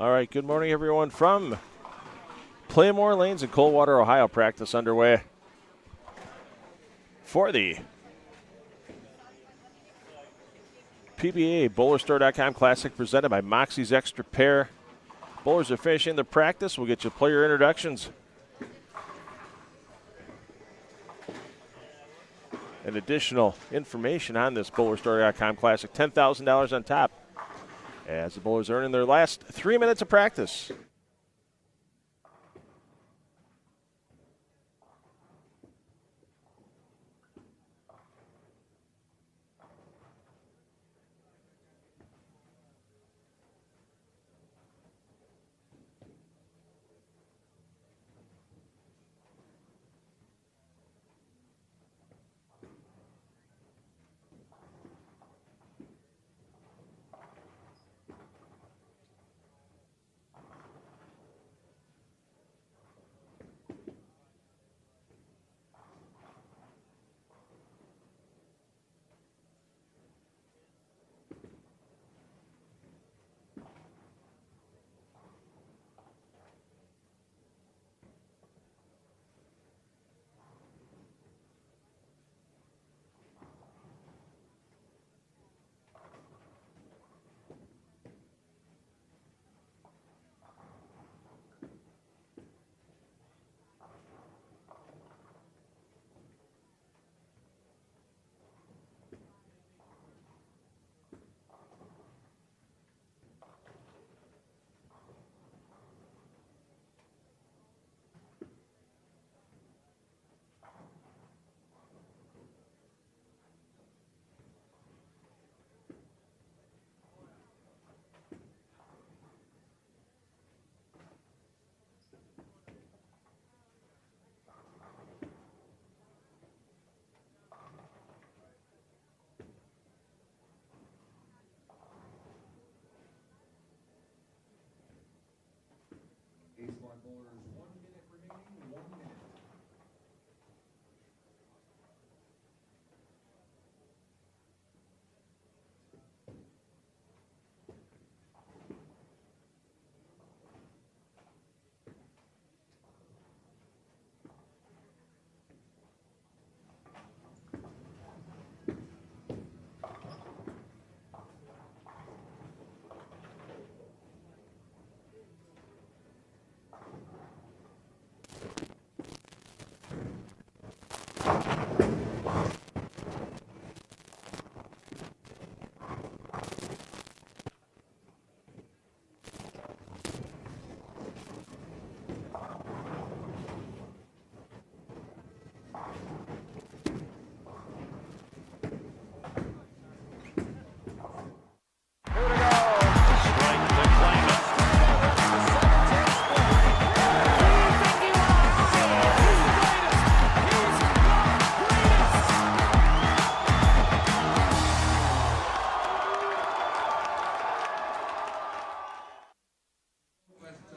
All right, good morning, everyone, from Pla Mor Lanes in Coldwater, Ohio. Practice underway for the PBA BowlerStore.com Classic presented by Moxy's Xtra Pair. Bowlers are finishing their practice. We'll get you player introductions and additional information on this BowlerStore.com Classic. $10,000 on top as the bowlers are in their last 3 minutes of practice.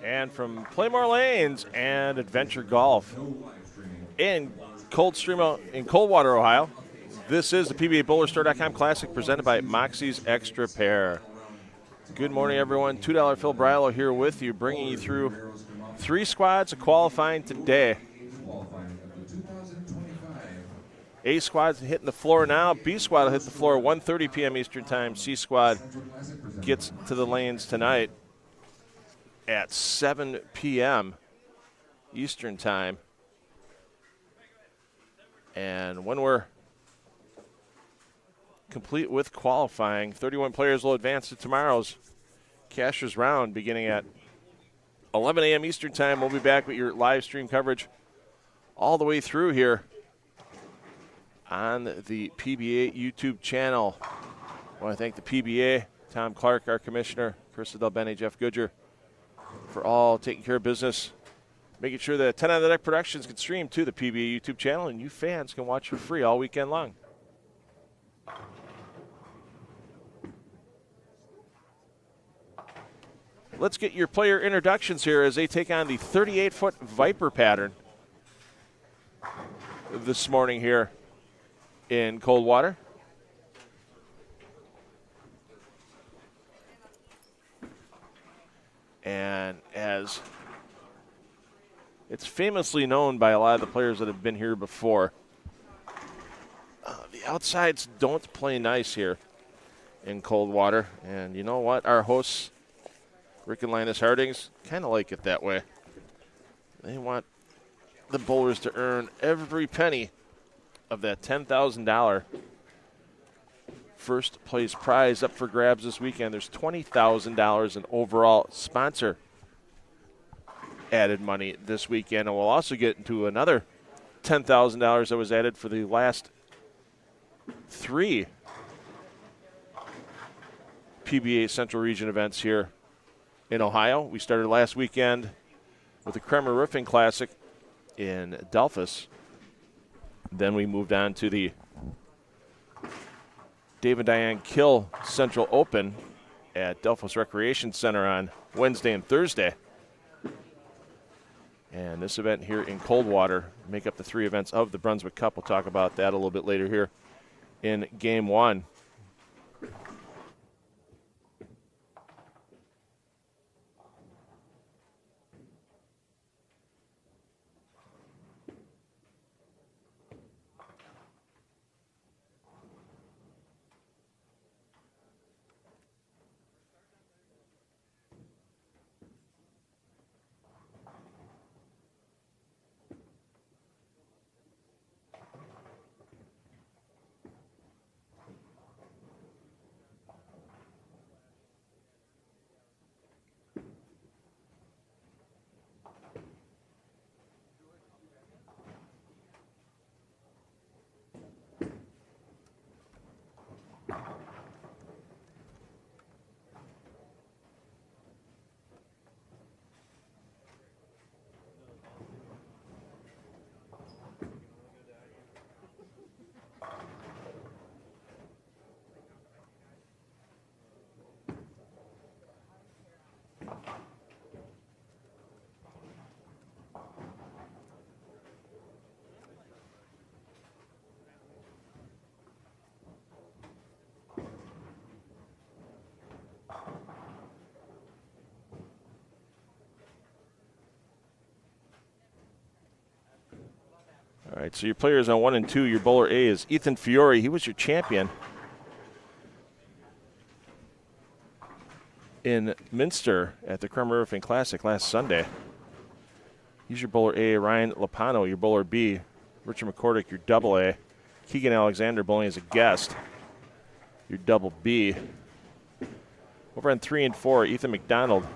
And from Pla Mor Lanes and Adventure Golf in Coldwater, Ohio, this is the PBA BowlerStore.com Classic presented by Moxy's Xtra Pair. Good morning, everyone. $2 Phil Brylo here with you, bringing you through 3 squads of qualifying today. A squad's hitting the floor now. B squad will hit the floor at 1:30 p.m. Eastern Time. C squad gets to the lanes tonight at 7 p.m. Eastern Time. And when we're complete with qualifying, 31 players will advance to tomorrow's Cashier's Round beginning at 11 a.m. Eastern Time. We'll be back with your live stream coverage all the way through here on the PBA YouTube channel. I want to thank the PBA, Tom Clark, our commissioner, Chris Del Bene, Jeff Goodger, for all taking care of business, making sure that 10 on the Deck Productions can stream to the PBA YouTube channel, and you fans can watch for free all weekend long. Let's get your player introductions here as they take on the 38-foot Viper pattern this morning here in Coldwater. And as it's famously known by a lot of the players that have been here before. The outsides don't play nice here in Coldwater. And you know what? Our hosts, Rick and Linus Hardings, kind of like it that way. They want the bowlers to earn every penny of that $10,000 first place prize up for grabs this weekend. There's $20,000 in overall sponsor added money this weekend, and we'll also get into another $10,000 that was added for the last 3 PBA Central Region events here in Ohio. We started last weekend with the Pla Mor Roofing Classic in Delphus. Then we moved on to the Dave and Diane Kill Central Open at Delphus Recreation Center on Wednesday and Thursday. And this event here in Coldwater make up the 3 events of the Brunswick Cup. We'll talk about that a little bit later here in Game 1. All right, so your players on 1 and 2, your bowler A is Ethan Fiore. He was your champion in Minster at the Pla Mor Roofing Classic last Sunday. He's your bowler A. Ryan Lapano, your bowler B. Richard McCordick, your double A. Keegan Alexander bowling as a guest, your double B. Over on 3 and 4, Ethan McDonald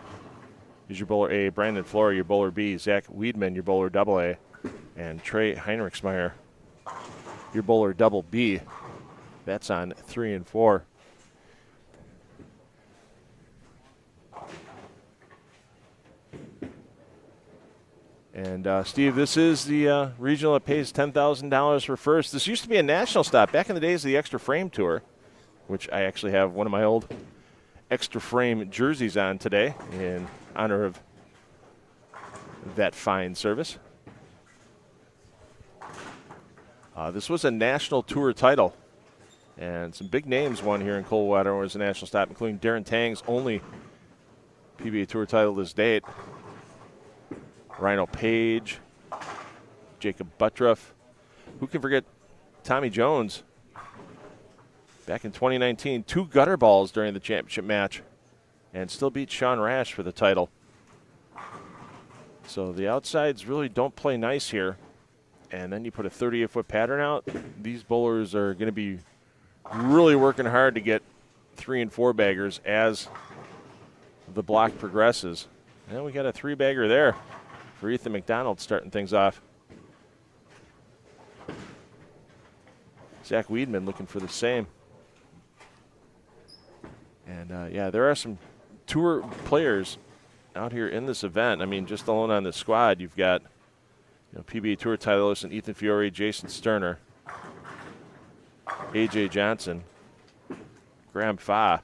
is your bowler A. Brandon Flora, your bowler B. Zach Weedman, your bowler double A. And Trey Heinrichsmeyer, your bowler double B. That's on 3 and 4. And Steve, this is the regional that pays $10,000 for first. This used to be a national stop back in the days of the Xtra Frame Tour, which I actually have one of my old Xtra Frame jerseys on today in honor of that fine service. This was a national tour title, and some big names won here in Coldwater when it was a national stop, including Darren Tang's only PBA Tour title to this date. Rhino Page, Jacob Buttruff. Who can forget Tommy Jones? Back in 2019, 2 gutter balls during the championship match, and still beat Sean Rash for the title. So the outsides really don't play nice here. And then you put a 38-foot pattern out, these bowlers are going to be really working hard to get 3 and 4 baggers as the block progresses. And we got a 3-bagger there for Ethan McDonald starting things off. Zach Weedman looking for the same. And, yeah, there are some tour players out here in this event. I mean, just alone on this squad, you've got PBA Tour titleist and Ethan Fiore, Jason Sterner, A.J. Johnson, Graham Fa.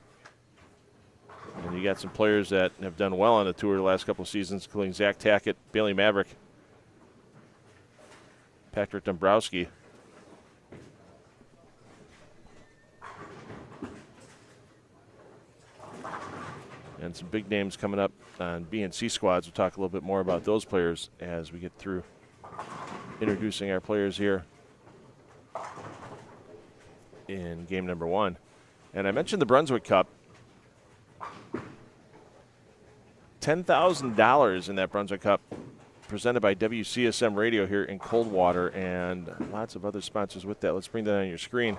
And you got some players that have done well on the tour the last couple of seasons, including Zach Tackett, Bailey Maverick, Patrick Dombrowski. and some big names coming up on B and C squads. We'll talk a little bit more about those players as we get through introducing our players here in game number 1. And I mentioned the Brunswick Cup. $10,000 in that Brunswick Cup, presented by WCSM Radio here in Coldwater, and lots of other sponsors with that. Let's bring that on your screen.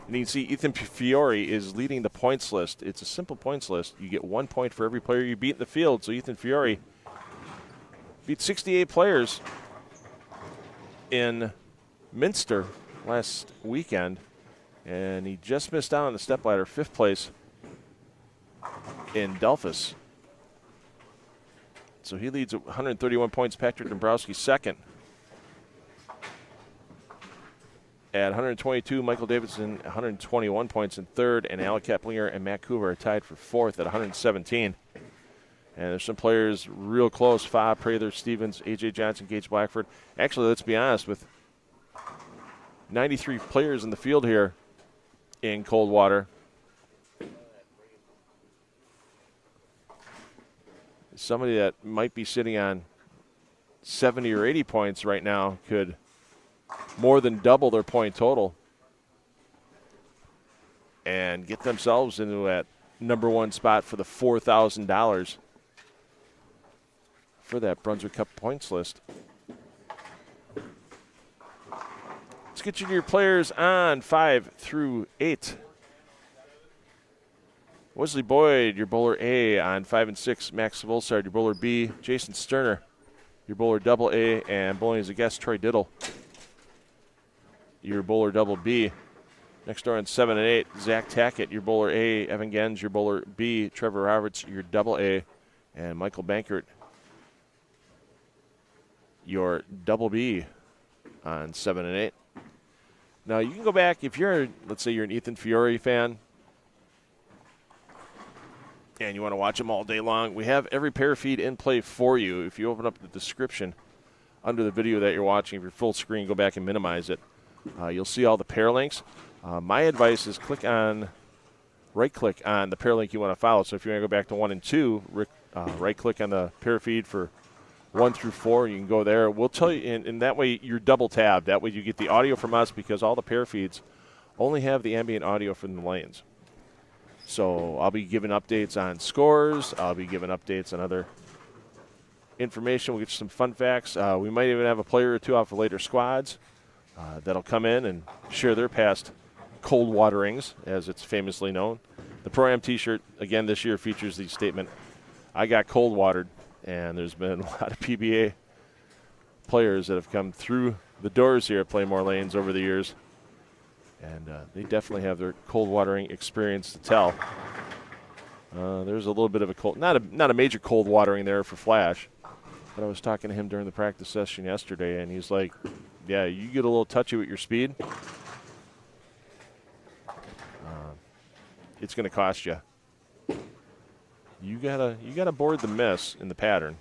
And you can see Ethan Fiore is leading the points list. It's a simple points list. You get 1 point for every player you beat in the field. So Ethan Fiore beat 68 players in Minster last weekend, and he just missed out on the stepladder, 5th place in Delphus. So he leads at 131 points. Patrick Dombrowski second. At 122, Michael Davidson 121 points in third, and Alec Keplinger and Matt Coover are tied for 4th at 117. And there's some players real close: Fobb, Prather, Stevens, A.J. Johnson, Gage Blackford. Actually, let's be honest, with 93 players in the field here in Coldwater, somebody that might be sitting on 70 or 80 points right now could more than double their point total and get themselves into that number 1 spot for the $4,000 for that Brunswick Cup points list. Let's get you to your players on 5 through 8. Wesley Boyd, your bowler A on 5 and 6. Max Volsard, your bowler B. Jason Sterner, your bowler double A. And bowling as a guest, Troy Diddle, your bowler double B. Next door on 7 and 8, Zach Tackett, your bowler A. Evan Gens, your bowler B. Trevor Roberts, your double A. And Michael Bankert, your double B on 7 and 8. Now, you can go back, if you're, let's say you're an Ethan Fiore fan, and you want to watch them all day long, we have every pair feed in play for you. If you open up the description under the video that you're watching, if you're full screen, go back and minimize it. You'll see all the pair links. My advice is right-click on the pair link you want to follow. So if you want to go back to 1 and 2, right-click on the pair feed for 1 through 4, and you can go there. We'll tell you, and that way you're double-tabbed. That way you get the audio from us, because all the pair feeds only have the ambient audio from the lanes. So I'll be giving updates on scores. I'll be giving updates on other information. We'll get you some fun facts. We might even have a player or two off of later squads that'll come in and share their past cold waterings, as it's famously known. The Pro-Am t-shirt, again, this year features the statement, "I got cold watered," and there's been a lot of PBA players that have come through the doors here at Pla Mor Lanes over the years. And they definitely have their cold watering experience to tell. There's a little bit of a cold, not a major cold watering there for Flash, but I was talking to him during the practice session yesterday, and he's like, "Yeah, you get a little touchy with your speed, it's going to cost you. You gotta board the miss in the pattern.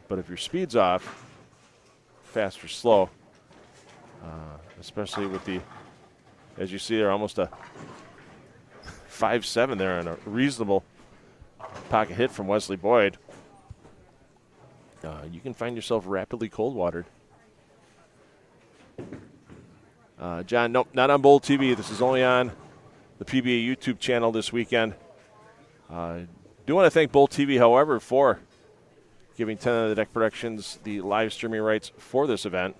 But if your speed's off, fast or slow." Especially with the, as you see there, almost a 5.7 there and a reasonable pocket hit from Wesley Boyd. You can find yourself rapidly cold watered. John, nope, not on Bowl TV. This is only on the PBA YouTube channel this weekend. Do want to thank Bowl TV, however, for giving 10 of the Deck Productions the live streaming rights for this event.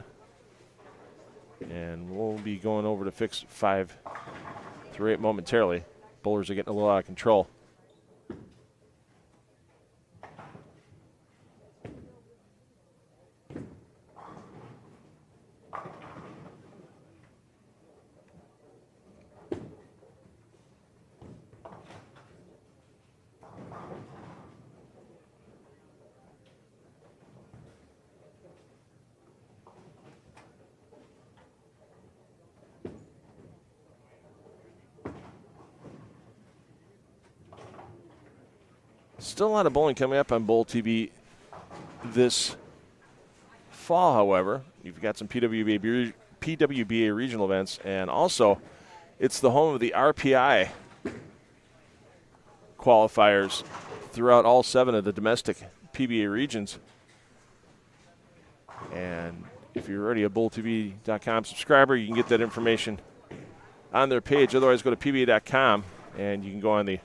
And we'll be going over to fix 5 through 8 momentarily. Bowlers are getting a little out of control. Still a lot of bowling coming up on Bowl TV this fall, however. You've got some PWBA regional events, and also it's the home of the RPI qualifiers throughout all 7 of the domestic PBA regions. And if you're already a BullTV.com subscriber, you can get that information on their page. Otherwise, go to PBA.com, and you can go on the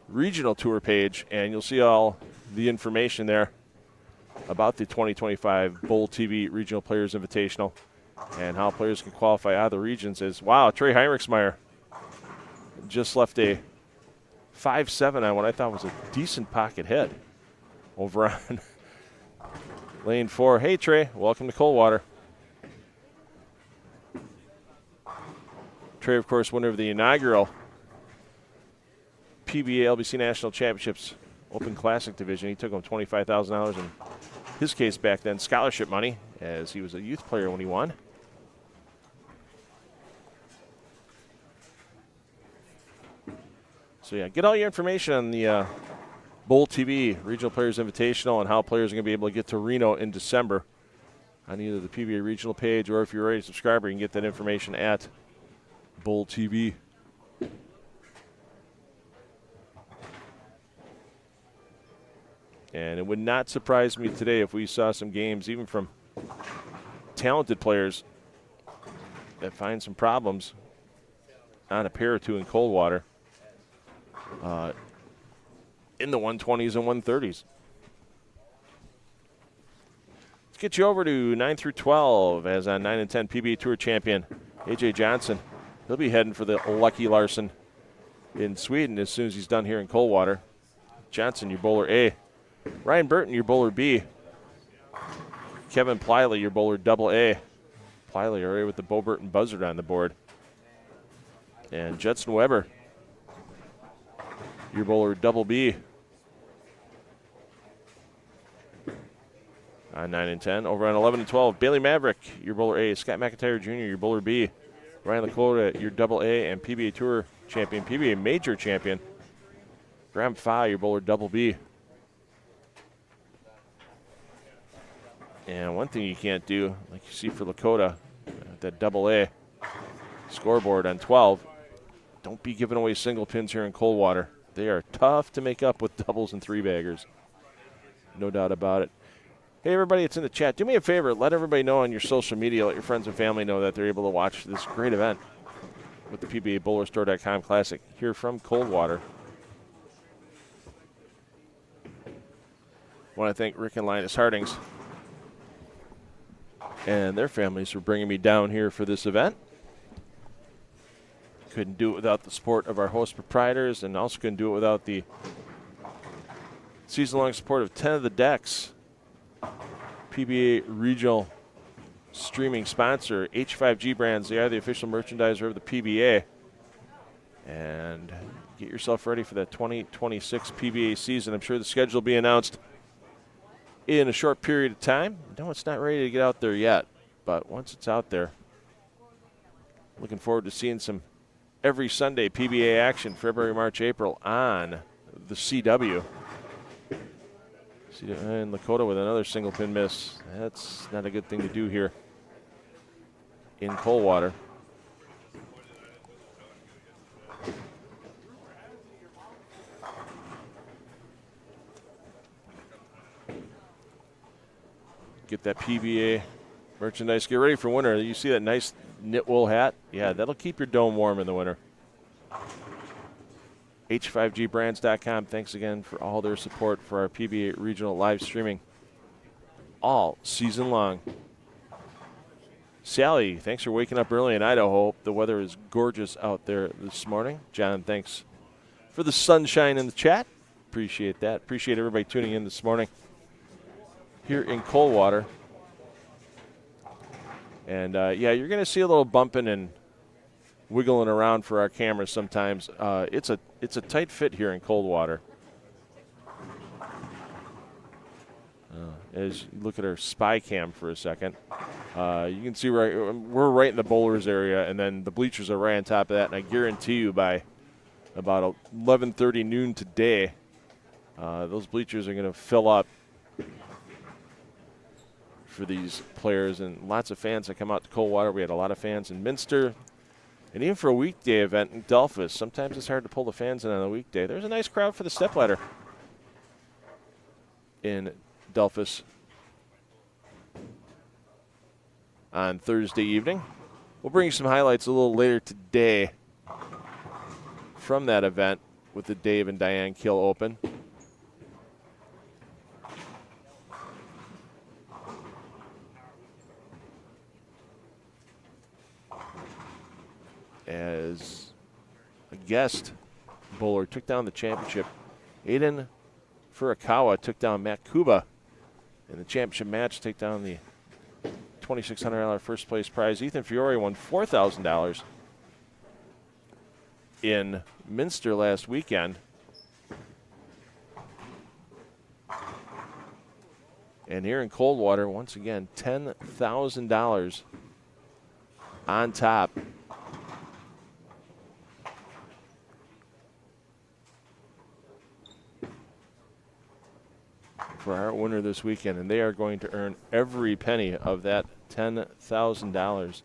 regional tour page, and you'll see all the information there about the 2025 Bull TV Regional Players Invitational and how players can qualify out of the regions. Wow, Trey Heinrichsmeyer just left a 5-7 on what I thought was a decent pocket head over on lane 4. Hey, Trey, welcome to Coldwater. Trey, of course, winner of the inaugural PBLBC National Championships Open Classic Division. He took home $25,000 in his case back then, scholarship money, as he was a youth player when he won. So, yeah, get all your information on the Bull TV Regional Players Invitational and how players are going to be able to get to Reno in December on either the PBA Regional page, or if you're already a subscriber, you can get that information at Bull TV. And it would not surprise me today if we saw some games, even from talented players, that find some problems on a pair or two in Coldwater in the 120s and 130s. Let's get you over to 9 through 12, as on 9 and 10 PBA Tour champion A.J. Johnson. He'll be heading for the Lucky Larson in Sweden as soon as he's done here in Coldwater. Johnson, your bowler A. Ryan Burton, your bowler B. Kevin Pliley, your bowler double A. Pliley already with the Bo Burton buzzard on the board. And Judson Weber, your bowler double B. On 9 and 10. Over on 11 and 12, Bailey Maverick, your bowler A. Scott McIntyre Jr., your bowler B. Ryan Lakota, your double A and PBA Tour champion, PBA Major champion. Graham Fye, your bowler double B. And one thing you can't do, like you see for Lakota, that double A scoreboard on 12, don't be giving away single pins here in Coldwater. They are tough to make up with doubles and 3-baggers. No doubt about it. Hey, everybody, it's in the chat. Do me a favor. Let everybody know on your social media. Let your friends and family know that they're able to watch this great event with the PBA BowlerStore.com Classic here from Coldwater. I want to thank Rick and Linus Hardings and their families for bringing me down here for this event. Couldn't do it without the support of our host proprietors, and also couldn't do it without the season-long support of 10 of the Decks, PBA Regional streaming sponsor, H5G Brands. They are the official merchandiser of the PBA. And get yourself ready for that 2026 PBA season. I'm sure the schedule will be announced in a short period of time. No, it's not ready to get out there yet, but once it's out there, looking forward to seeing some every Sunday PBA action, February, March, April on the CW. And Lakota with another single pin miss. That's not a good thing to do here in Coldwater. Get that PBA merchandise. Get ready for winter. You see that nice knit wool hat? Yeah, that'll keep your dome warm in the winter. H5gbrands.com. Thanks again for all their support for our PBA Regional live streaming all season long. Sally, thanks for waking up early in Idaho. The weather is gorgeous out there this morning. John, thanks for the sunshine in the chat. Appreciate that. Appreciate everybody tuning in this morning here in Coldwater. And, yeah, you're going to see a little bumping and wiggling around for our cameras sometimes. It's a tight fit here in Coldwater. As you look at our spy cam for a second, you can see we're right in the bowlers area, and then the bleachers are right on top of that. And I guarantee you by about 11:30 noon today, those bleachers are going to fill up for these players, and lots of fans that come out to Coldwater. We had a lot of fans in Minster, And even for a weekday event in Delphus, sometimes it's hard to pull the fans in on a weekday. There's a nice crowd for the stepladder in Delphus on Thursday evening. We'll bring you some highlights a little later today from that event with the Dave and Diane Kill Open. As a guest bowler took down the championship, Aiden Furukawa took down Matt Kuba in the championship match, take down the $2,600 first place prize. Ethan Fiore won $4,000 in Minster last weekend. And here in Coldwater, once again, $10,000 on top. For our winner this weekend, and they are going to earn every penny of that $10,000.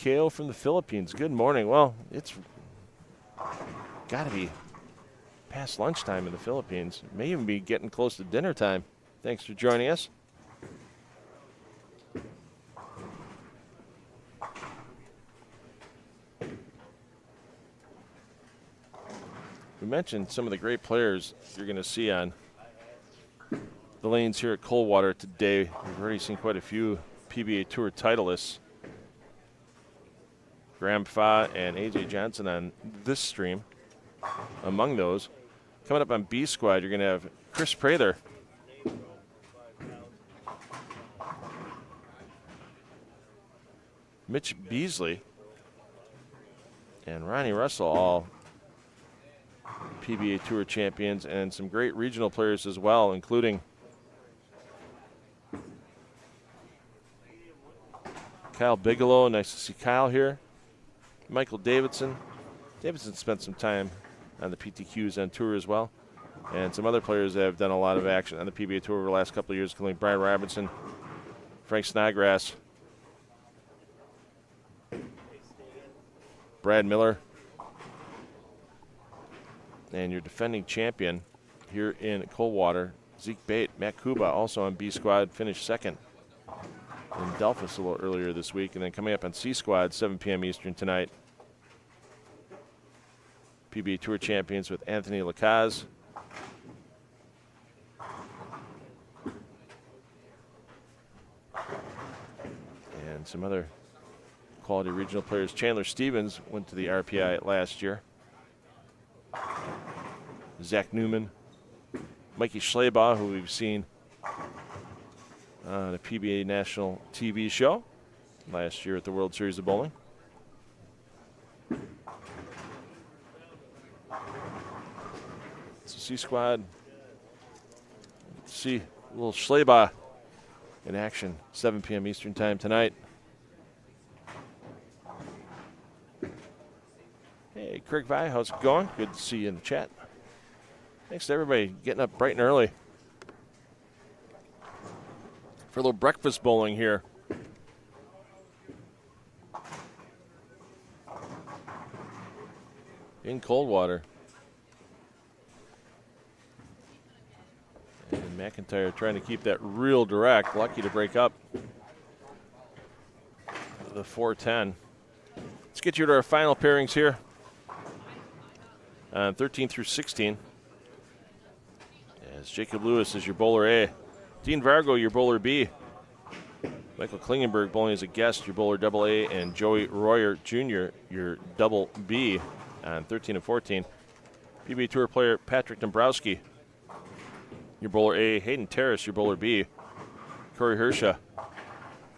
KO from the Philippines. Good morning. Well, it's got to be past lunchtime in the Philippines. It may even be getting close to dinner time. Thanks for joining us. We mentioned some of the great players you're going to see on the lanes here at Coldwater today. We've already seen quite a few PBA Tour titleists. Graham Fa and A.J. Johnson on this stream. Among those, coming up on B Squad, you're going to have Chris Prather, Mitch Beasley, and Ronnie Russell, all PBA Tour champions, and some great regional players as well, including Kyle Bigelow. Nice to see Kyle here. Michael Davidson. Davidson spent some time on the PTQs on tour as well. And some other players that have done a lot of action on the PBA Tour over the last couple of years, including Brian Robinson, Frank Snodgrass, Brad Miller, and your defending champion here in Coldwater, Zeke Bate. Matt Kuba, also on B Squad, finished second in Delphus a little earlier this week. And then coming up on C Squad, 7 p.m. Eastern tonight, PBA Tour champions with Anthony Lacaz, and some other quality regional players. Chandler Stevens went to the RPI last year. Zach Newman, Mikey Schleybaugh, who we've seen on the PBA National TV show last year at the World Series of Bowling. So C Squad, see a little Schleybaugh in action, 7 p.m. Eastern time tonight. Hey, Craig Vi, how's it going? Good to see you in the chat. Thanks to everybody getting up bright and early for a little breakfast bowling here. In Coldwater. And McIntyre trying to keep that real direct. Lucky to break up the 410. Let's get you to our final pairings here. 13 through 16. As Jacob Lewis is your bowler A. Dean Vargo, your bowler B. Michael Klingenberg bowling as a guest, your bowler double A. And Joey Royer Jr., your double B on 13 and 14. PBA Tour player Patrick Dombrowski, your bowler A. Hayden Terrace, your bowler B. Corey Hersha,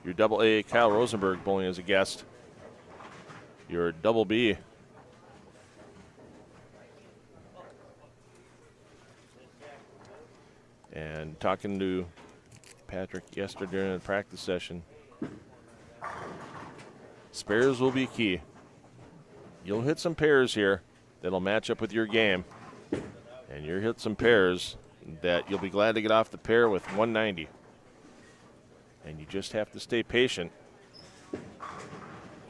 your double A. Kyle Rosenberg bowling as a guest, your double B. And talking to Patrick yesterday during the practice session, spares will be key. You'll hit some pairs here that'll match up with your game. And you'll hit some pairs that you'll be glad to get off the pair with 190. And you just have to stay patient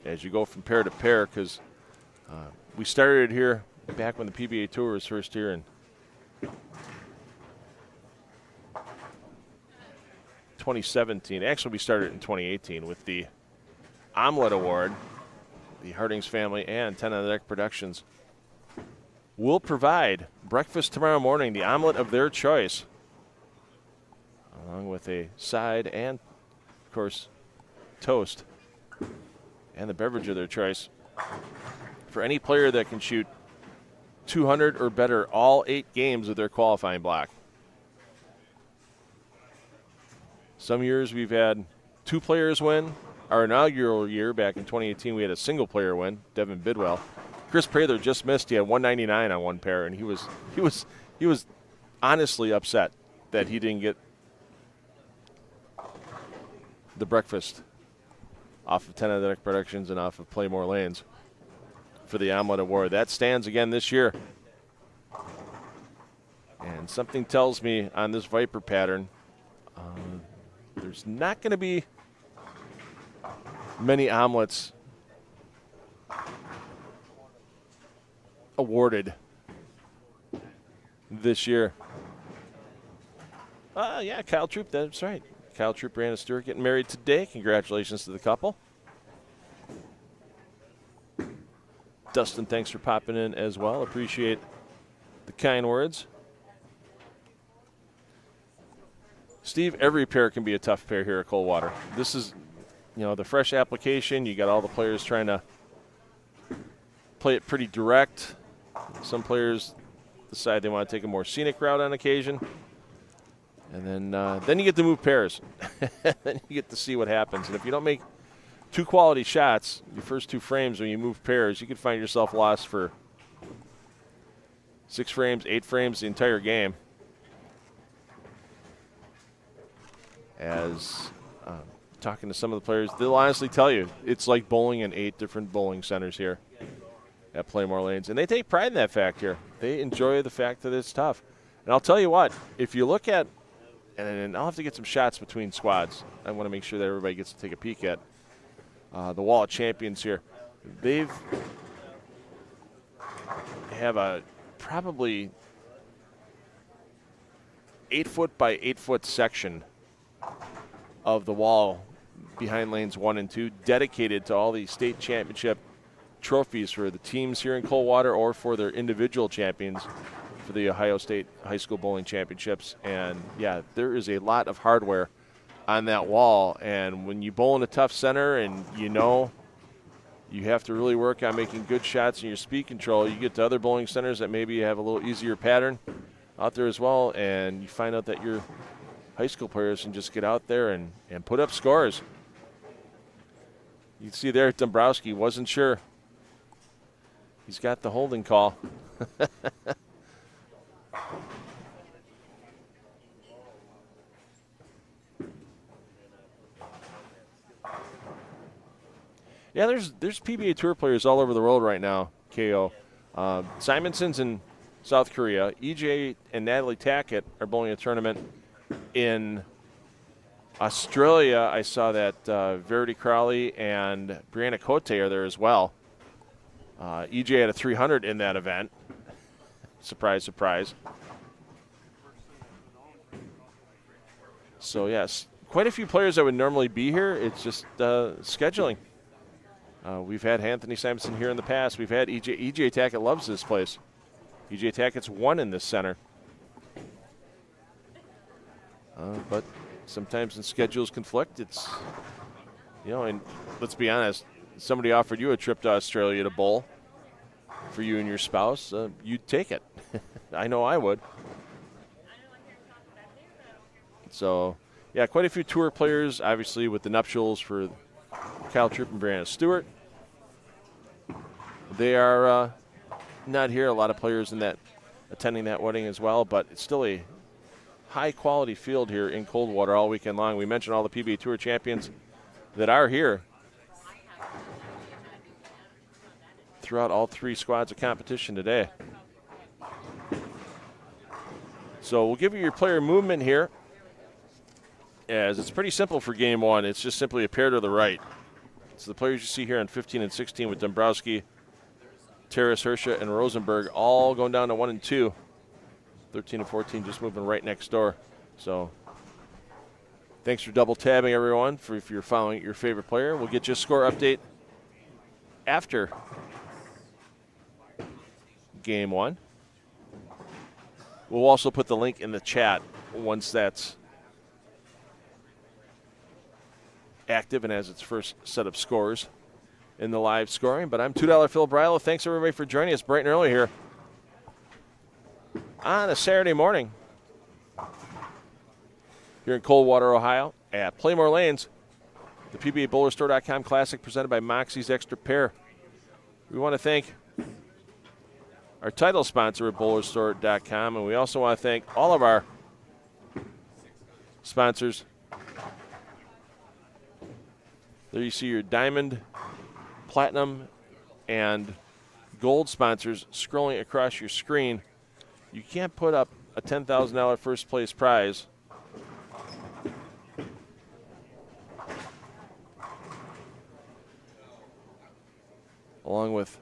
as you go from pair to pair, because we started here back when the PBA Tour was first here in 2017. Actually, we started in 2018 with the Omelet Award. The Hardings family and 10 on the Deck Productions will provide breakfast tomorrow morning, the omelet of their choice, along with a side and, of course, toast, and the beverage of their choice for any player that can shoot 200 or better all 8 games of their qualifying block. Some years we've had 2 players win. Our inaugural year back in 2018, we had a single player win, Devin Bidwell. Chris Prather just missed. He had 199 on one pair, and he was honestly upset that he didn't get the breakfast off of 10 on the Deck Productions and off of Pla Mor Lanes for the Omelet Award. That stands again this year. And something tells me on this Viper pattern, there's not going to be many omelets awarded this year. Yeah, Kyle Troop, that's right. Kyle Troop, Brandon Stewart getting married today. Congratulations to the couple. Dustin, thanks for popping in as well. Appreciate the kind words. Steve, every pair can be a tough pair here at Coldwater. This is, the fresh application. You got all the players trying to play it pretty direct. Some players decide they want to take a more scenic route on occasion. And then you get to move pairs. Then you get to see what happens. And if you don't make 2 quality shots, your first 2 frames when you move pairs, you could find yourself lost for 6 frames, 8 frames the entire game. As talking to some of the players, they'll honestly tell you it's like bowling in 8 different bowling centers here at Pla Mor Lanes. And they take pride in that fact here. They enjoy the fact that it's tough. And I'll tell you what, if you look at, and I'll have to get some shots between squads. I want to make sure that everybody gets to take a peek at the Wall of Champions here. They have a probably 8-foot by 8-foot section of the wall behind lanes 1 and 2, dedicated to all the state championship trophies for the teams here in Coldwater or for their individual champions for the Ohio State High School Bowling Championships. And, yeah, there is a lot of hardware on that wall. And when you bowl in a tough center and you have to really work on making good shots in your speed control, you get to other bowling centers that maybe have a little easier pattern out there as well, and you find out that your high school players can just get out there and put up scores. You can see there Dombrowski wasn't sure. He's got the holding call. Yeah, there's PBA Tour players all over the world right now, KO. Simonson's in South Korea. EJ and Natalie Tackett are bowling a tournament in Australia. I saw that Verity Crowley and Brianna Cote are there as well. EJ had a 300 in that event. Surprise, surprise. So, yes, quite a few players that would normally be here. It's just scheduling. We've had Anthony Simonson here in the past. We've had EJ. EJ Tackett loves this place. EJ Tackett's won in this center. But sometimes when schedules conflict, it's, and let's be honest, somebody offered you a trip to Australia to bowl for you and your spouse, you'd take it. I know I would. So, yeah, quite a few tour players, obviously, with the nuptials for Kyle Troop and Brandon Stewart. They are not here. A lot of players attending that wedding as well, but it's still a high-quality field here in Coldwater all weekend long. We mentioned all the PBA Tour champions that are here. throughout all 3 squads of competition today. So we'll give you your player movement here, as it's pretty simple for game 1. It's just simply a pair to the right. So the players you see here on 15 and 16 with Dombrowski, Terrace, Hersha, and Rosenberg all going down to 1 and 2. 13 and 14 just moving right next door. So thanks for double tabbing, everyone, if you're following your favorite player. We'll get you a score update after game 1. We'll also put the link in the chat once that's active and has its first set of scores in the live scoring. But I'm $2 Phil Brylo. Thanks, everybody, for joining us bright and early here on a Saturday morning here in Coldwater, Ohio at Pla Mor Lanes, the PBABowlerStore.com Classic presented by Moxy's Extra Pair. We want to thank our title sponsor at BowlerStore.com, and we also want to thank all of our sponsors. There you see your diamond, platinum, and gold sponsors scrolling across your screen. You can't put up a $10,000 first place prize along with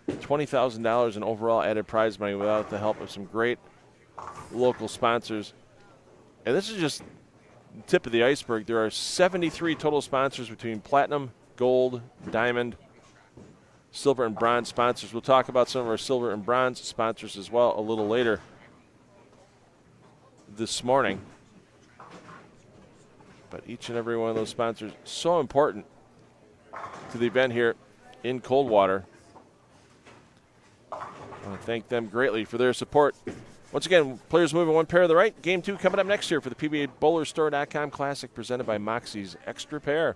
$20,000 in overall added prize money without the help of some great local sponsors. And this is just the tip of the iceberg. There are 73 total sponsors between platinum, gold, diamond, silver, and bronze sponsors. We'll talk about some of our silver and bronze sponsors as well a little later this morning. But each and every one of those sponsors so important to the event here in Coldwater. I want to thank them greatly for their support. Once again, players moving 1 pair to the right. Game 2 coming up next year for the PBABowlerStore.com Classic presented by Moxy's Extra Pair.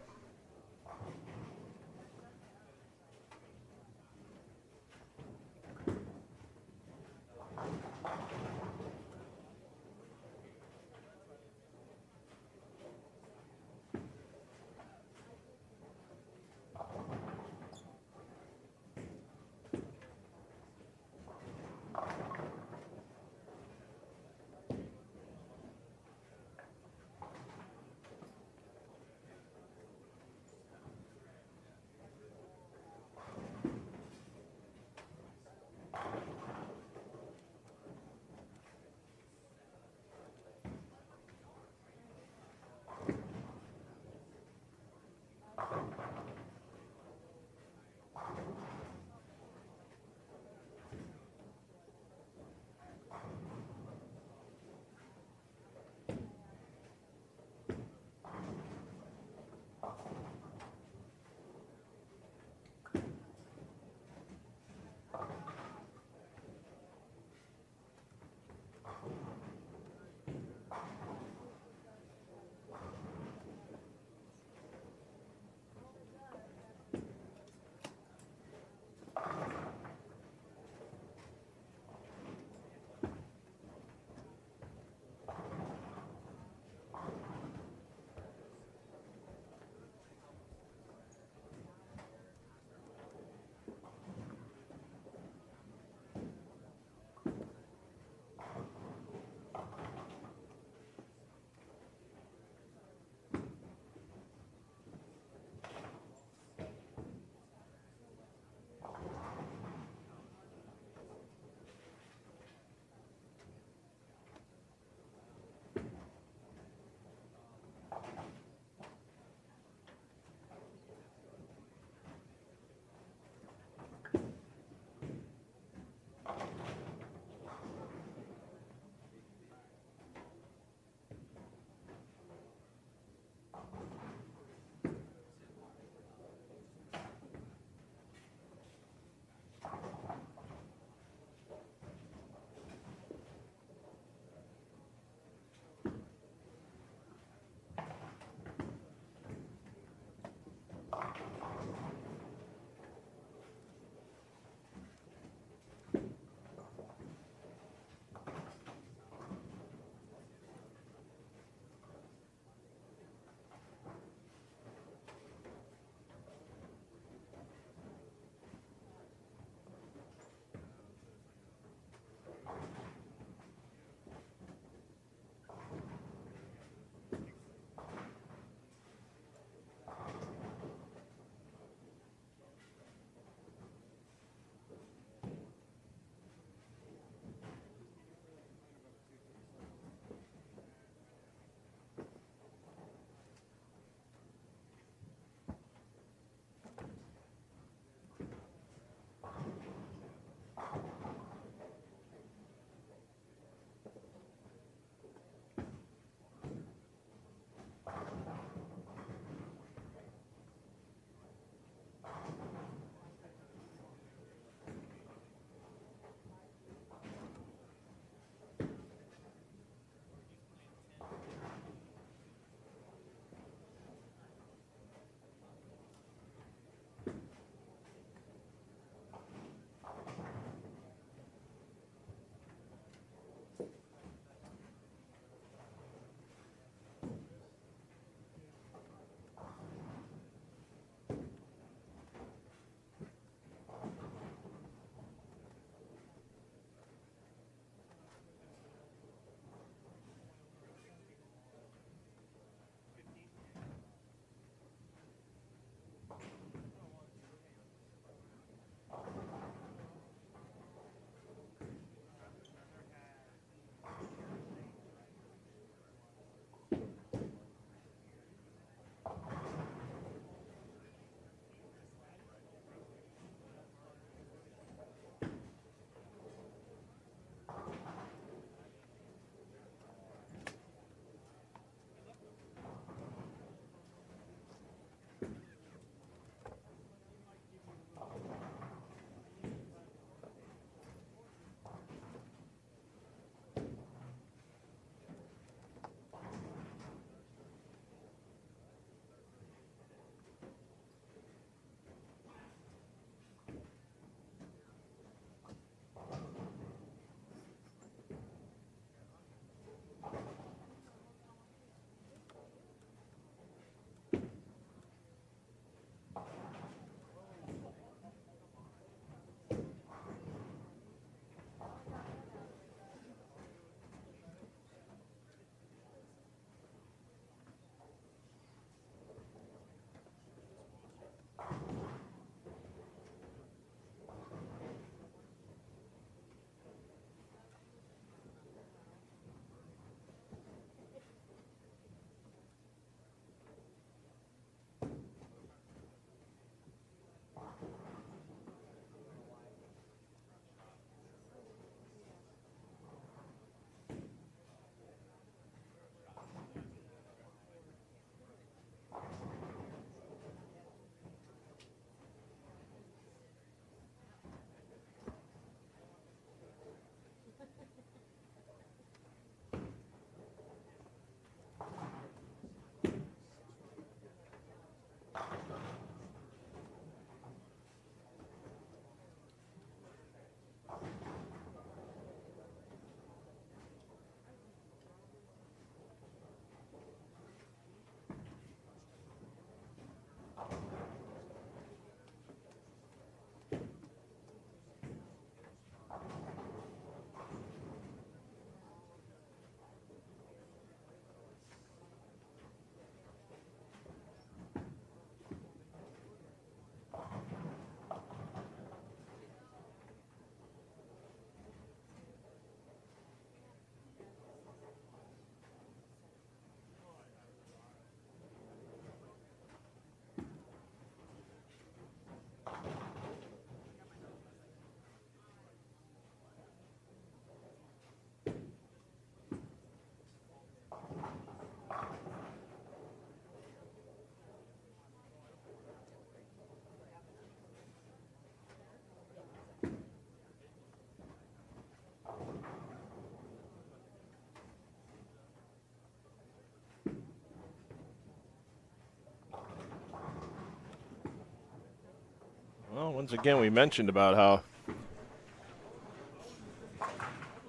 Once again, we mentioned about how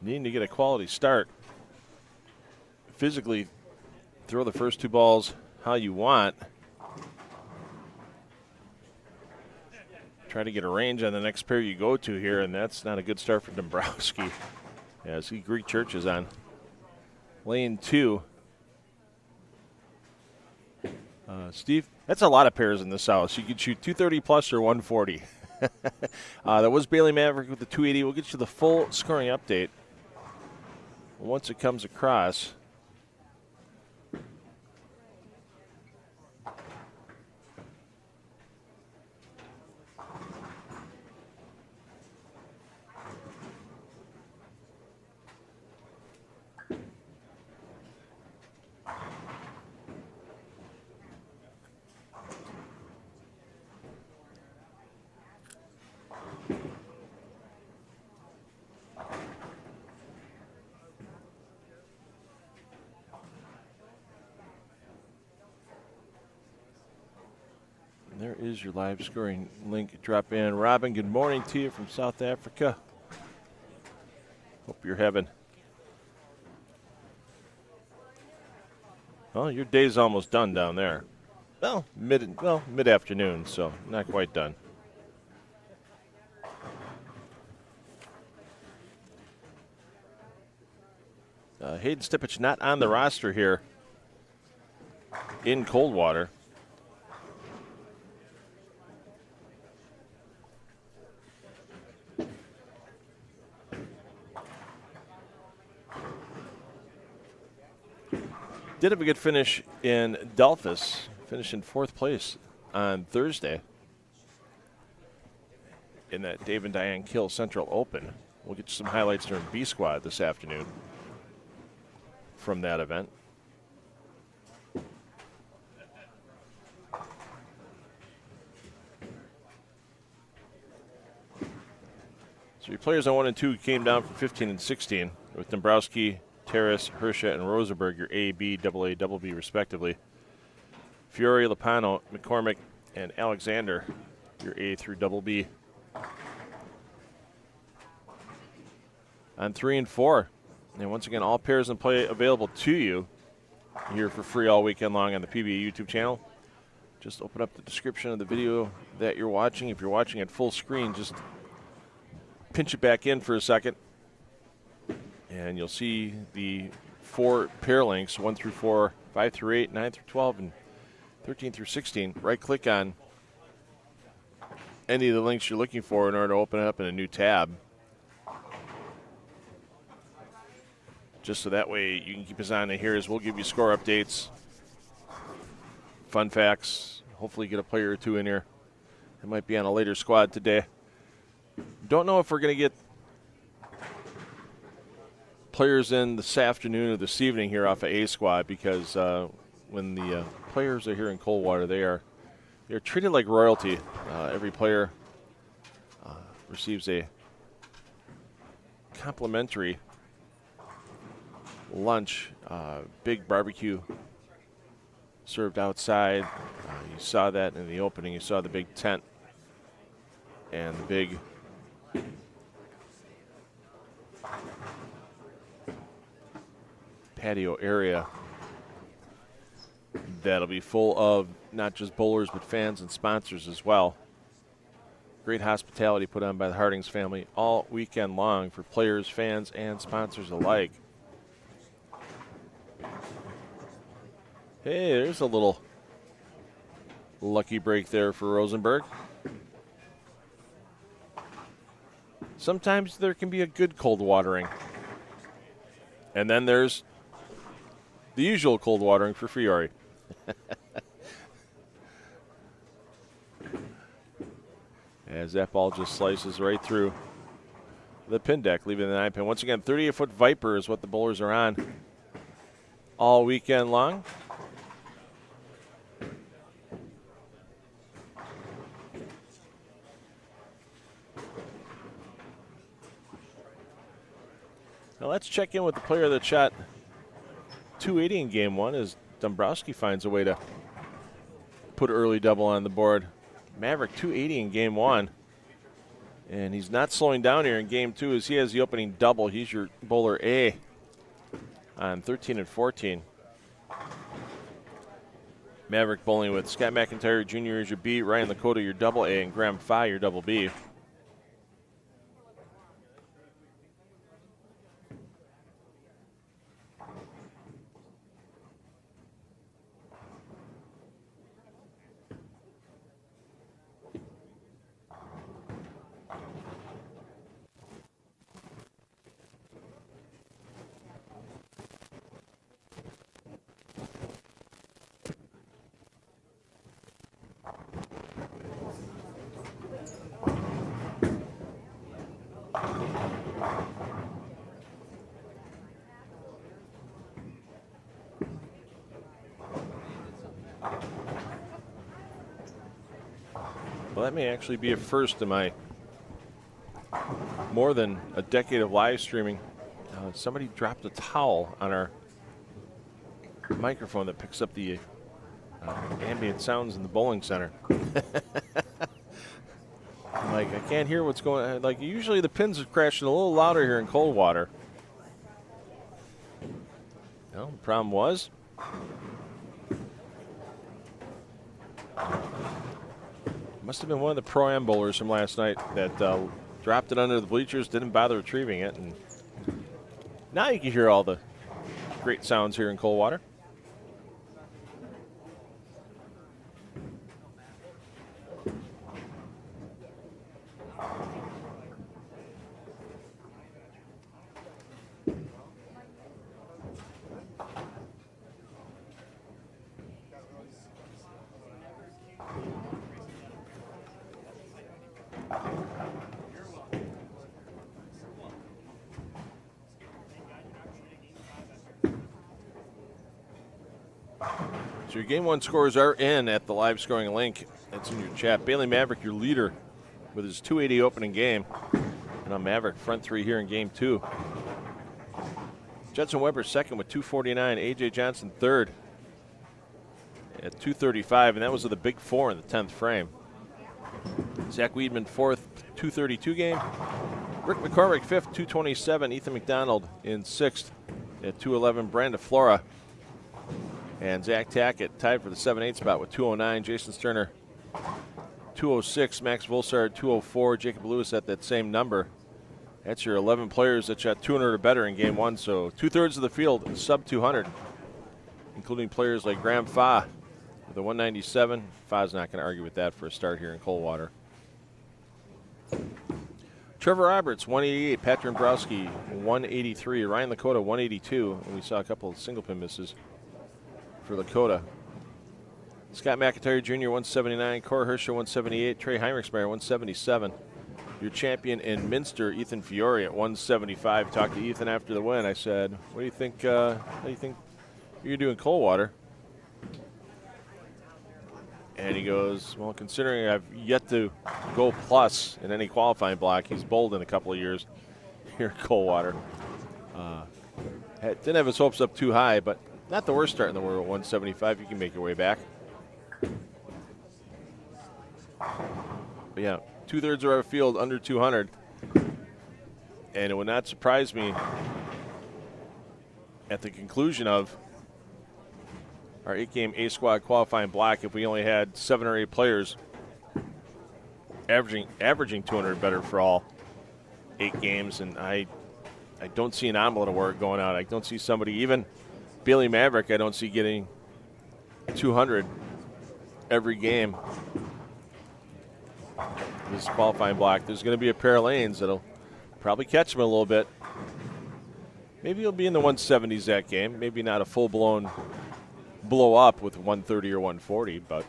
needing to get a quality start. Physically throw the first 2 balls how you want. Try to get a range on the next pair you go to here, and that's not a good start for Dombrowski. Yeah, see Greek Church is on lane 2. Steve, that's a lot of pairs in this house. You could shoot 230 plus or 140. That was Bailey Maverick with the 280. We'll get you the full scoring update once it comes across. There is your live scoring link. Drop in. Robin, good morning to you from South Africa. Hope you're having. Well, your day's almost done down there. Well, mid-afternoon, so not quite done. Hayden Stipich not on the roster here in Coldwater. Did have a good finish in Delphus, finished in 4th place on Thursday in that Dave and Diane Kill Central Open. We'll get you some highlights during B Squad this afternoon from that event. So your players on 1 and 2 came down from 15 and 16 with Dombrowski, Terrace, Hersha, and Rosenberg, your A, B, AA, double B, respectively. Fiore, Lopano, McCormick, and Alexander, your A through double B. On 3 and 4. And once again, all pairs in play available to you here for free all weekend long on the PBA YouTube channel. Just open up the description of the video that you're watching. If you're watching at full screen, just pinch it back in for a second. And you'll see the 4 pair links, 1 through 4, 5 through 8, 9 through 12, and 13 through 16. Right-click on any of the links you're looking for in order to open it up in a new tab. Just so that way you can keep us on here as we'll give you score updates, fun facts, hopefully get a player or 2 in here. It might be on a later squad today. Don't know if we're going to get players in this afternoon or this evening here off of A Squad, because when the players are here in Coldwater, they're treated like royalty. Every player receives a complimentary lunch, big barbecue served outside. You saw that in the opening. You saw the big tent and the big patio area that'll be full of not just bowlers but fans and sponsors as well. Great hospitality put on by the Hardings family all weekend long for players, fans, and sponsors alike. Hey, there's a little lucky break there for Rosenberg. Sometimes there can be a good cold watering. And then there's the usual cold watering for Fiore. As that ball just slices right through the pin deck, leaving the 9-pin. Once again, 38-foot Viper is what the bowlers are on all weekend long. Now let's check in with the player that shot 280 in game 1 as Dombrowski finds a way to put early double on the board. Maverick 280 in game 1. And he's not slowing down here in game 2 as he has the opening double. He's your bowler A on 13 and 14. Maverick bowling with Scott McIntyre Jr. as your B, Ryan Lakota your double A, and Graham Fye your double B. Well, that may actually be a first in my more than a decade of live streaming. Somebody dropped a towel on our microphone that picks up the ambient sounds in the bowling center. I'm like, I can't hear what's going on. Like, usually the pins are crashing a little louder here in Coldwater. Well, the problem was must have been one of the Pro-Am bowlers from last night that dropped it under the bleachers, didn't bother retrieving it, and now you can hear all the great sounds here in Coldwater. So your game 1 scores are in at the live scoring link. That's in your chat. Bailey Maverick, your leader, with his 280 opening game. And on Maverick, front 3 here in game 2. Judson Weber second with 249. A.J. Johnson third at 235. And that was with a big 4 in the 10th frame. Zach Weedman fourth, 232 game. Rick McCormick fifth, 227. Ethan McDonald in 6th at 211. Brandon Flora and Zach Tackett tied for the 7-8 spot with 209. Jason Sterner, 206. Max Volsard, 204. Jacob Lewis at that same number. That's your 11 players that shot 200 or better in game 1. So 2/3 of the field sub 200, including players like Graham Fye with a 197. Fa's not going to argue with that for a start here in Coldwater. Trevor Roberts, 188. Patrick Dombrowski, 183. Ryan Lakota, 182. And we saw a couple of single pin misses for Lakota. Scott McIntyre Jr., 179. Cora Hirscher, 178. Trey Heinrichsmeyer, 177. Your champion in Minster, Ethan Fiore, at 175. Talked to Ethan after the win. I said, what do you think you're going to do in Coldwater? And he goes, well, considering I've yet to go plus in any qualifying block, he's bowled in a couple of years here in Coldwater. Didn't have his hopes up too high, but not the worst start in the world at 175. You can make your way back. But yeah, 2/3 of our field under 200. And it would not surprise me at the conclusion of our 8-game A-squad qualifying block if we only had 7 or 8 players averaging 200 better for all 8 games. And I don't see an Omelet award going out. I don't see somebody, even Bailey Maverick, I don't see getting 200 every game. This qualifying block, there's going to be a pair of lanes that'll probably catch him a little bit. Maybe he'll be in the 170s that game. Maybe not a full-blown blow up with 130 or 140, but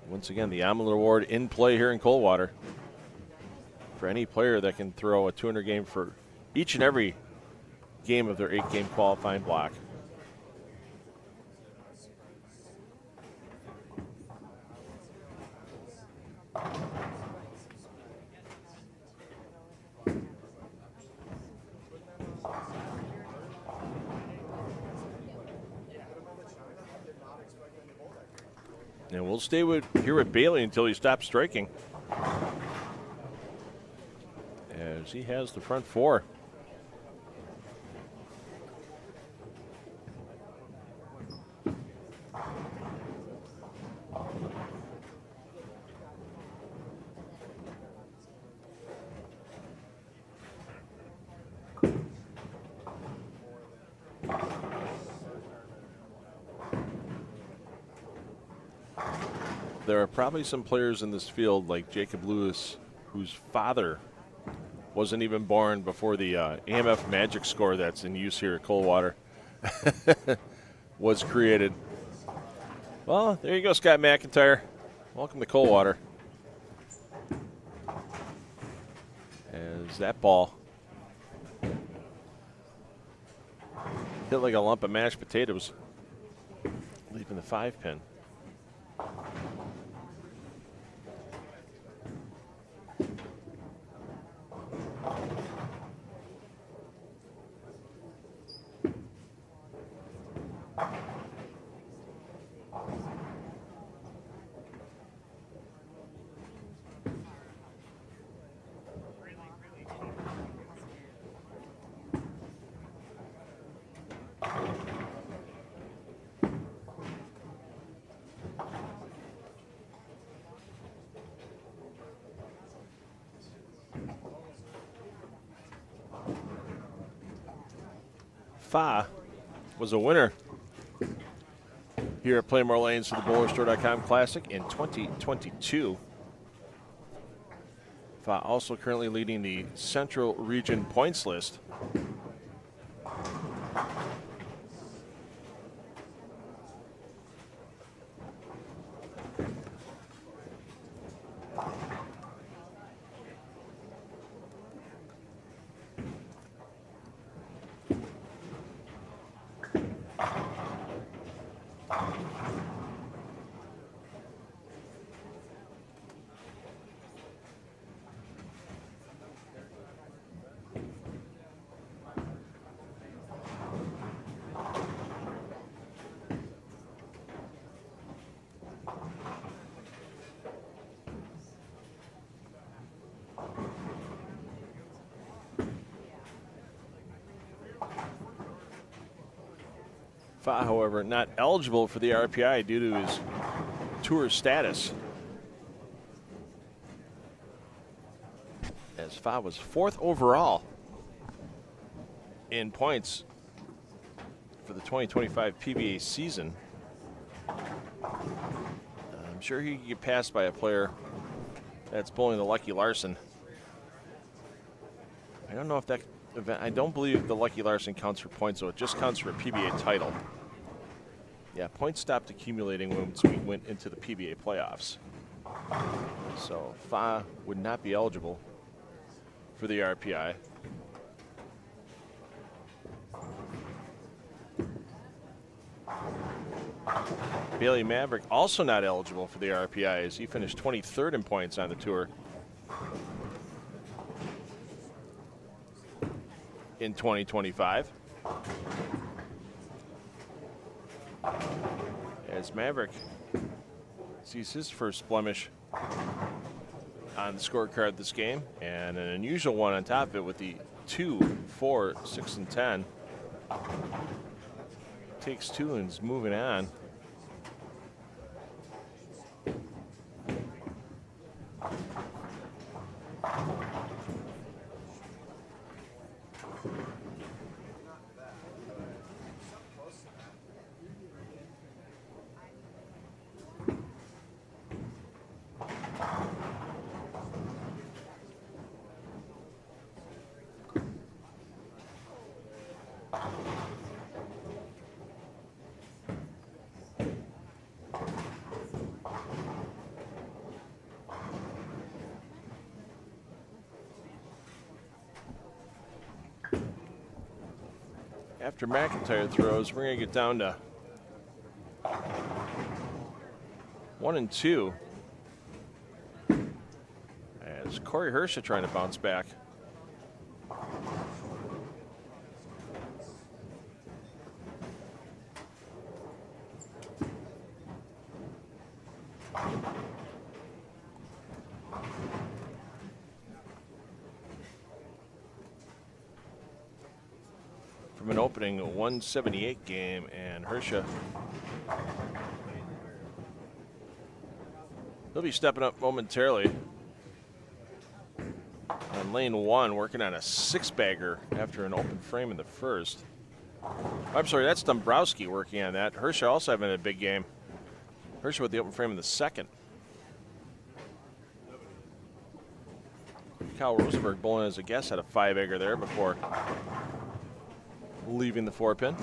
once again, the Omelet Award in play here in Coldwater for any player that can throw a 200 game for each and every game of their 8-game qualifying block. And we'll stay here with Bailey until he stops striking. as he has the front four. There are probably some players in this field like Jacob Lewis, whose father wasn't even born before the AMF Magic score that's in use here at Coldwater was created. Well, there you go, Scott McIntyre. Welcome to Coldwater. As that ball hit like a lump of mashed potatoes, leaving the 5-pin. Fa was a winner here at Pla Mor Lanes for the BowlerStore.com Classic in 2022. Fa also currently leading the Central Region points list. Fa, however, not eligible for the RPI due to his tour status, as Fa was 4th overall in points for the 2025 PBA season. I'm sure he could get passed by a player that's pulling the Lucky Larson. I don't know if that event, I don't believe the Lucky Larson counts for points, so it just counts for a PBA title. Yeah, points stopped accumulating once we went into the PBA playoffs. So Fa would not be eligible for the RPI. Bailey Maverick also not eligible for the RPI as he finished 23rd in points on the tour in 2025. As Maverick sees his first blemish on the scorecard this game, and an unusual one on top of it with the 2, 4, 6, and 10. Takes 2 and is moving on. After McIntyre throws, we're going to get down to 1 and 2. As Corey Hersha trying to bounce back. from an opening 178 game, and Hirscha, he'll be stepping up momentarily on lane 1, working on a 6-bagger after an open frame in the first. I'm sorry, that's Dombrowski working on that. Hirscha also having a big game. Hirscha with the open frame in the second. Kyle Rosenberg bowling as a guest had a 5-bagger there before leaving the 4-pin.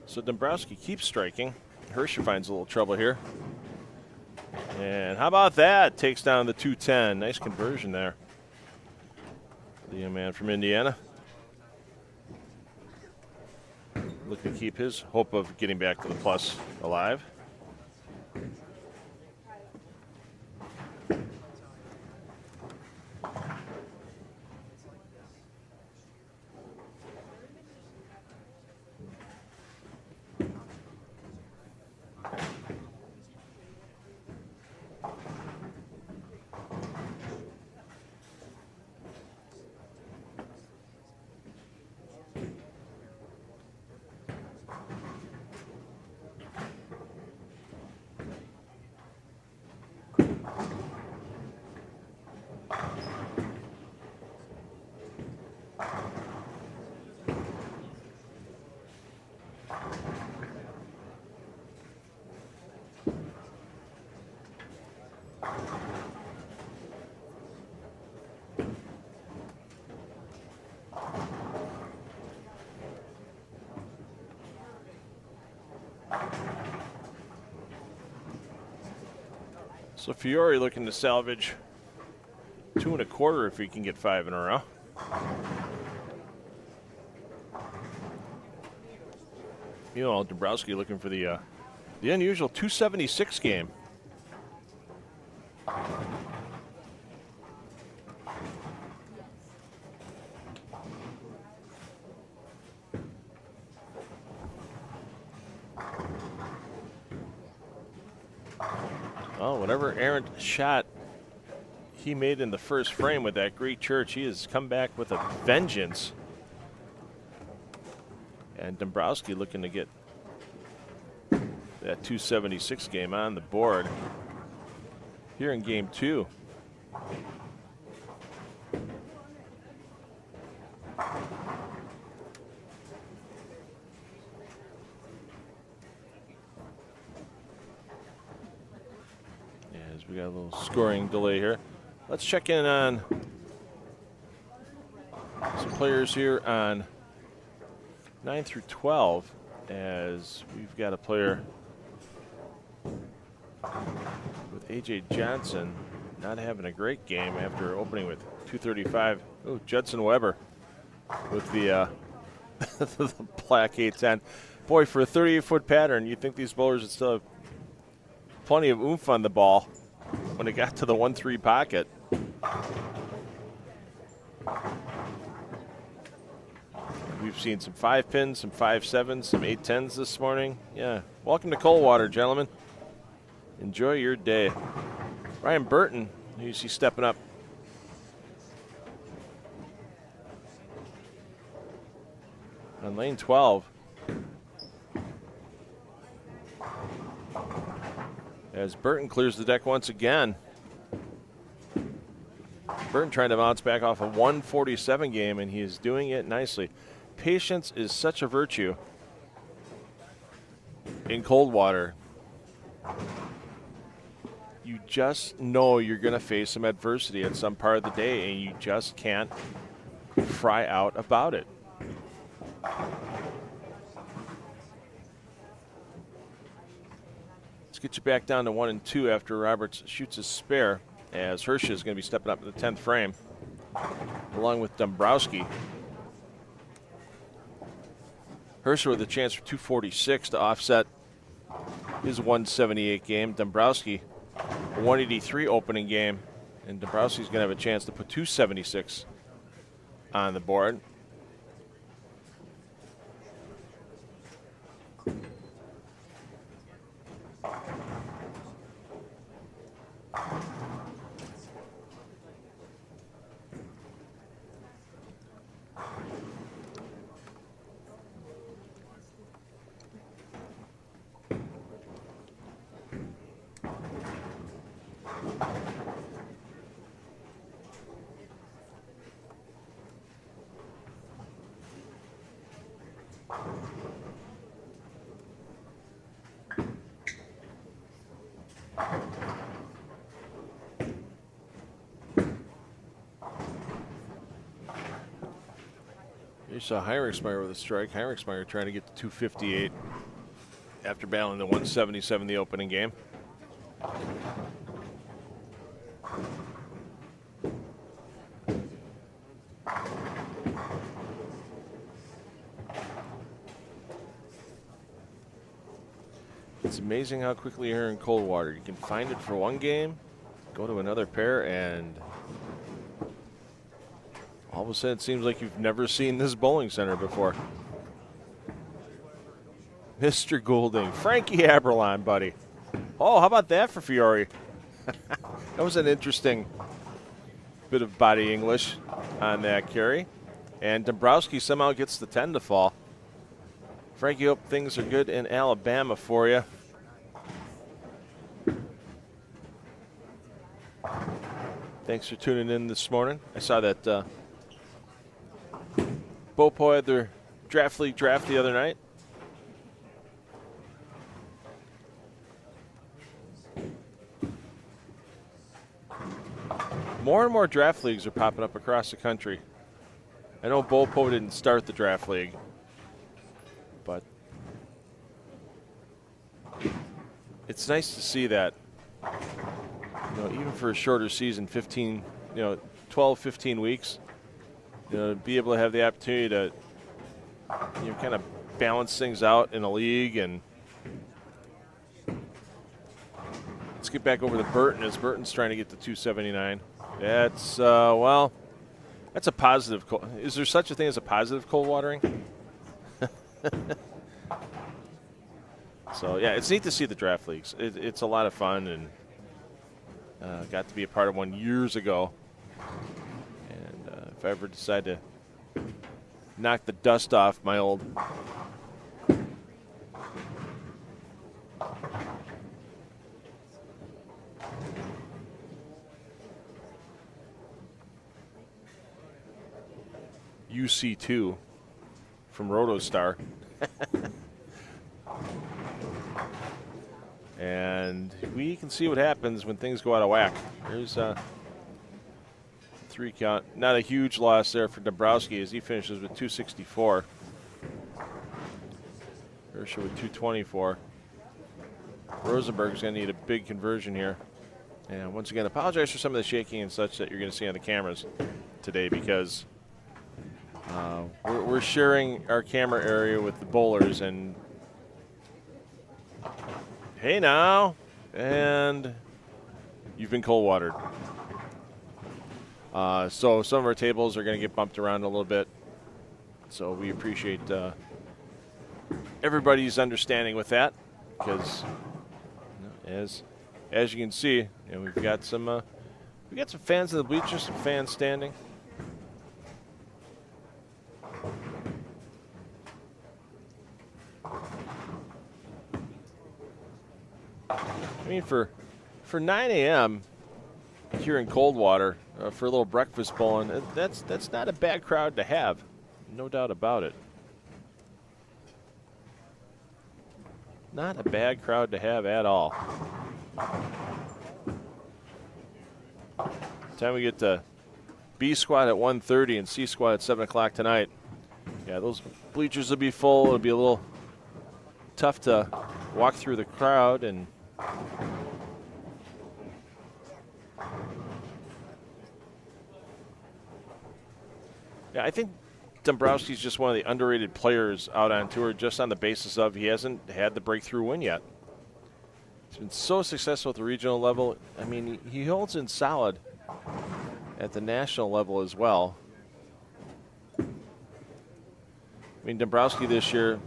So Dombrowski keeps striking. Hirscha finds a little trouble here. And how about that? Takes down the 210. Nice conversion there. The young man from Indiana. Looking to keep his hope of getting back to the plus alive. So Fiore looking to salvage 2 1/4 if he can get 5 in a row. Meanwhile, Dombrowski looking for the unusual 276 game. Well, whatever errant shot he made in the first frame with that great church, he has come back with a vengeance. And Dombrowski looking to get that 276 game on the board here in game 2. As we got a little scoring delay here. Let's check in on some players here on 9 through 12. as we've got a player with A.J. Johnson not having a great game after opening with 235. Oh, Judson Weber with the the Pla K10. Boy, for a 38-foot pattern, you'd think these bowlers would still have plenty of oomph on the ball when it got to the 1-3 pocket. We've seen some 5-pins, some 5-7s, some 8-10s this morning. Yeah, welcome to Coldwater, gentlemen. Enjoy your day. Ryan Burton, who you see stepping up. On lane 12. As Burton clears the deck once again. Burton trying to bounce back off a 147 game, and he is doing it nicely. Patience is such a virtue in Coldwater. You just know you're going to face some adversity at some part of the day, and you just can't fry out about it. Let's get you back down to 1 and 2 after Roberts shoots his spare, as Hirsch is going to be stepping up to the 10th frame, along with Dombrowski. Hirsch with a chance for 246 to offset his 178 game. Dombrowski, a 183 opening game, and Dombrowski's going to have a chance to put 276 on the board. You saw Heinrichsmeyer with a strike. Heinrichsmeyer trying to get to 258 after battling the 177 the opening game. It's amazing how quickly here in Coldwater you can find it for one game, go to another pair, and all of a sudden it seems like you've never seen this bowling center before. Mr. Goulding, Frankie Aberlon, buddy. Oh, how about that for Fiore? That was an interesting bit of body English on that carry. And Dombrowski somehow gets the 10 to fall. Frankie, hope things are good in Alabama for you. Thanks for tuning in this morning. I saw that Bopo had their draft league draft the other night. More and more draft leagues are popping up across the country. I know Bopo didn't start the draft league, but it's nice to see that, you know, even for a shorter season, 12, 15 weeks, to be able to have the opportunity to, kind of balance things out in a league. And let's get back over to Burton, as Burton's trying to get to 279. That's, well, that's a positive. Is there such a thing as a positive cold watering? So, yeah, it's neat to see the draft leagues. It's a lot of fun, and got to be a part of one years ago. And if I ever decide to knock the dust off my old UC2 from Rotostar. And we can see what happens when things go out of whack. There's a 3 count. Not a huge loss there for Dombrowski as he finishes with 264. Hirscher with 224. Rosenberg's going to need a big conversion here. And once again, apologize for some of the shaking and such that you're going to see on the cameras today, because we're sharing our camera area with the bowlers. And hey now, and you've been cold watered. So some of our tables are going to get bumped around a little bit. So we appreciate everybody's understanding with that, because as you can see, we've got some fans in the bleachers, some fans standing. I mean, for 9 a.m. here in Coldwater, for a little breakfast bowling, that's not a bad crowd to have, no doubt about it. Not a bad crowd to have at all. Time we get to B squad at 1:30 and C squad at 7 o'clock tonight. Yeah, those bleachers will be full. It'll be a little tough to walk through the crowd, and yeah, I think Dombrowski's just one of the underrated players out on tour, just on the basis of he hasn't had the breakthrough win yet. He's been so successful at the regional level. I mean, he holds in solid at the national level as well. I mean, Dombrowski this year,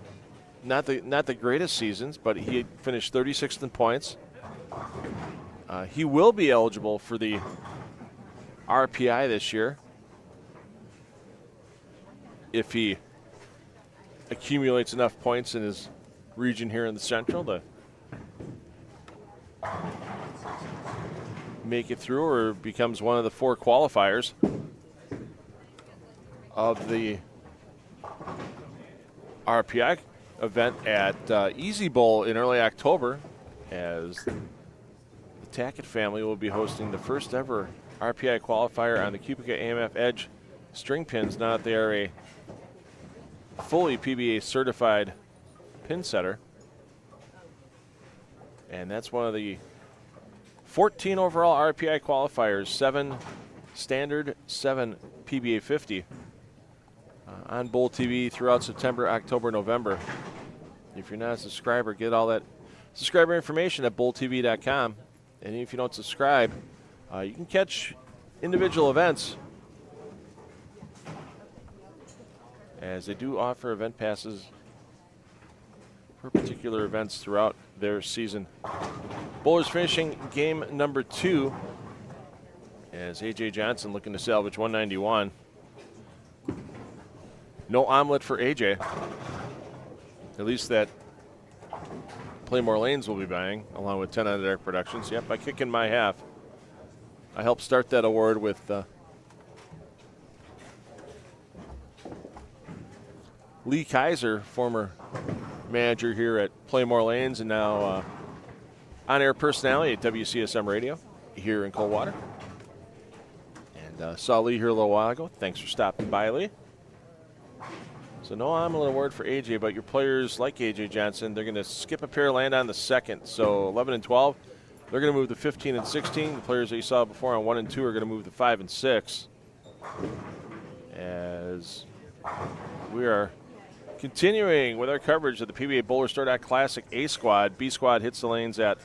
not the greatest seasons, but he finished 36th in points. He will be eligible for the RPI this year if he accumulates enough points in his region here in the Central to make it through, or becomes one of the 4 qualifiers of the RPI event at Easy Bowl in early October, as the Tackett family will be hosting the first ever RPI qualifier on the Cubica AMF Edge string pins, now that they are a fully PBA certified pin setter. And that's one of the 14 overall RPI qualifiers, 7 standard, 7 PBA 50 on Bowl TV throughout September, October, November. If you're not a subscriber, get all that subscriber information at bowltv.com. And if you don't subscribe, you can catch individual events, as they do offer event passes for particular events throughout their season. Bowlers finishing game number 2, as A.J. Johnson looking to salvage 191. No omelet for A.J. At least that Pla Mor Lanes will be buying, along with 10 on the Deck Productions. Yep, I kick in my half. I helped start that award with Lee Kaiser, former manager here at Pla Mor Lanes, and now on-air personality at WCSM Radio here in Coldwater. And saw Lee here a little while ago. Thanks for stopping by, Lee. So no omelet award for AJ, but your players like AJ Johnson, they're going to skip a pair, land on the second. So 11 and 12, they're going to move to 15 and 16. The players that you saw before on 1 and 2 are going to move to 5 and 6. As we are continuing with our coverage of the PBA Bowler Star Classic A squad. B squad hits the lanes at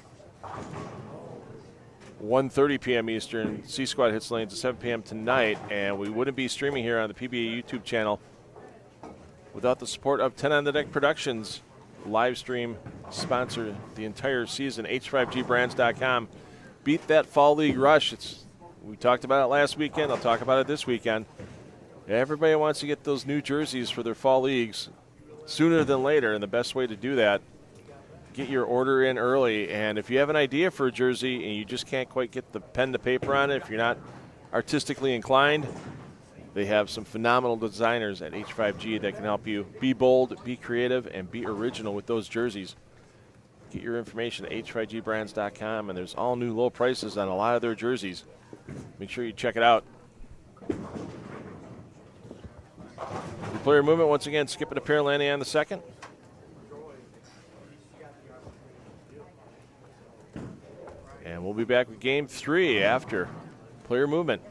1:30 p.m. Eastern. C squad hits the lanes at 7 p.m. tonight, and we wouldn't be streaming here on the PBA YouTube channel without the support of 10 on the Deck Productions. Live stream sponsor the entire season, h5gbrands.com. Beat that fall league rush. We talked about it last weekend. I'll talk about it this weekend. Everybody wants to get those new jerseys for their fall leagues sooner than later, and the best way to do that, get your order in early. And if you have an idea for a jersey and you just can't quite get the pen to paper on it, if you're not artistically inclined, they have some phenomenal designers at H5G that can help you be bold, be creative, and be original with those jerseys. Get your information at h5gbrands.com, and there's all new low prices on a lot of their jerseys. Make sure you check it out. The player movement, once again, skipping a pair, landing on the second. And we'll be back with game 3 after player movement.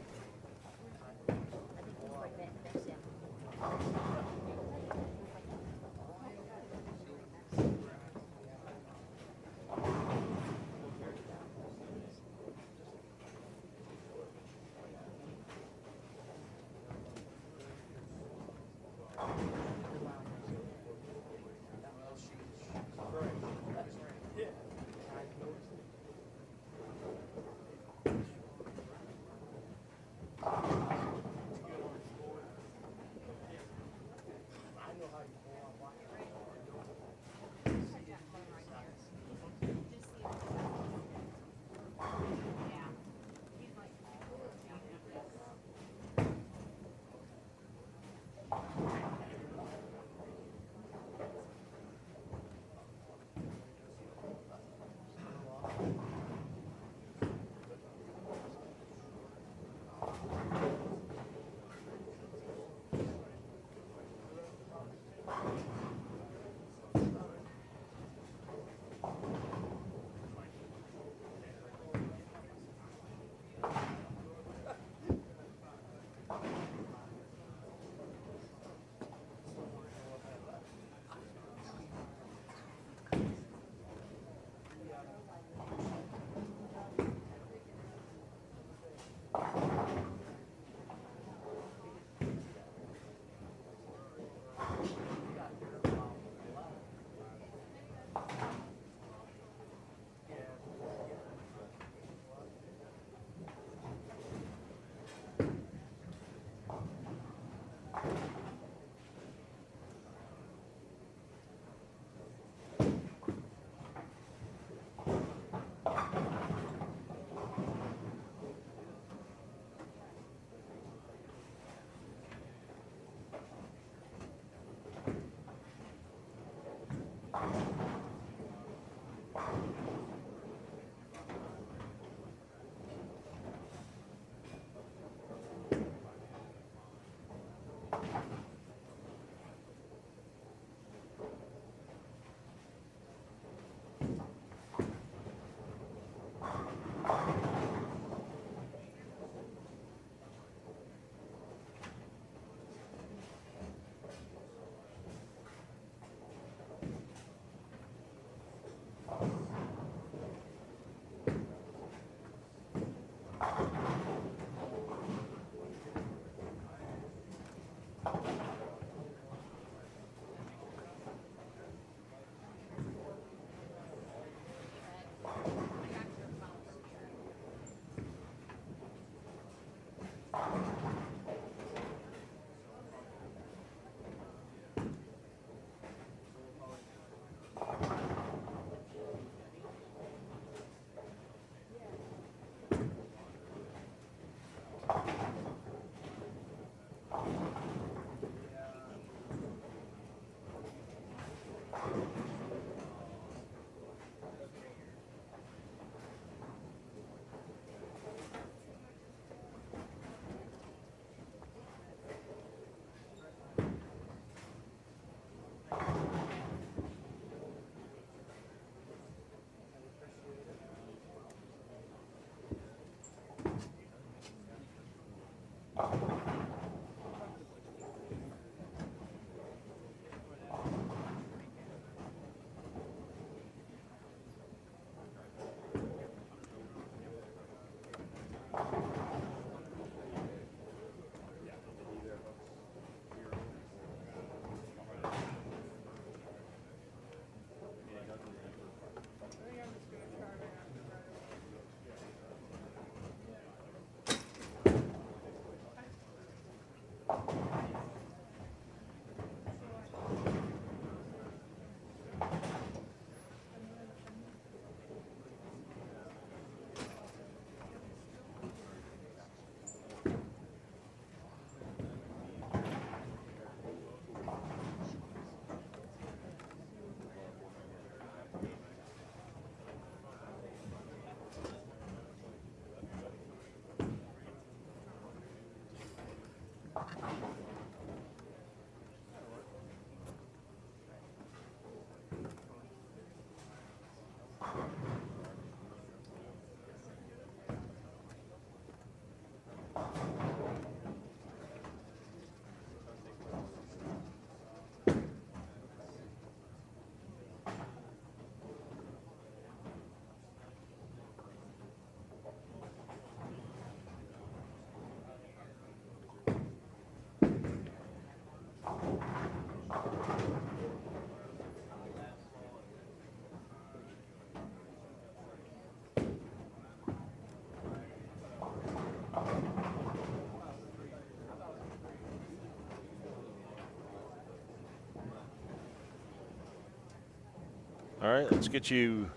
All right, let's get you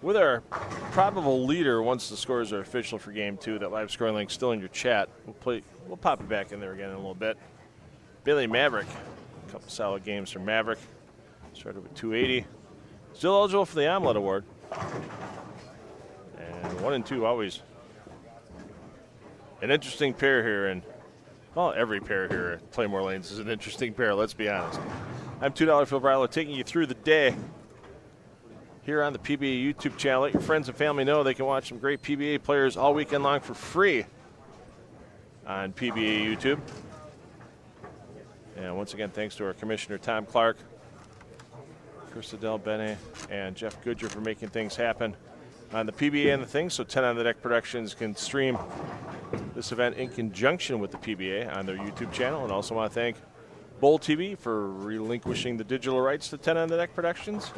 with our probable leader once the scores are official for Game 2. That live scoring link's still in your chat. We'll pop it back in there again in a little bit. Bailey Maverick, a couple solid games for Maverick. Started with 280. Still eligible for the Omelet Award. And 1 and 2 always an interesting pair here, and well, every pair here at Pla Mor Lanes is an interesting pair, let's be honest. I'm $2 Phil Bryler taking you through the day here on the PBA YouTube channel. Let your friends and family know they can watch some great PBA players all weekend long for free on PBA YouTube. And once again, thanks to our commissioner, Tom Clark, Chris Adele Bene, and Jeff Goodger for making things happen on the PBA and the things, so 10 on the Deck Productions can stream this event in conjunction with the PBA on their YouTube channel. And also want to thank Bowl TV for relinquishing the digital rights to 10 on the Deck Productions.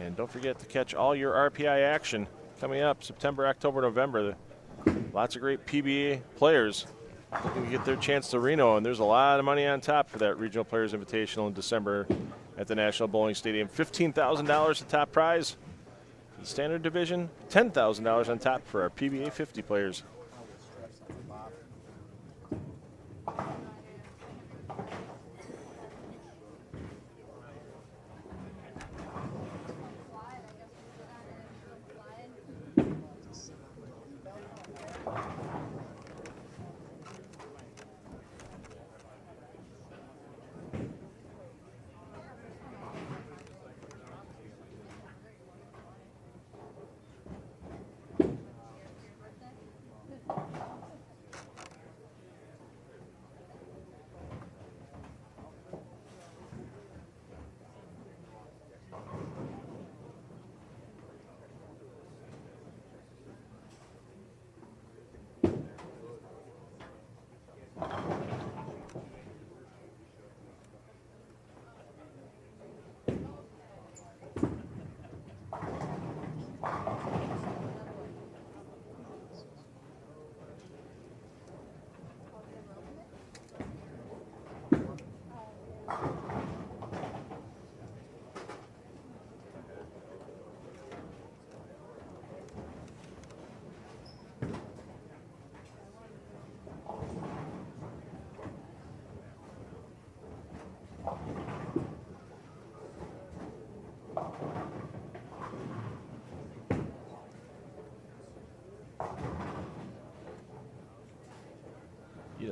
And don't forget to catch all your RPI action coming up September, October, November. Lots of great PBA players looking to get their chance to Reno, and there's a lot of money on top for that Regional Players Invitational in December at the National Bowling Stadium. $15,000 the top prize for the Standard Division, $10,000 on top for our PBA 50 players.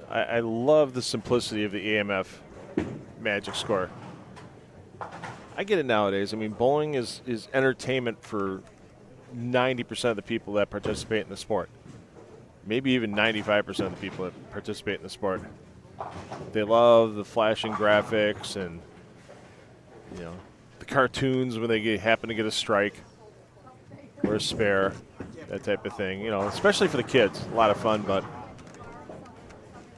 I love the simplicity of the AMF Magic Score. I get it nowadays. I mean, bowling is entertainment for 90% of the people that participate in the sport. Maybe even 95% of the people that participate in the sport. They love the flashing graphics and, you know, the cartoons when they happen to get a strike or a spare, that type of thing. You know, especially for the kids, a lot of fun. But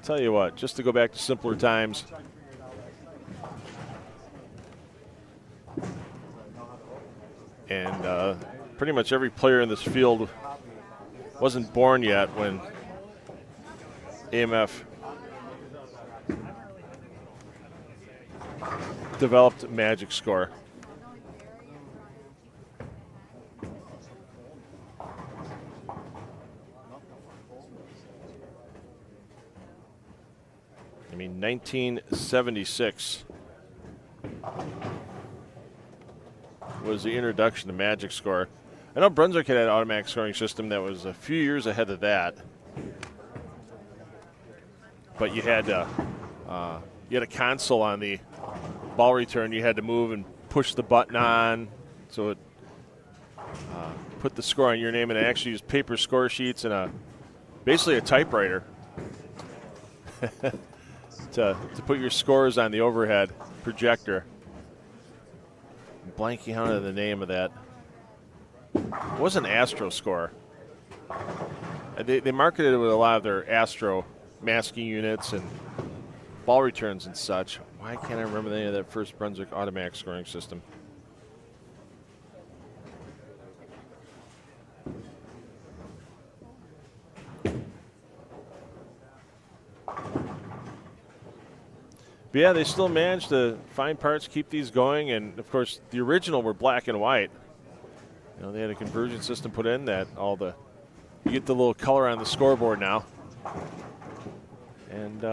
tell you what, just to go back to simpler times, and pretty much every player in this field wasn't born yet when AMF developed Magic Score. I mean, 1976 was the introduction to Magic Score. I know Brunswick had an automatic scoring system that was a few years ahead of that, but you had a console on the ball return. You had to move and push the button on, so it put the score on your name, and it actually used paper score sheets and basically a typewriter to put your scores on the overhead projector. I'm blanking out on the name of that. It wasn't Astro Score. They marketed it with a lot of their Astro masking units and ball returns and such. Why can't I remember the name of that first Brunswick automatic scoring system? But But yeah, they still managed to find parts, keep these going, and of course the original were black and white. You know, they had a conversion system put in that you get the little color on the scoreboard now. And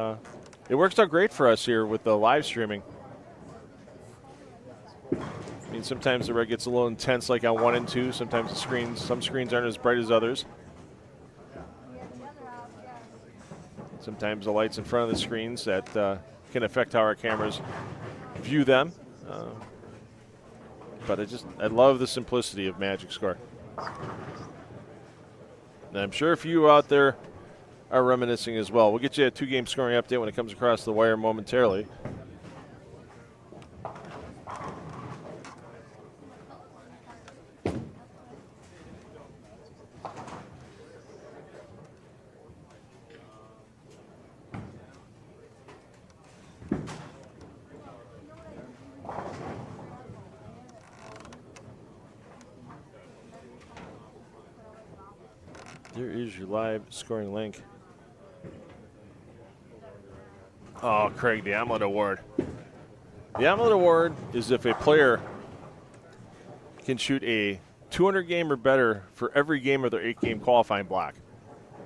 it works out great for us here with the live streaming. I mean, sometimes the red gets a little intense like on 1 and 2. Sometimes some screens aren't as bright as others. Sometimes the lights in front of the screens that can affect how our cameras view them. But I love the simplicity of Magic Score. And I'm sure if you out there are reminiscing as well. We'll get you a 2-game scoring update when it comes across the wire momentarily. There is your live scoring link. Oh, Craig, the Omelet Award. The Omelet Award is if a player can shoot a 200 game or better for every game of their 8-game qualifying block.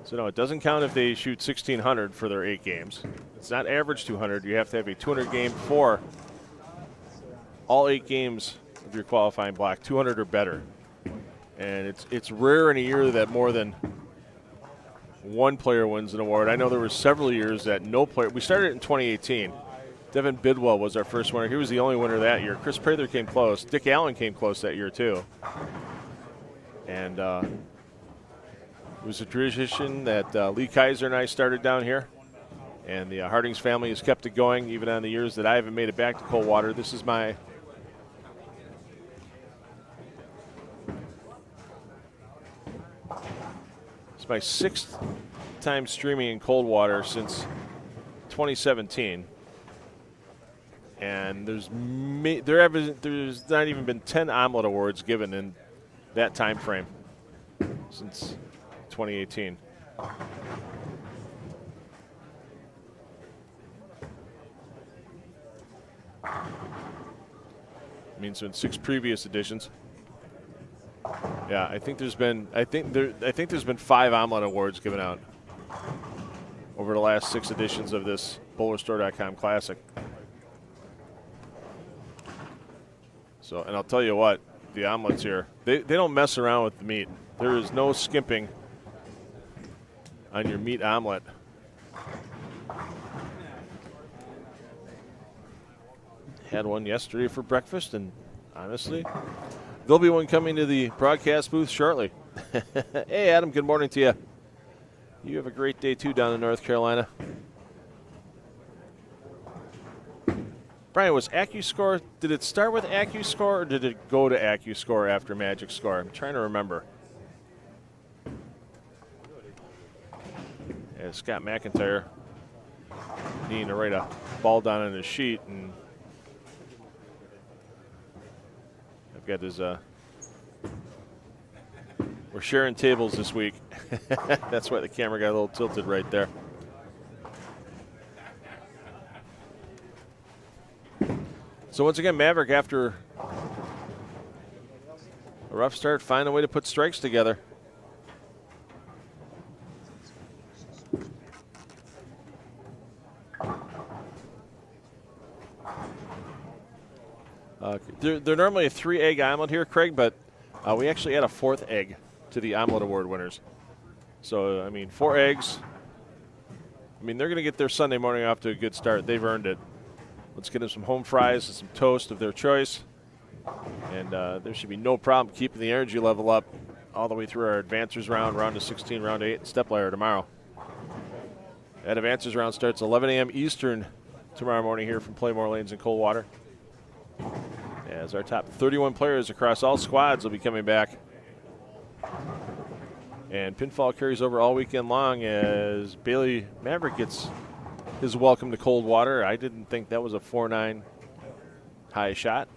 So no, it doesn't count if they shoot 1,600 for their 8 games. It's not average 200. You have to have a 200 game for all 8 games of your qualifying block, 200 or better. And it's rare in a year that more than one player wins an award. I know there were several years that no player. We started in 2018. Devin Bidwell was our first winner. He was the only winner that year. Chris Prather came close. Dick Allen came close that year too. And it was a tradition that Lee Kaiser and I started down here. And the Hardings family has kept it going even on the years that I haven't made it back to Coldwater. This is my my 6th time streaming in Coldwater since 2017, and there's not even been 10 Omelet Awards given in that time frame since 2018. I mean, so in 6 previous editions. Yeah, I think there's been 5 Omelet Awards given out over the last 6 editions of this BowlerStore.com Classic. So, and I'll tell you what, the omelets here, they don't mess around with the meat. There is no skimping on your meat omelet. Had one yesterday for breakfast, and honestly, there'll be one coming to the broadcast booth shortly. Hey, Adam, good morning to you. You have a great day, too, down in North Carolina. Brian, was AccuScore, did it start with AccuScore or did it go to AccuScore after Magic Score? I'm trying to remember. Yeah, Scott McIntyre needing to write a ball down on his sheet, and I've got his, we're sharing tables this week. That's why the camera got a little tilted right there. So once again, Maverick, after a rough start, find a way to put strikes together. They're normally a 3-egg omelet here, Craig, but we actually add a 4th egg to the Omelet Award winners. So, I mean, 4 eggs. I mean, they're going to get their Sunday morning off to a good start. They've earned it. Let's get them some home fries and some toast of their choice. And there should be no problem keeping the energy level up all the way through our advancers round, round of 16, round of 8, and step ladder tomorrow. That advancers round starts 11 a.m. Eastern tomorrow morning here from Pla Mor Lanes in Coldwater. As our top 31 players across all squads will be coming back. And pinfall carries over all weekend long as Bailey Maverick gets his welcome to Coldwater. I didn't think that was a 4-9 high shot.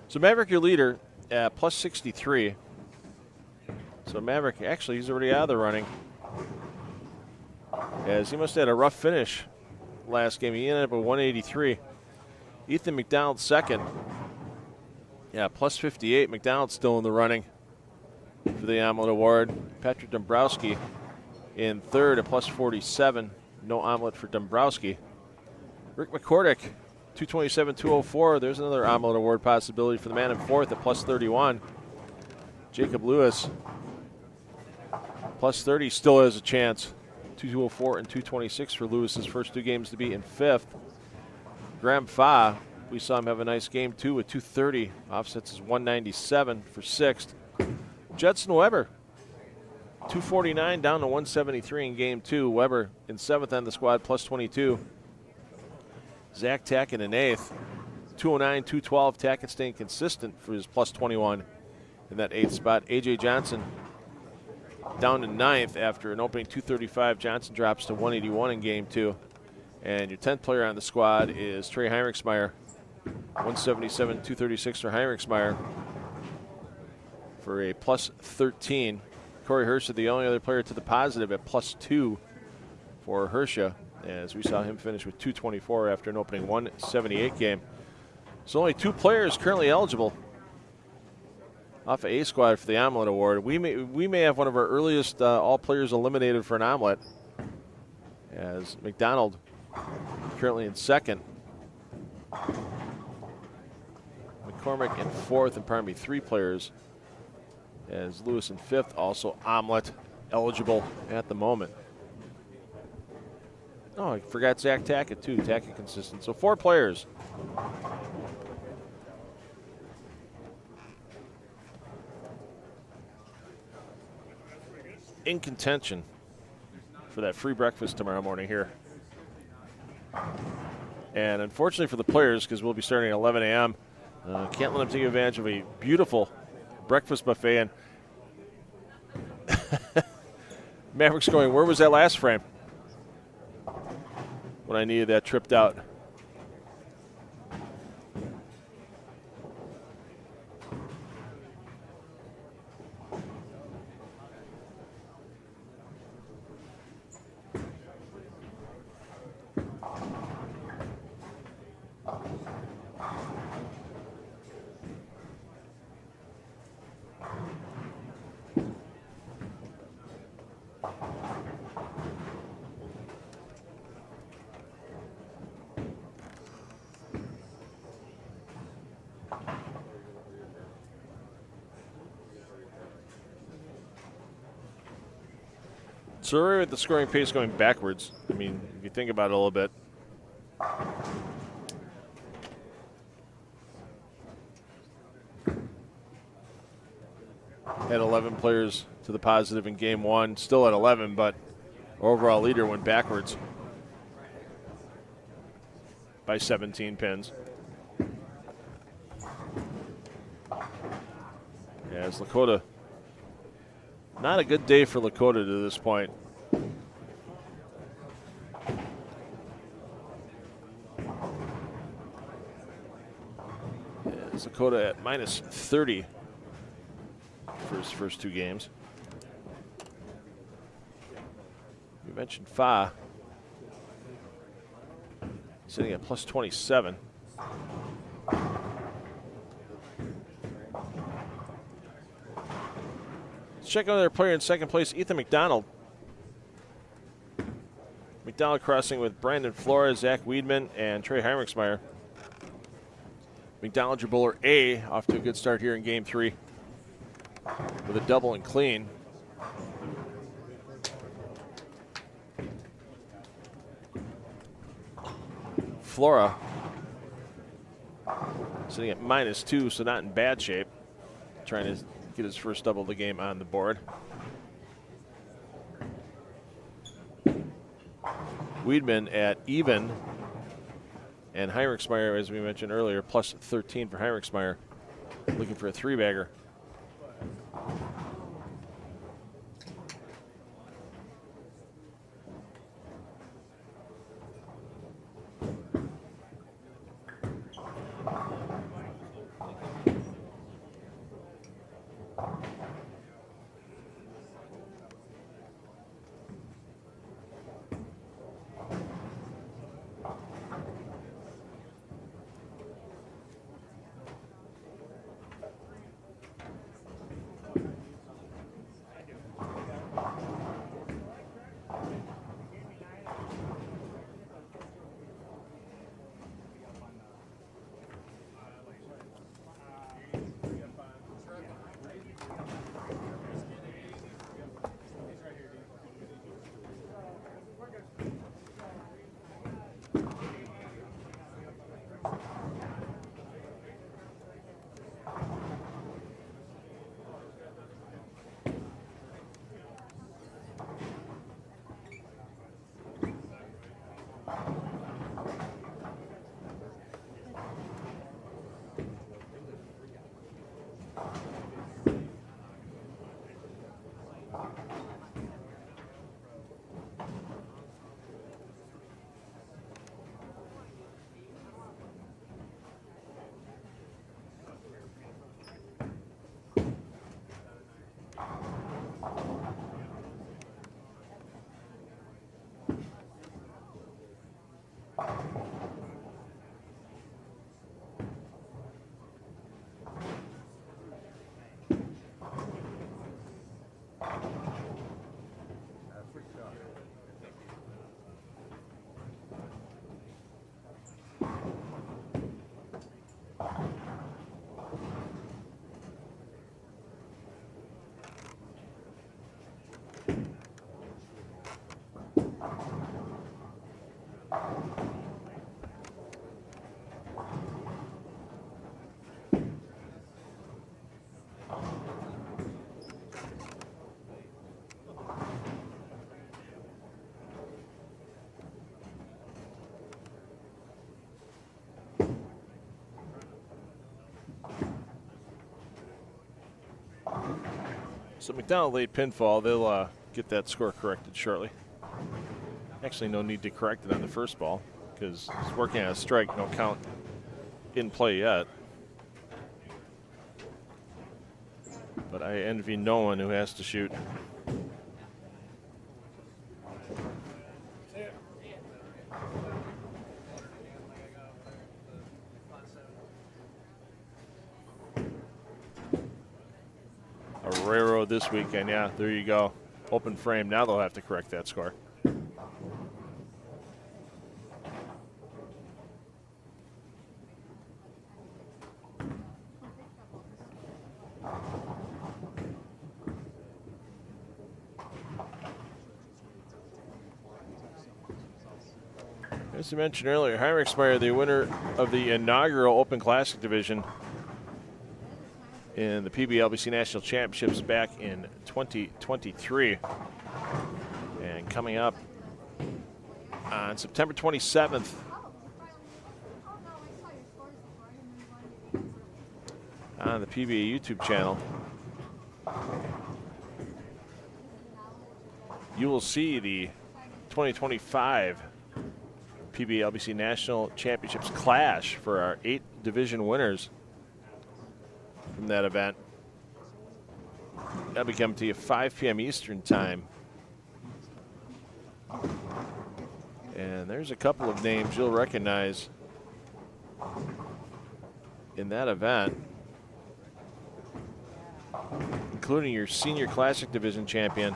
So Maverick, your leader, at plus 63. So Maverick, actually, he's already out of the running, as he must have had a rough finish last game. He ended up with 183. Ethan McDonald second. Yeah, plus 58. McDonald's still in the running for the Omelet Award. Patrick Dombrowski in third at plus 47. No Omelet for Dombrowski. Rick McCordick, 227, 204. There's another Omelet Award possibility for the man in fourth at plus 31. Jacob Lewis, plus 30, still has a chance. 204 and 226 for Lewis's first two games to be in fifth. Graham Fa, we saw him have a nice game too with 230. Offsets is 197 for sixth. Judson Weber, 249 down to 173 in game two. Weber in seventh on the squad, plus 22. Zach Tackett in eighth. 209, 212. Tackett staying consistent for his plus 21 in that eighth spot. A.J. Johnson down to ninth after an opening 235. Johnson drops to 181 in game two. And your 10th player on the squad is Trey Heinrichsmeyer. 177, 236 for Heinrichsmeyer for a plus 13. Corey Hersha, the only other player to the positive at plus 2 for Hersha, as we saw him finish with 224 after an opening 178 game. So only 2 players currently eligible off of A squad for the Omelet Award. We may have one of our earliest all players eliminated for an omelet, as McDonald currently in second. McCormick in fourth, and pardon me, 3 players, as Lewis in fifth, also omelet eligible at the moment. Oh, I forgot Zach Tackett too. Tackett consistent. So 4 players. In contention for that free breakfast tomorrow morning here. And unfortunately for the players, because we'll be starting at 11 a.m., can't let them take advantage of a beautiful breakfast buffet. And Maverick's going, where was that last frame when I needed that tripped out? So we're at the scoring pace going backwards. I mean, if you think about it a little bit. Had 11 players to the positive in game one. Still at 11, but our overall leader went backwards by 17 pins. As Lakota, not a good day for Lakota to this point. As Lakota at minus 30 for his first 2 games. We mentioned Fa sitting at plus 27. Let's check out their player in second place, Ethan McDonald. McDonald crossing with Brandon Flores, Zach Weidman, and Trey Heinrichsmeyer. McDonald, your bowler A, off to a good start here in game 3 with a double and clean. Flora sitting at minus 2, so not in bad shape. Trying to get his first double of the game on the board. Weidman at even, and Heinrichsmeyer, as we mentioned earlier, plus 13 for Heinrichsmeyer, looking for a 3-bagger. So McDonald late pinfall. They'll get that score corrected shortly. Actually, no need to correct it on the first ball because he's working on a strike. No count in play yet. But I envy no one who has to shoot. A railroad this weekend, yeah, there you go. Open frame, now they'll have to correct that score. As I mentioned earlier, Heinrichsmeyer, the winner of the inaugural Open Classic division in the PBLBC National Championships back in 2023. And coming up on September 27th, on the PBA YouTube channel, you will see the 2025 PBLBC National Championships clash for our 8 division winners from that event. That'll be coming to you 5 p.m. Eastern time. And there's a couple of names you'll recognize in that event, including your Senior Classic Division champion,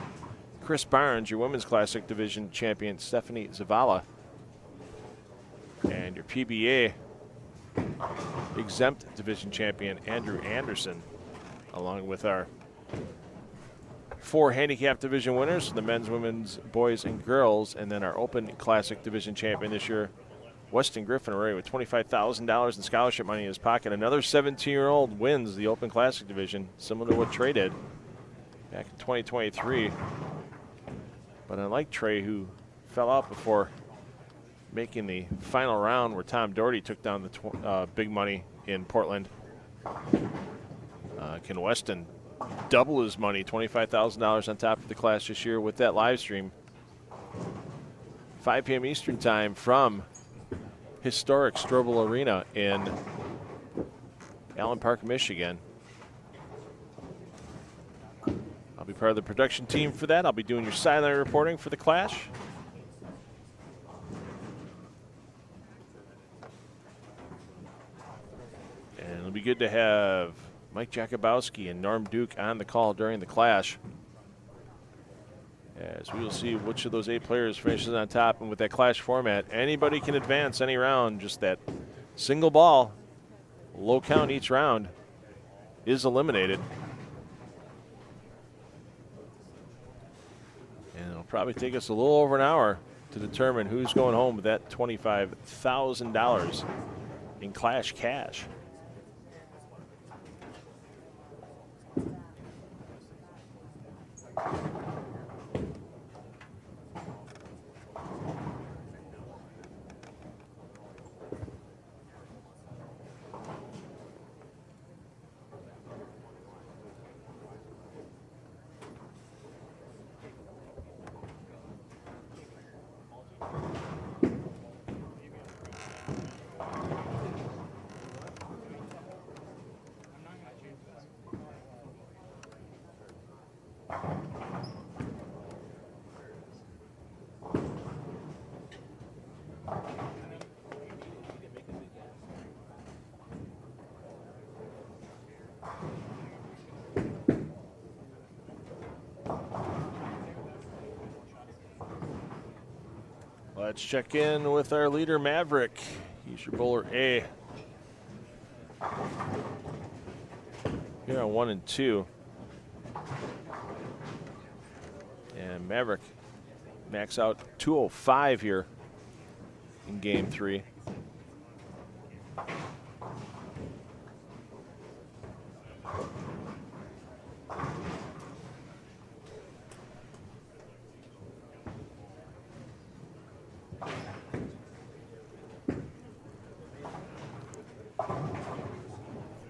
Chris Barnes, your Women's Classic Division champion, Stephanie Zavala, and your PBA Exempt Division champion, Andrew Anderson, along with our 4 handicap division winners, the men's, women's, boys, and girls, and then our Open Classic Division champion this year, Weston Griffin, already with $25,000 in scholarship money in his pocket. Another 17-year-old wins the Open Classic Division, similar to what Trey did back in 2023. But unlike Trey, who fell out before making the final round where Tom Doherty took down the big money in Portland, can Weston double his money, $25,000 on top of the class this year with that live stream. 5 p.m. Eastern time from historic Strobel Arena in Allen Park, Michigan. I'll be part of the production team for that. I'll be doing your sideline reporting for the clash. And it'll be good to have Mike Jakubowski and Norm Duke on the call during the clash, as we will see which of those 8 players finishes on top. And with that clash format, anybody can advance any round. Just that single ball, low count each round, is eliminated. And it'll probably take us a little over an hour to determine who's going home with that $25,000 in clash cash. Let's check in with our leader, Maverick. He's your bowler A. Here on 1 and 2. And Maverick max out 205 here in game 3.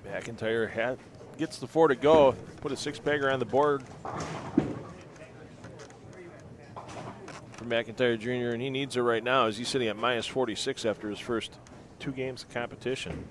McIntyre gets the 4 to go. Put a 6-bagger on the board for McIntyre Jr., and he needs it right now as he's sitting at minus 46 after his first 2 games of competition.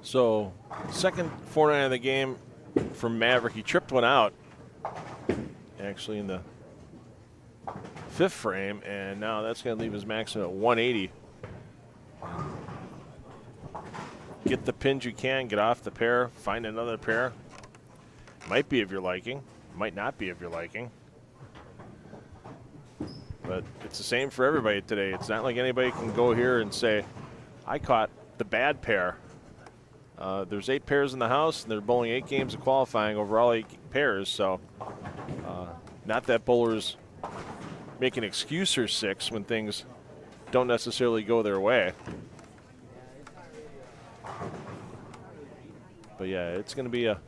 So, second 4-9 of the game from Maverick. He tripped one out, actually, in the 5th frame, and now that's going to leave his maximum at 180. Get the pins you can, get off the pair, find another pair. Might be of your liking, might not be of your liking. But it's the same for everybody today. It's not like anybody can go here and say, I caught the bad pair. There's 8 pairs in the house, and they're bowling 8 games of qualifying over all 8 pairs. So, not that bowlers make an excuse or 6 when things don't necessarily go their way. But yeah, it's going to be a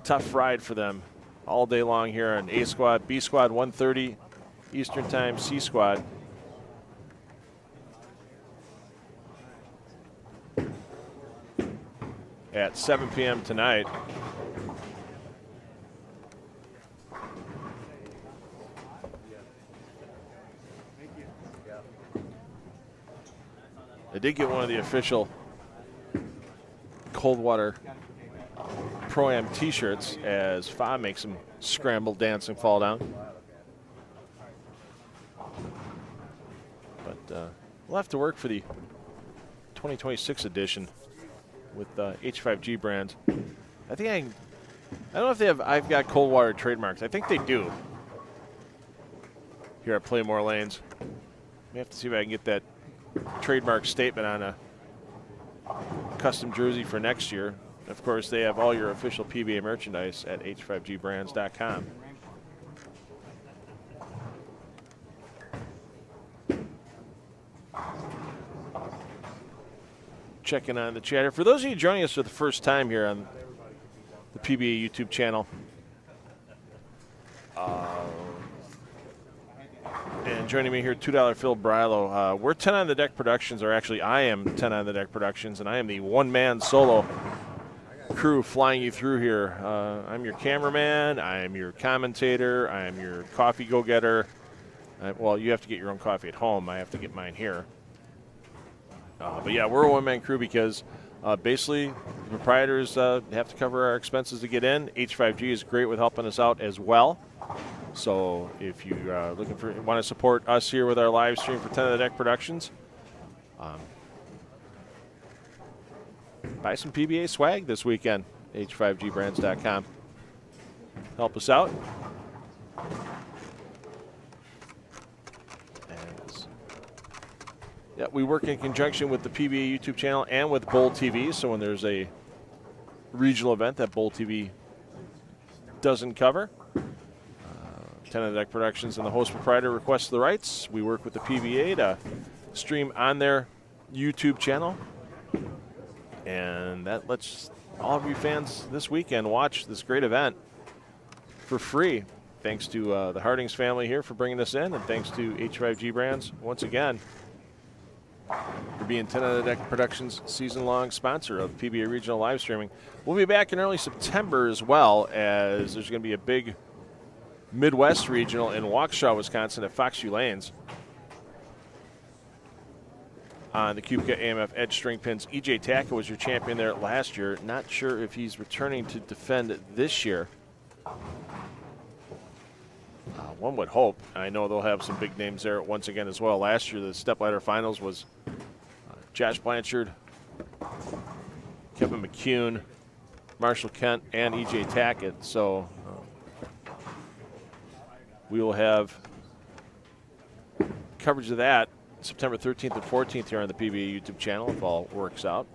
tough ride for them all day long here on A Squad, B Squad 1:30 Eastern Time, C Squad. At 7 p.m. tonight. I did get one of the official Coldwater Pro-Am t-shirts as Fa makes him scramble, dance, and fall down. But we'll have to work for the 2026 edition with H5G brands. I don't know if they have I've Got Coldwater trademarks. I think they do here at Pla Mor Lanes. We have to see if I can get that trademark statement on a custom jersey for next year. Of course, they have all your official PBA merchandise at h5gbrands.com. Checking on the chatter. For those of you joining us for the first time here on the PBA YouTube channel, and joining me here, $2 Phil Brilo. We're 10 on the Deck Productions, or actually I am 10 on the Deck Productions, and I am the one-man solo crew flying you through here. I'm your cameraman, I'm your commentator, I'm your coffee go-getter. Well, you have to get your own coffee at home. I have to get mine here. But yeah, we're a one-man crew because basically the proprietors have to cover our expenses to get in. H5G is great with helping us out as well. So if you want to support us here with our live stream for 10 of the Deck Productions, buy some PBA swag this weekend. H5gbrands.com. Help us out. Yeah, we work in conjunction with the PBA YouTube channel and with Bowl TV. So when there's a regional event that Bowl TV doesn't cover, 10 of the Deck Productions and the host proprietor request the rights. We work with the PBA to stream on their YouTube channel. And that lets all of you fans this weekend watch this great event for free. Thanks to the Hardings family here for bringing us in, and thanks to H5G Brands once again for being 10 of the Deck Productions season-long sponsor of PBA Regional live streaming. We'll be back in early September as well, as there's going to be a big Midwest Regional in Waukesha, Wisconsin at Foxview Lanes. on the Cubica AMF Edge string pins. EJ Taka was your champion there last year. Not sure if he's returning to defend this year. One would hope. I know they'll have some big names there once again as well. Last year, the stepladder finals was Josh Blanchard, Kevin McCune, Marshall Kent, and EJ Tackett. So we will have coverage of that September 13th and 14th here on the PBA YouTube channel if all works out.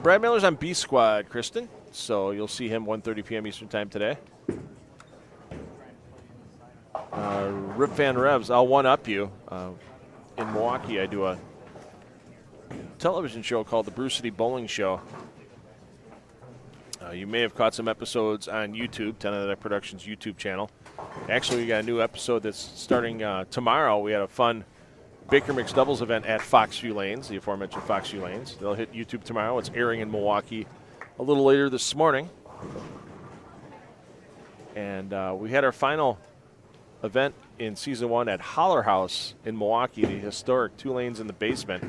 Brad Miller's on B Squad, Kristen. So you'll see him 1:30 p.m. Eastern Time today. Rip Van Revs, I'll one-up you. In Milwaukee, I do a television show called the Brew City Bowling Show. You may have caught some episodes on YouTube, 10 of the Productions YouTube channel. Actually, we got a new episode that's starting tomorrow. We had a fun Baker Mixed Doubles event at Foxview Lanes, the aforementioned Foxview Lanes. They'll hit YouTube tomorrow. It's airing in Milwaukee a little later this morning. And we had our final event in season 1 at Holler House in Milwaukee, the historic 2 lanes in the basement.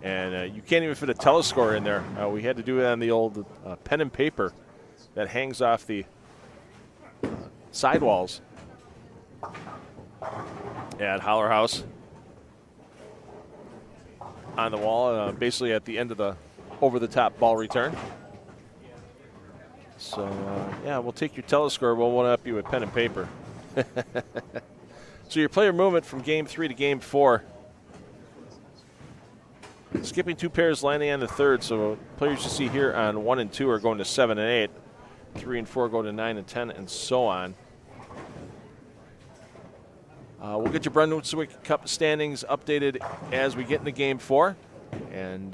And you can't even fit a telescore in there. We had to do it on the old pen and paper that hangs off the sidewalls at Holler House. On the wall, basically at the end of the over-the-top ball return. So, yeah, we'll take your telescore. We'll one-up you with pen and paper. So your player movement from Game 3 to Game 4. Skipping 2 pairs, landing on the third. So players you see here on 1 and 2 are going to 7 and 8. 3 and 4 go to 9 and 10, and so on. We'll get your Brunswick Cup standings updated as we get into Game 4. And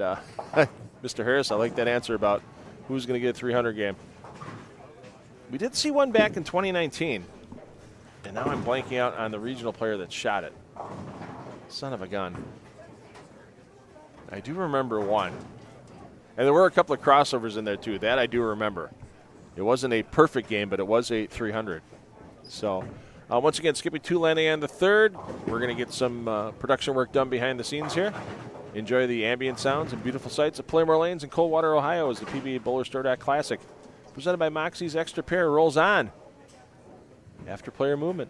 Mr. Harris, I like that answer about who's going to get a 300 game. We did see one back in 2019. And now I'm blanking out on the regional player that shot it. Son of a gun. I do remember one. And there were a couple of crossovers in there, too. That I do remember. It wasn't a perfect game, but it was a 300. So, once again, skipping 2, landing on the third. We're going to get some production work done behind the scenes here. Enjoy the ambient sounds and beautiful sights of Pla Mor Lanes in Coldwater, Ohio, as the PBA Bowler Store Classic, presented by Moxy's Xtra Pair, rolls on after player movement.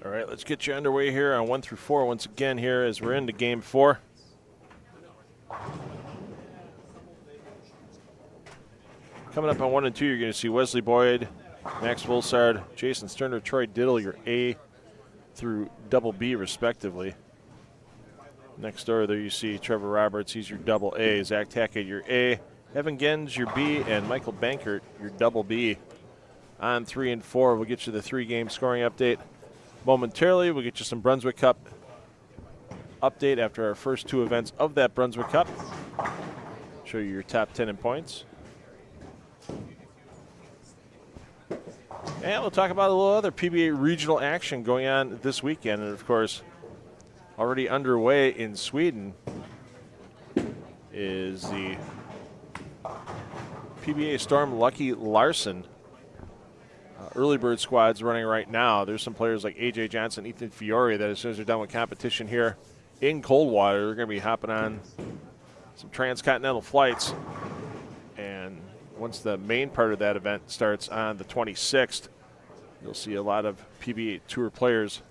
All right, let's get you underway here on 1 through 4 once again here as we're into game 4. Coming up on 1 and 2, you're going to see Wesley Boyd, Max Volsard, Jason Sterner, Troy Diddle, your A through double B respectively. Next door there you see Trevor Roberts, he's your double A, Zach Tackett, your A, Evan Gens, your B, and Michael Bankert, your double B. On 3 and 4, we'll get you the 3-game scoring update. Momentarily, we'll get you some Brunswick Cup update after our first 2 events of that Brunswick Cup. Show you your top 10 in points. And we'll talk about a little other PBA regional action going on this weekend. And, of course, already underway in Sweden is the PBA Storm Lucky Larson early bird squad's running right now. There's some players like A.J. Johnson, Ethan Fiore that as soon as they're done with competition here in Coldwater, they're going to be hopping on some transcontinental flights. And once the main part of that event starts on the 26th, you'll see a lot of PBA Tour players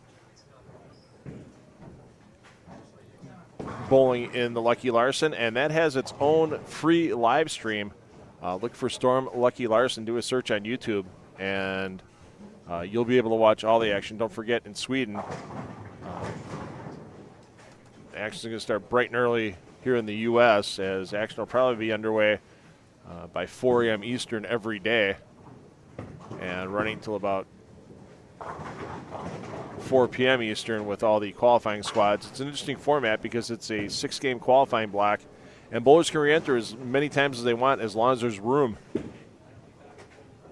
bowling in the Lucky Larson, and that has its own free live stream. Look for Storm Lucky Larson, do a search on YouTube, and you'll be able to watch all the action. Don't forget, in Sweden, action is going to start bright and early here in the U.S., as action will probably be underway by 4 a.m. Eastern every day and running till about 4 p.m. Eastern with all the qualifying squads. It's an interesting format because it's a 6-game qualifying block, and bowlers can re-enter as many times as they want as long as there's room.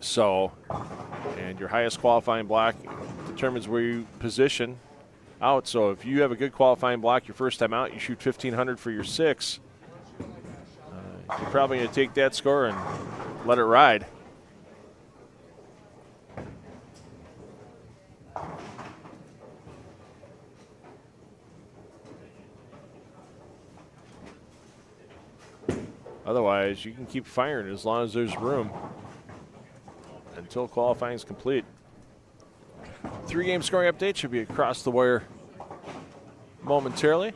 So, and your highest qualifying block determines where you position out. So if you have a good qualifying block your first time out, you shoot 1,500 for your 6. You're probably going to take that score and let it ride. Otherwise, you can keep firing as long as there's room until qualifying is complete. 3-game scoring update should be across the wire momentarily.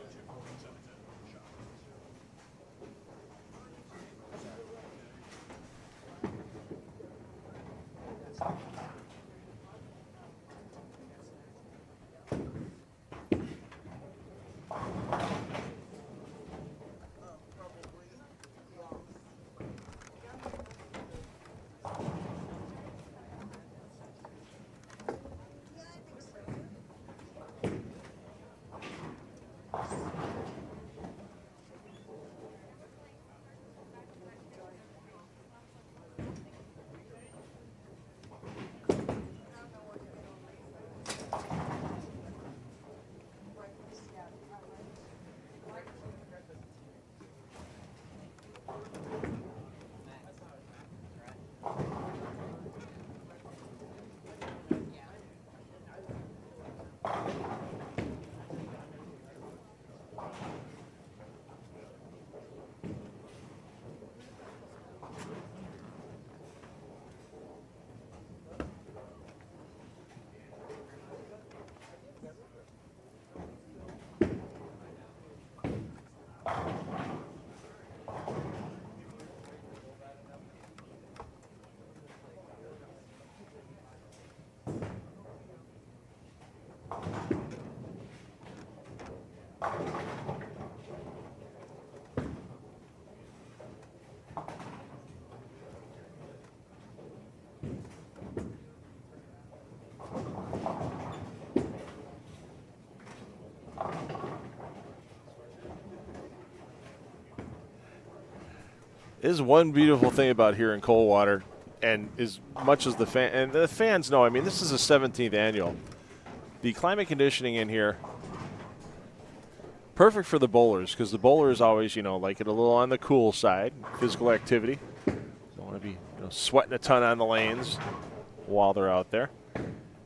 Is one beautiful thing about here in Coldwater, and as much as the fans know, I mean, this is the 17th annual. The climate conditioning in here, perfect for the bowlers, because the bowlers always, like it a little on the cool side, physical activity. Don't want to be sweating a ton on the lanes while they're out there.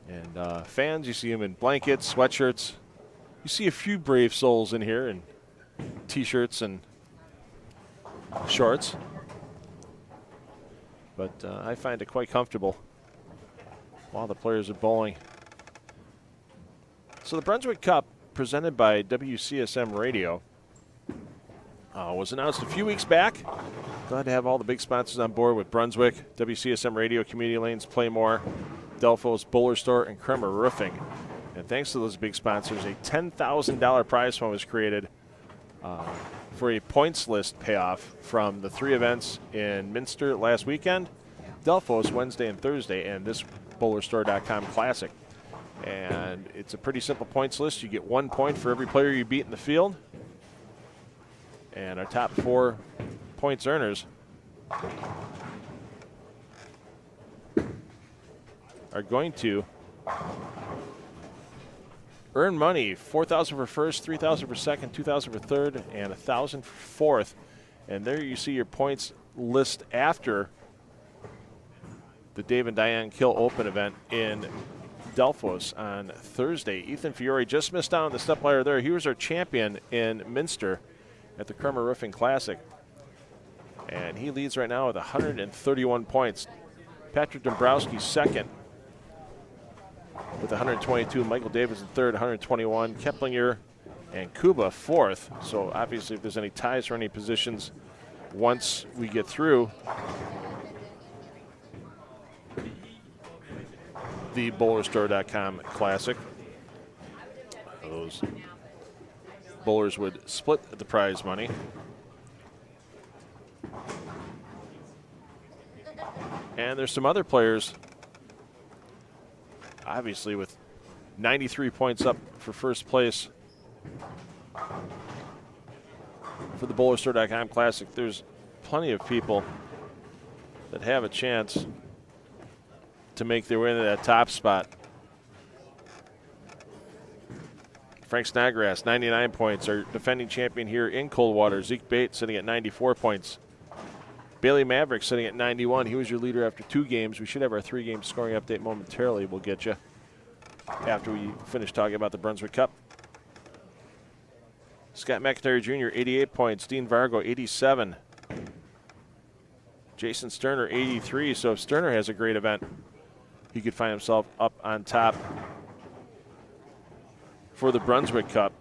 And fans, you see them in blankets, sweatshirts. You see a few brave souls in here in T-shirts and shorts, but I find it quite comfortable while the players are bowling. So the Brunswick Cup, presented by WCSM Radio, was announced a few weeks back. Glad to have all the big sponsors on board with Brunswick, WCSM Radio, Community Lanes, Pla Mor, Delphos, Bowler Store, and Kremer Roofing. And thanks to those big sponsors, a $10,000 prize fund was created for a points list payoff from the 3 events in Minster last weekend, Delphos Wednesday and Thursday, and this BowlerStore.com Classic. And it's a pretty simple points list. You get 1 point for every player you beat in the field. And our top 4 points earners are going to earn money, $4,000 for first, $3,000 for second, $2,000 for third, and $1,000 for fourth. And there you see your points list after the Dave and Diane Kill Open event in Delphos on Thursday. Ethan Fiore just missed out on the step ladder there. He was our champion in Minster at the Kremer Roofing Classic. And he leads right now with 131 points. Patrick Dombrowski second with 122. Michael Davis in third, 121. Keplinger and Kuba fourth. So obviously if there's any ties for any positions once we get through the BowlerStore.com Classic, those bowlers would split the prize money. And there's some other players, obviously, with 93 points up for first place for the BowlerStore.com Classic. There's plenty of people that have a chance to make their way into that top spot. Frank Snodgrass, 99 points, our defending champion here in Coldwater. Zeke Bates sitting at 94 points. Bailey Maverick sitting at 91. He was your leader after 2 games. We should have our 3-game scoring update momentarily. We'll get you after we finish talking about the Brunswick Cup. Scott McIntyre Jr., 88 points. Dean Vargo, 87. Jason Sterner, 83. So if Sterner has a great event, he could find himself up on top for the Brunswick Cup.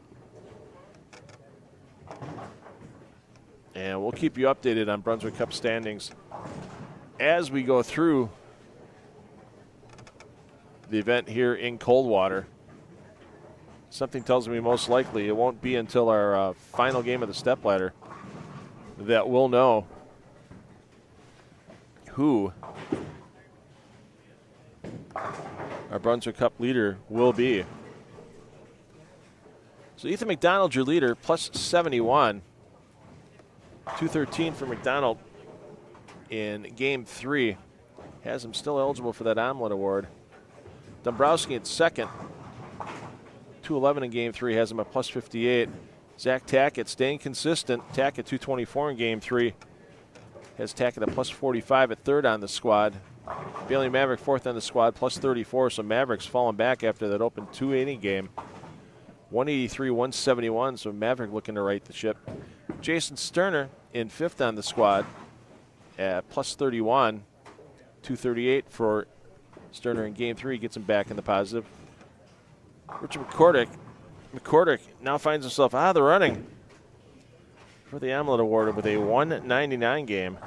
And we'll keep you updated on Brunswick Cup standings as we go through the event here in Coldwater. Something tells me most likely it won't be until our final game of the stepladder that we'll know who our Brunswick Cup leader will be. So Ethan McDonald, your leader, plus 71. 213 for McDonald in Game 3. Has him still eligible for that Omelet Award. Dombrowski at second. 211 in Game 3 has him at plus 58. Zach Tackett staying consistent. Tackett 224 in Game 3. Has Tackett at plus 45 at third on the squad. Bailey Maverick fourth on the squad, plus 34. So Maverick's fallen back after that open 280 game. 183, 171. So Maverick looking to right the ship. Jason Sterner in fifth on the squad at plus 31. 238 for Sterner in Game 3. Gets him back in the positive. Richard McCordick now finds himself out of the running for the Omelet Award with a 199 game.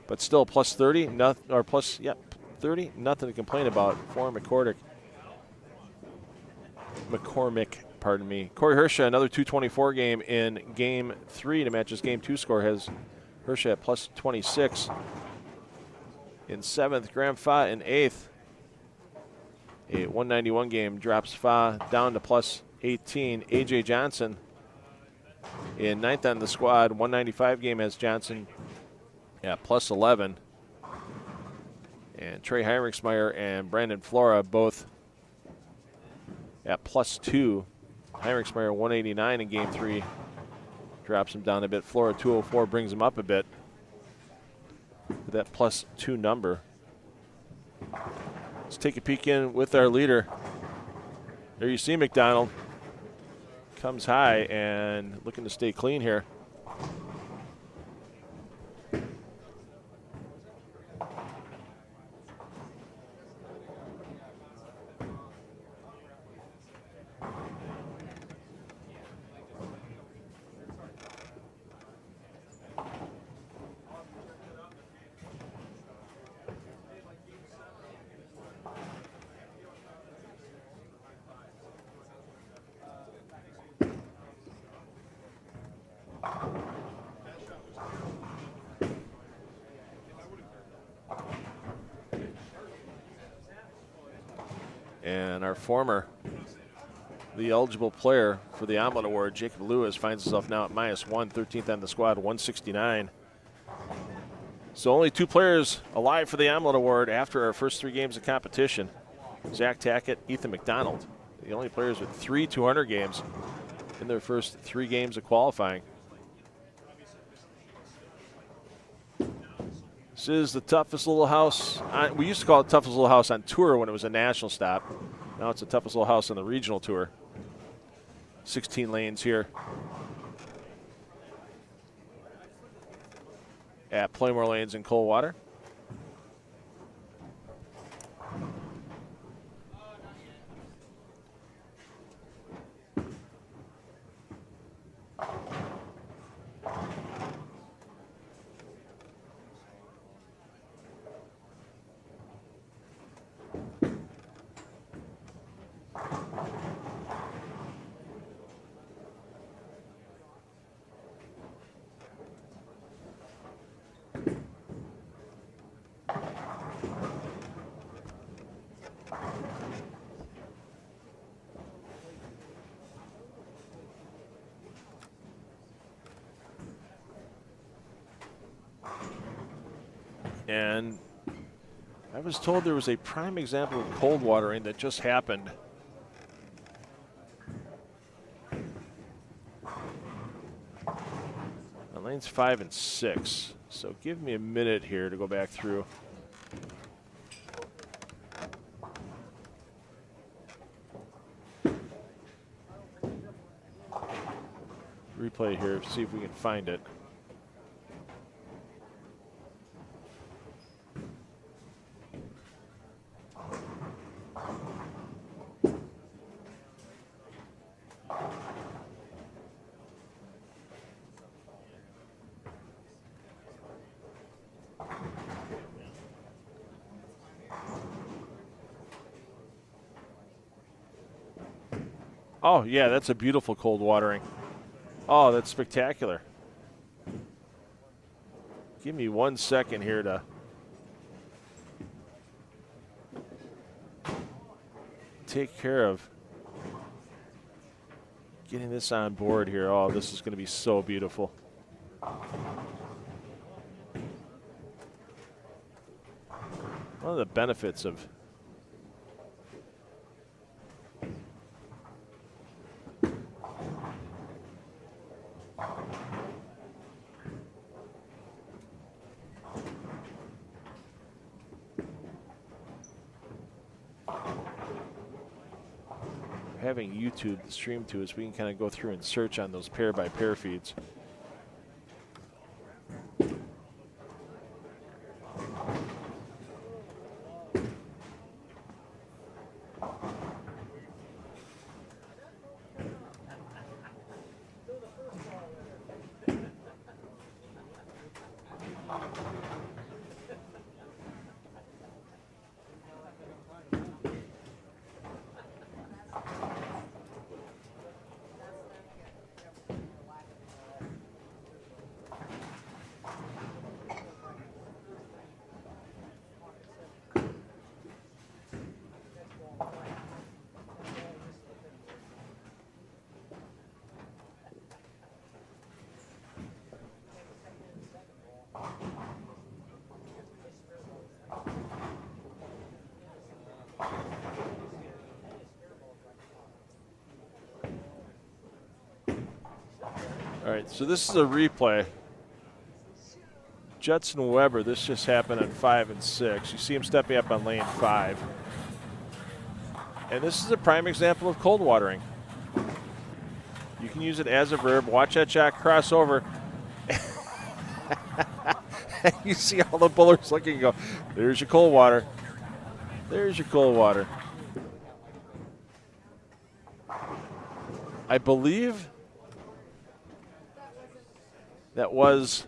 But still plus 30, 30, nothing to complain about for McCormick, pardon me. Corey Hersha, another 224 game in Game 3 to match his Game 2 score, has Hersha at plus 26. In 7th, Graham Fa in 8th. A 191 game drops Fa down to plus 18. A.J. Johnson in 9th on the squad. 195 game has Johnson at plus 11. And Trey Heinrichsmeyer and Brandon Flora both at plus 2. Heinrichsmeyer 189 in Game 3 drops him down a bit. Flora 204 brings him up a bit with that plus 2 number. Let's take a peek in with our leader. There you see McDonald. Comes high and looking to stay clean here. And our the eligible player for the Omelet Award, Jacob Lewis, finds himself now at -1, 13th on the squad, 169. So only 2 players alive for the Omelet Award after our first 3 games of competition. Zach Tackett, Ethan McDonald, the only players with 3 200 games in their first 3 games of qualifying. This is the toughest little house. We used to call it toughest little house on tour when it was a national stop. Now it's the toughest little house on the regional tour. 16 lanes here at Pla Mor Lanes in Coldwater. And I was told there was a prime example of cold watering that just happened. On lanes 5 and 6. So give me a minute here to go back through. Replay here, see if we can find it. Oh, yeah, that's a beautiful cold watering. Oh, that's spectacular. Give me 1 second here to take care of getting this on board here. Oh, this is going to be so beautiful. One of the benefits of having YouTube stream to us, we can kind of go through and search on those pair-by-pair feeds. All right, so this is a replay. Judson Weber, this just happened on 5 and 6. You see him stepping up on lane 5. And this is a prime example of cold watering. You can use it as a verb. Watch that shot cross over. You see all the bowlers looking and go, there's your cold water. There's your cold water. I believe that was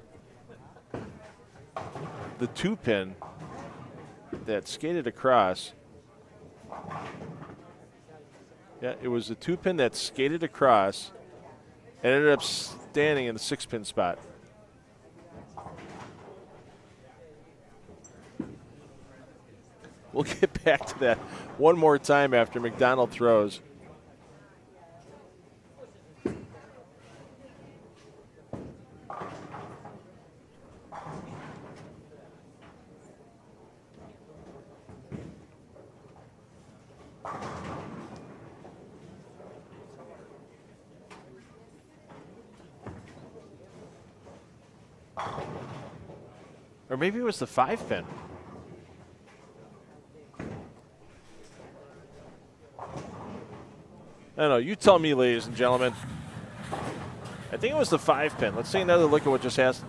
the 2-pin that skated across. Yeah, it was the 2-pin that skated across and ended up standing in the 6-pin spot. We'll get back to that one more time after McDonald throws. Or maybe it was the 5-pin. I don't know. You tell me, ladies and gentlemen. I think it was the 5-pin. Let's take another look at what just happened.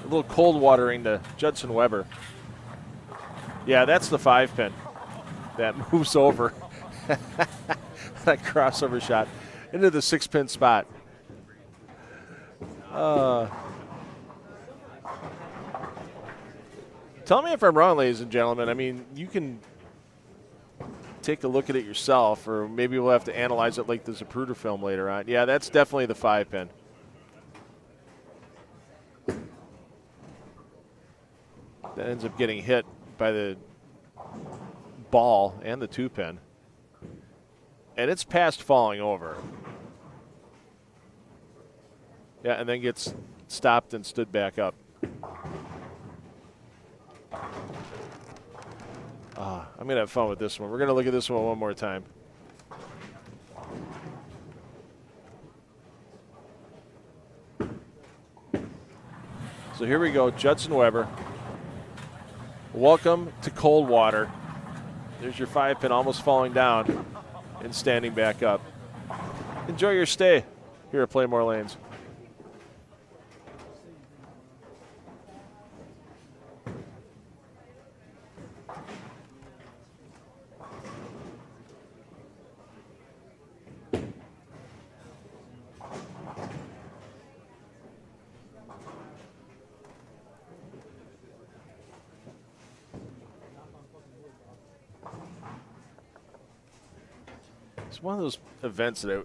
A little cold watering to Judson Weber. Yeah, that's the 5-pin that moves over. That crossover shot into the 6-pin spot. Tell me if I'm wrong, ladies and gentlemen. I mean, you can take a look at it yourself, or maybe we'll have to analyze it like the Zapruder film later on. Yeah, that's definitely the 5-pin. That ends up getting hit by the ball and the 2-pin. And it's past falling over. Yeah, and then gets stopped and stood back up. I'm going to have fun with this one. We're going to look at this one more time. So here we go, Judson Weber. Welcome to Coldwater. There's your 5-pin almost falling down and standing back up. Enjoy your stay here at Pla Mor Lanes. It's one of those events that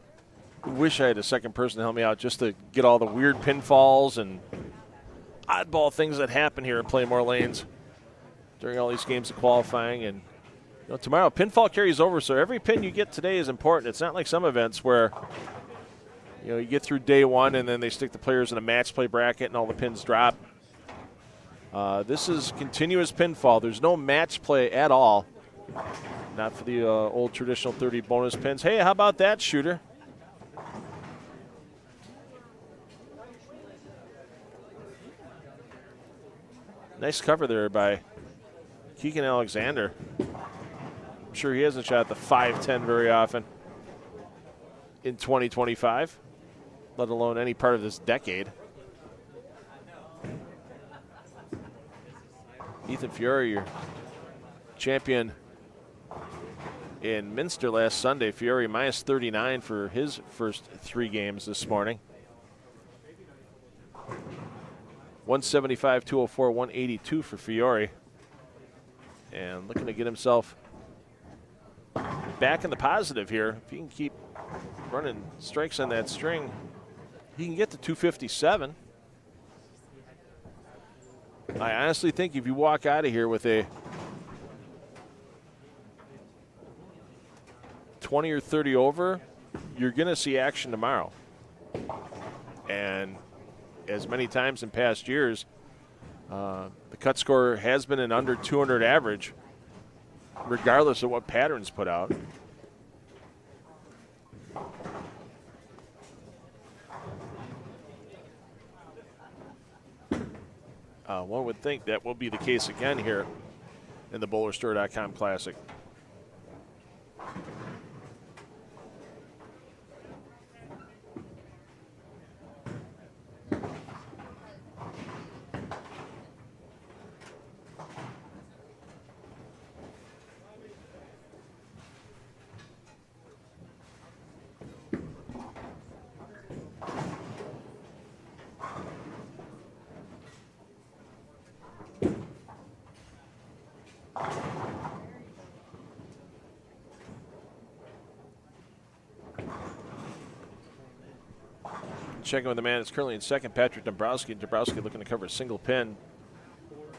I wish I had a second person to help me out just to get all the weird pinfalls and oddball things that happen here at Pla Mor Lanes during all these games of qualifying. And tomorrow pinfall carries over, so every pin you get today is important. It's not like some events where you get through day one and then they stick the players in a match play bracket and all the pins drop. This is continuous pinfall. There's no match play at all. Not for the old traditional 30 bonus pins. Hey, how about that, shooter? Nice cover there by Keegan Alexander. I'm sure he hasn't shot the 5-10 very often in 2025, let alone any part of this decade. Ethan Fiore, your champion in Minster last Sunday. Fiore minus 39 for his first 3 games this morning. 175, 204, 182 for Fiore. And looking to get himself back in the positive here. If he can keep running strikes on that string, he can get to 257. I honestly think if you walk out of here with a 20 or 30 over, you're going to see action tomorrow. And as many times in past years, the cut score has been an under 200 average, regardless of what patterns put out. One would think that will be the case again here in the BowlerStore.com Classic. Checking with the man that's currently in second, Patrick Dombrowski. Dombrowski looking to cover a single pin.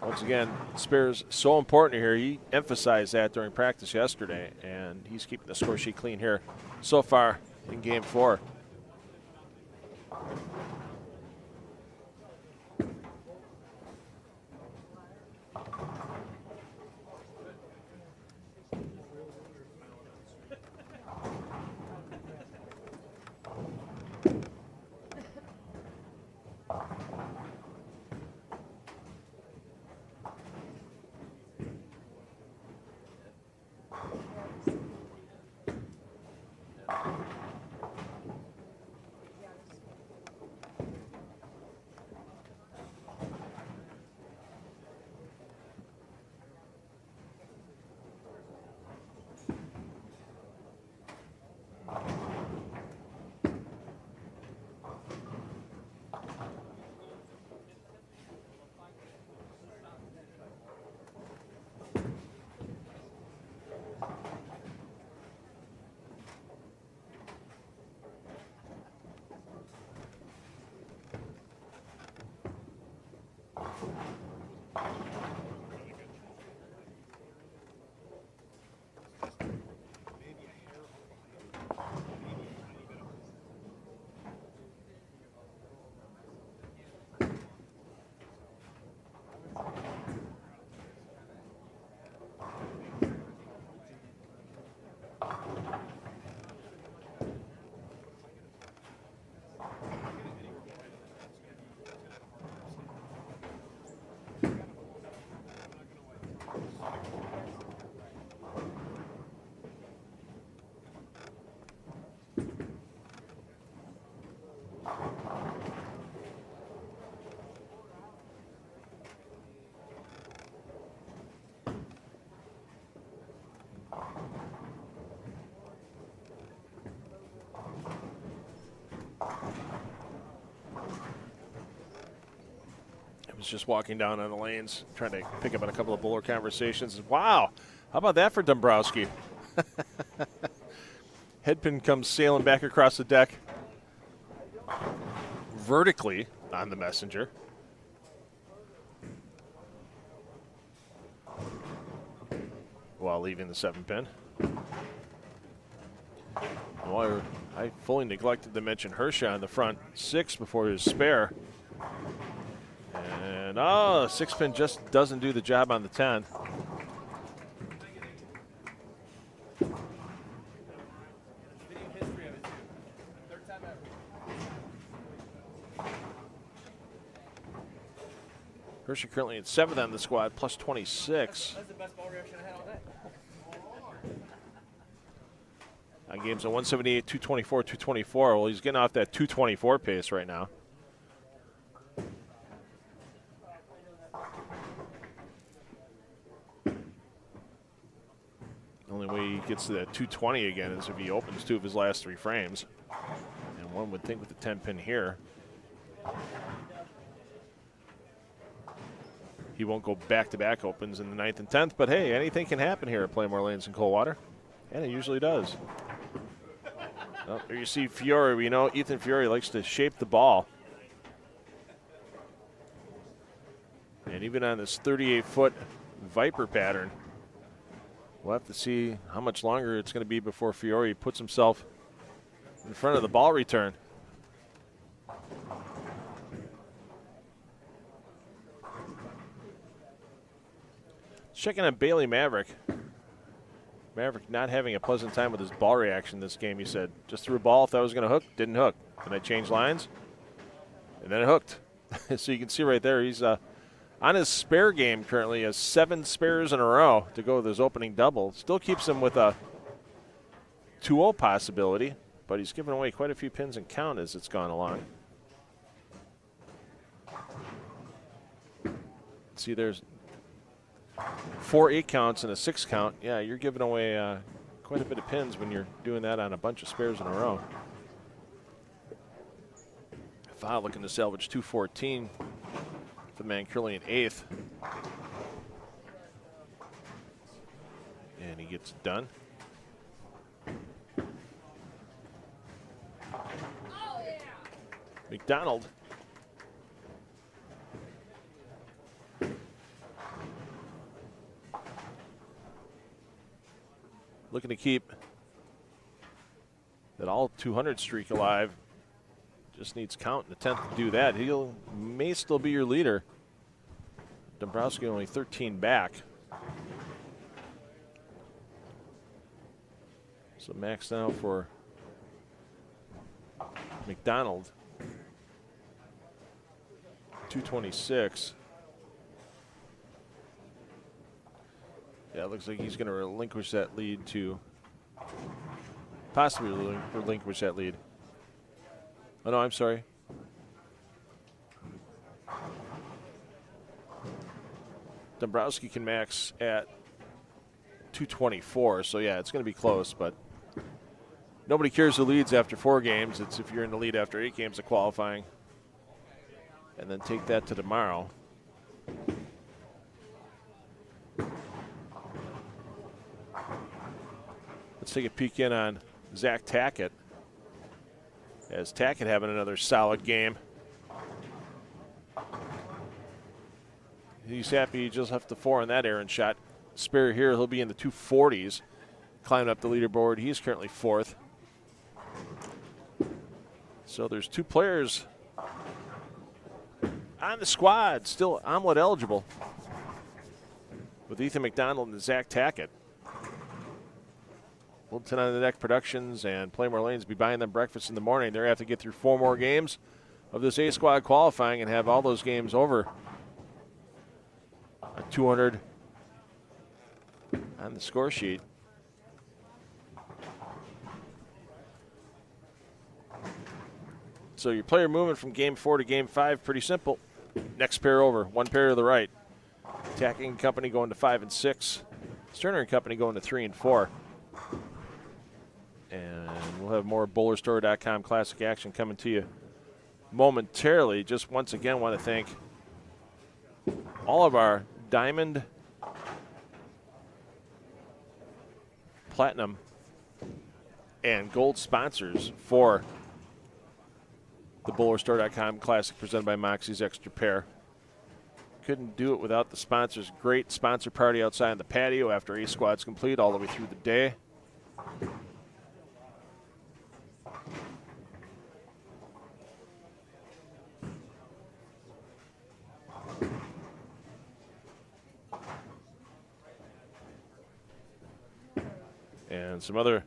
Once again, spares so important here. He emphasized that during practice yesterday, and he's keeping the score sheet clean here so far in Game 4. was just walking down on the lanes, trying to pick up on a couple of bowler conversations. Wow, how about that for Dombrowski? Headpin comes sailing back across the deck, vertically on the messenger. While leaving the 7-pin. Well, I fully neglected to mention Hersha on the front 6 before his spare. And, 6-pin just doesn't do the job on the 10. Hersha currently at 7th on the squad, plus 26. That's the best ball reaction I had all day. On games of 178, 224, 224. Well, he's getting off that 224 pace right now. The only way he gets to that 220 again is if he opens 2 of his last 3 frames. And one would think with the 10-pin here, he won't go back-to-back opens in the 9th and 10th. But, hey, anything can happen here at Pla Mor Lanes in Coldwater. And it usually does. Oh, there you see Fiore. We know Ethan Fiore likes to shape the ball. And even on this 38-foot Viper pattern, we'll have to see how much longer it's going to be before Fiore puts himself in front of the ball return. Checking on Bailey Maverick. Maverick not having a pleasant time with his ball reaction this game. He said, just threw a ball, thought I was going to hook, didn't hook. Then I changed lines, and then it hooked. So you can see right there, he's on his spare game currently. He has 7 spares in a row to go with his opening double. Still keeps him with a 2-0 possibility, but he's given away quite a few pins and count as it's gone along. See, there's 4 8 counts and a 6 count. Yeah, you're giving away quite a bit of pins when you're doing that on a bunch of spares in a row. Foul looking to salvage 214 for the man curling in 8th. And he gets it done. McDonald. Looking to keep that all 200 streak alive. Just needs count in the 10th to do that. He'll may still be your leader. Dombrowski only 13 back. So max now for McDonald. 226. Yeah, it looks like he's going to relinquish that lead to possibly relinquish that lead. Oh, no, I'm sorry. Dombrowski can max at 224, so yeah, it's going to be close, but nobody cares who leads after 4 games. It's if you're in the lead after 8 games of qualifying. And then take that to tomorrow. Let's take a peek in on Zach Tackett. As Tackett having another solid game. He's happy he just left the 4 on that errant shot. Spare here, he'll be in the 240s. Climbing up the leaderboard. He's currently 4th. So there's 2 players on the squad, still Omelet eligible, with Ethan McDonald and Zach Tackett. Littleton on the Deck Productions and Pla Mor Lanes be buying them breakfast in the morning. They're going to have to get through 4 more games of this A-squad qualifying and have all those games over. A 200 on the score sheet. So your player movement from game 4 to game 5, pretty simple. Next pair over, 1 pair to the right. Tacking Company going to 5 and 6. Sterner and Company going to 3 and 4. And we'll have more BowlerStore.com Classic action coming to you momentarily. Just once again want to thank all of our diamond, platinum, and gold sponsors for the BowlerStore.com Classic presented by Moxy's Xtra Pair. Couldn't do it without the sponsors. Great sponsor party outside on the patio after A Squad's complete all the way through the day. And some other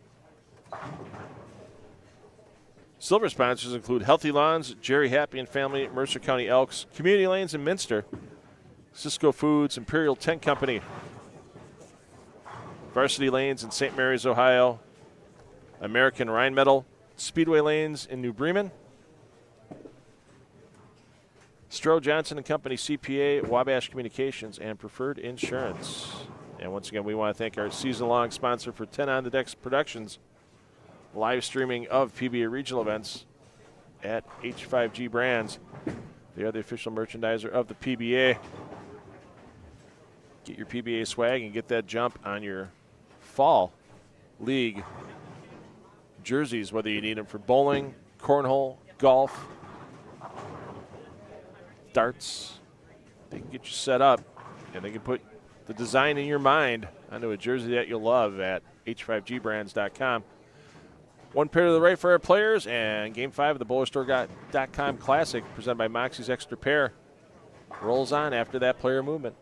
silver sponsors include Healthy Lawns, Jerry Happy and Family, Mercer County Elks, Community Lanes in Minster, Cisco Foods, Imperial Tent Company, Varsity Lanes in St. Mary's, Ohio, American Rheinmetall, Speedway Lanes in New Bremen, Stroh Johnson and Company CPA, Wabash Communications, and Preferred Insurance. And once again, we want to thank our season-long sponsor for 10 on the Decks Productions, live streaming of PBA regional events at H5G Brands. They are the official merchandiser of the PBA. Get your PBA swag and get that jump on your fall league jerseys, whether you need them for bowling, cornhole, golf, darts. They can get you set up, and they can put the design in your mind onto a jersey that you'll love at h5gbrands.com. One pair to the right for our players, and Game 5 of the BowlerStore.com Classic presented by Moxy's Xtra Pair rolls on after that player movement.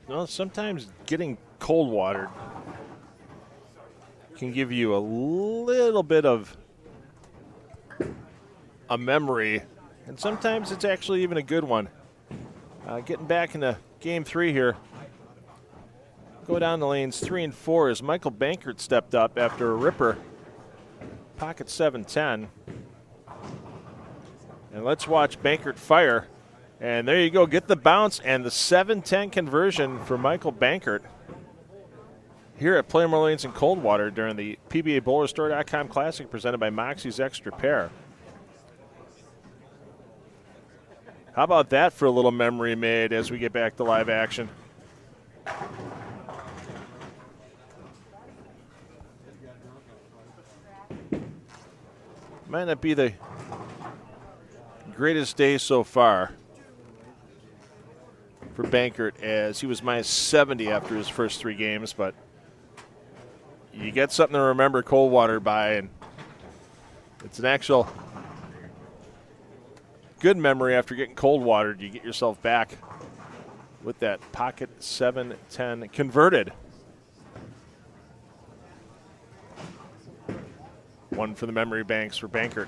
Well, sometimes getting cold water can give you a little bit of a memory, and sometimes it's actually even a good one. Getting back into game 3 here. Go down the lanes 3 and 4 as Michael Bankert stepped up after a ripper. Pocket 7-10. And let's watch Bankert fire. And there you go, get the bounce and the 7-10 conversion for Michael Bankert here at Pla Mor Lanes in Coldwater during the PBA BowlerStore.com Classic presented by Moxy's Xtra Pair. How about that for a little memory made as we get back to live action? Might not be the greatest day so far for Bankert, as he was minus 70 after his first 3 games, but you get something to remember Coldwater by, and it's an actual good memory after getting Coldwater. You get yourself back with that pocket 7-10 converted. One for the memory banks for Bankert.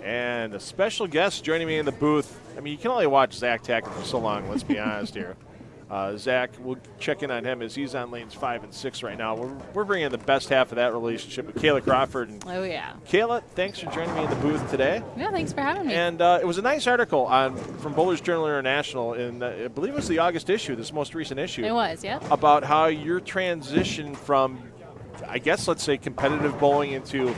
And a special guest joining me in the booth. I mean, you can only watch Zach Tackett for so long, let's be honest here. Zach, we'll check in on him as he's on lanes 5 and 6 right now. We're bringing the best half of that relationship with Kayla Crawford. And oh, yeah. Kayla, thanks for joining me in the booth today. Yeah, thanks for having me. And it was a nice article from Bowlers Journal International in, I believe it was the August issue, this most recent issue. It was, yeah. About how your transition from, I guess, let's say, competitive bowling into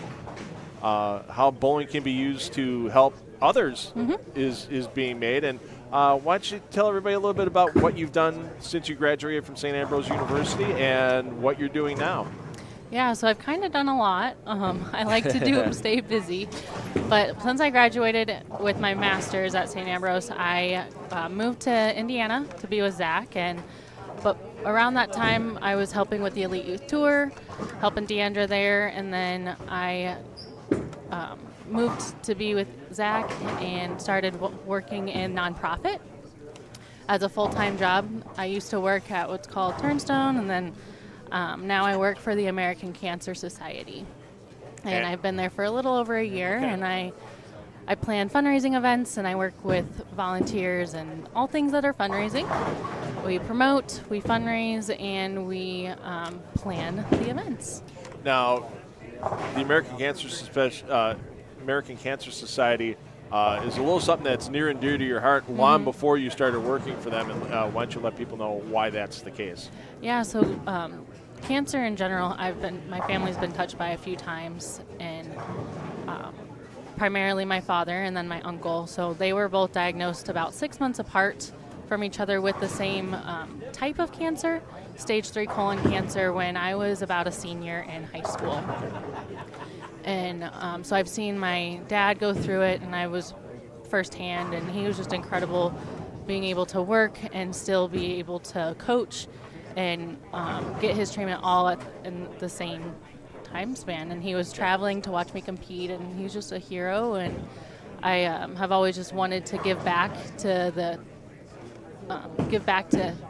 how bowling can be used to help others is being made. And why don't you tell everybody a little bit about what you've done since you graduated from St. Ambrose University and what you're doing now? Yeah, so I've kind of done a lot. I like to do stay busy. But since I graduated with my master's at St. Ambrose, I moved to Indiana to be with Zach. But around that time, I was helping with the Elite Youth Tour, helping Deandra there, and then I moved to be with Zach and started working in nonprofit as a full-time job. I used to work at what's called Turnstone, and then now I work for the American Cancer Society. And I've been there for a little over a year, and I plan fundraising events, and I work with volunteers and all things that are fundraising. We promote, we fundraise, and we plan the events. Now, the American Cancer Society is a little something that's near and dear to your heart long before you started working for them. And why don't you let people know why that's the case? Yeah, so cancer in general, my family's been touched by a few times, and primarily my father and then my uncle. So they were both diagnosed about 6 months apart from each other with the same type of cancer, stage 3 colon cancer, when I was about a senior in high school. And so I've seen my dad go through it, and I was firsthand, and he was just incredible being able to work and still be able to coach and get his treatment all in the same time span, and he was traveling to watch me compete, and he's just a hero. And I have always just wanted to give back to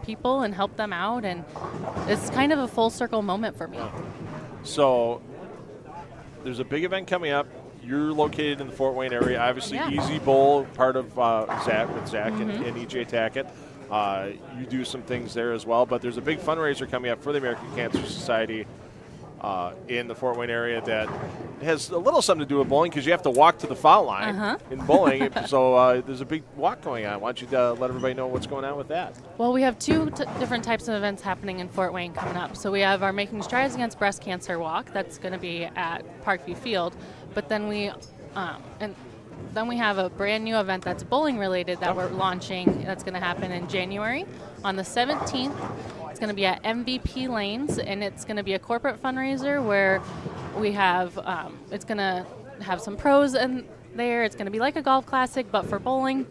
people and help them out, and it's kind of a full circle moment for me. So there's a big event coming up. You're located in the Fort Wayne area. Obviously, Easy Bowl, part of Zach and EJ Tackett. You do some things there as well, but there's a big fundraiser coming up for the American Cancer Society in the Fort Wayne area that has a little something to do with bowling because you have to walk to the foul line in bowling. So there's a big walk going on. Why don't you let everybody know what's going on with that? Well, we have two different types of events happening in Fort Wayne coming up. So we have our Making Strides Against Breast Cancer walk. That's going to be at Parkview Field. But then we have a brand new event that's bowling related that we're launching. That's going to happen in January on the 17th. It's going to be at MVP Lanes, and it's going to be a corporate fundraiser where we have it's going to have some pros in there. It's going to be like a golf classic, but for bowling.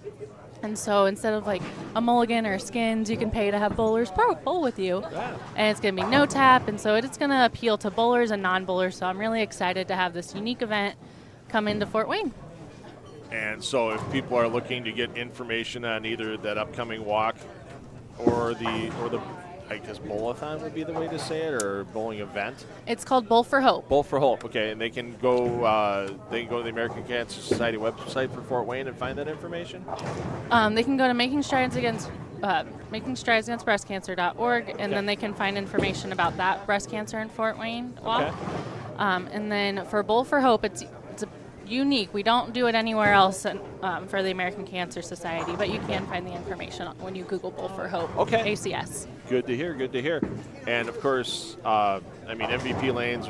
And so instead of like a mulligan or skins, you can pay to have bowlers bowl with you. Wow. And it's going to be no tap, and so it's going to appeal to bowlers and non-bowlers. So I'm really excited to have this unique event come into Fort Wayne. And so if people are looking to get information on either that upcoming walk or the I guess bowl-a-thon would be the way to say it, or bowling event. It's called Bowl for Hope. Bowl for Hope, okay, and they can go to the American Cancer Society website for Fort Wayne and find that information. They can go to makingstridesagainstbreastcancer.org, and then they can find information about that breast cancer in Fort Wayne walk. Okay. And then for Bowl for Hope, it's unique. We don't do it anywhere else for the American Cancer Society, but you can find the information when you Google Bowl for Hope. Okay. ACS. Good to hear. And of course, MVP Lanes,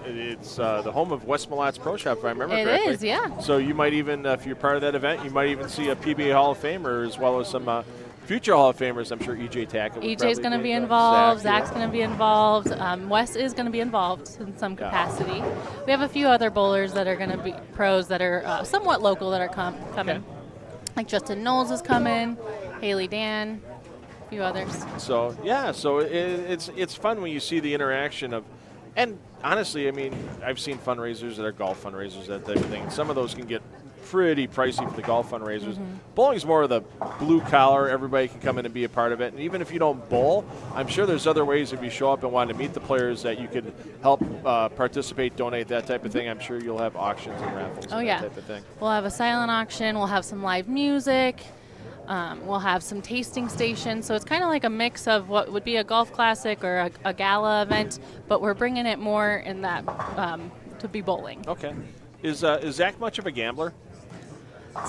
it's the home of West Malot's Pro Shop, if I remember correctly. It is, yeah. So you might even, if you're part of that event, you might even see a PBA Hall of Famer as well as some future Hall of Famers. I'm sure EJ Tackett. EJ's going to be involved. Zach's going to be involved. Wes is going to be involved in some capacity. We have a few other bowlers that are going to be pros that are somewhat local that are coming. Okay. Like Justin Knowles is coming, Haley Dan, a few others. So it's fun when you see the interaction of, and honestly, I mean, I've seen fundraisers that are golf fundraisers, that type of thing. And some of those can get pretty pricey for the golf fundraisers. Mm-hmm. Bowling's more of the blue collar. Everybody can come in and be a part of it. And even if you don't bowl, I'm sure there's other ways if you show up and want to meet the players that you could help participate, donate, that type of thing. I'm sure you'll have auctions and raffles and that type of thing. We'll have a silent auction. We'll have some live music. We'll have some tasting stations. So it's kind of like a mix of what would be a golf classic or a gala event, but we're bringing it more in that to be bowling. Okay. Is Zach much of a gambler?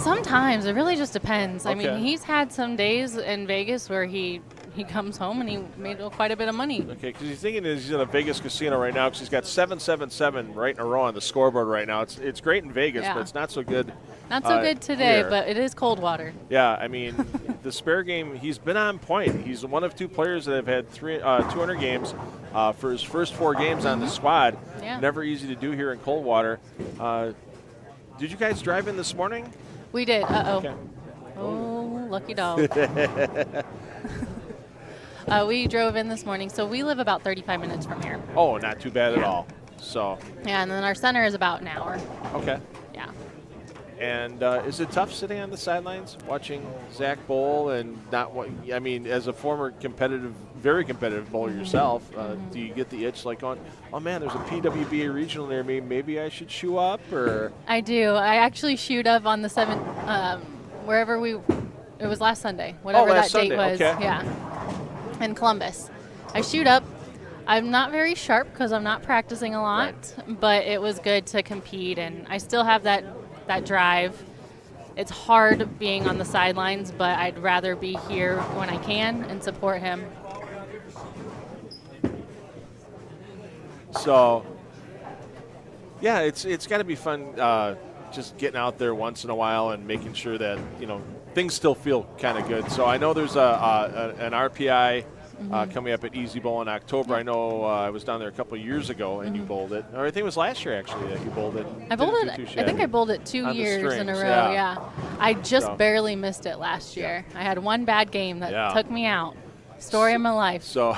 Sometimes. It really just depends. Okay. I mean, he's had some days in Vegas where he comes home and he made quite a bit of money. Okay, because he's thinking he's in a Vegas casino right now because he's got 777 right in a row on the scoreboard right now. It's great in Vegas, but it's not so good. Not so good today, here. but it is Coldwater. Yeah, I mean, the spare game, he's been on point. He's one of two players that have had 200 games for his first 4 games on the squad. Yeah. Never easy to do here in Coldwater. Did you guys drive in this morning? We did. Uh-oh. Okay. Oh, lucky dog. We drove in this morning, so we live about 35 minutes from here. Oh, not too bad at all. So. Yeah, and then our center is about an hour. Okay. Yeah. And is it tough sitting on the sidelines watching Zach bowl and not what? I mean, as a former very competitive bowler yourself, do you get the itch like on, oh man, there's a PWBA regional near me, maybe I should shoe up? Or I do. I actually shoot up on the 7th, wherever it was last Sunday, whatever last that date Sunday. was. Okay. Yeah, in Columbus. I shoot up. I'm not very sharp because I'm not practicing a lot, but it was good to compete, and I still have that drive. It's hard being on the sidelines, but I'd rather be here when I can and support him. So, yeah, it's got to be fun just getting out there once in a while and making sure that, things still feel kind of good. So I know there's an RPI coming up at Easy Bowl in October. I know I was down there a couple of years ago and you bowled it. Or I think it was last year actually that you bowled it. I think I bowled it 2 years in a row. Yeah. I just barely missed it last year. I had one bad game that took me out. Story of my life. So,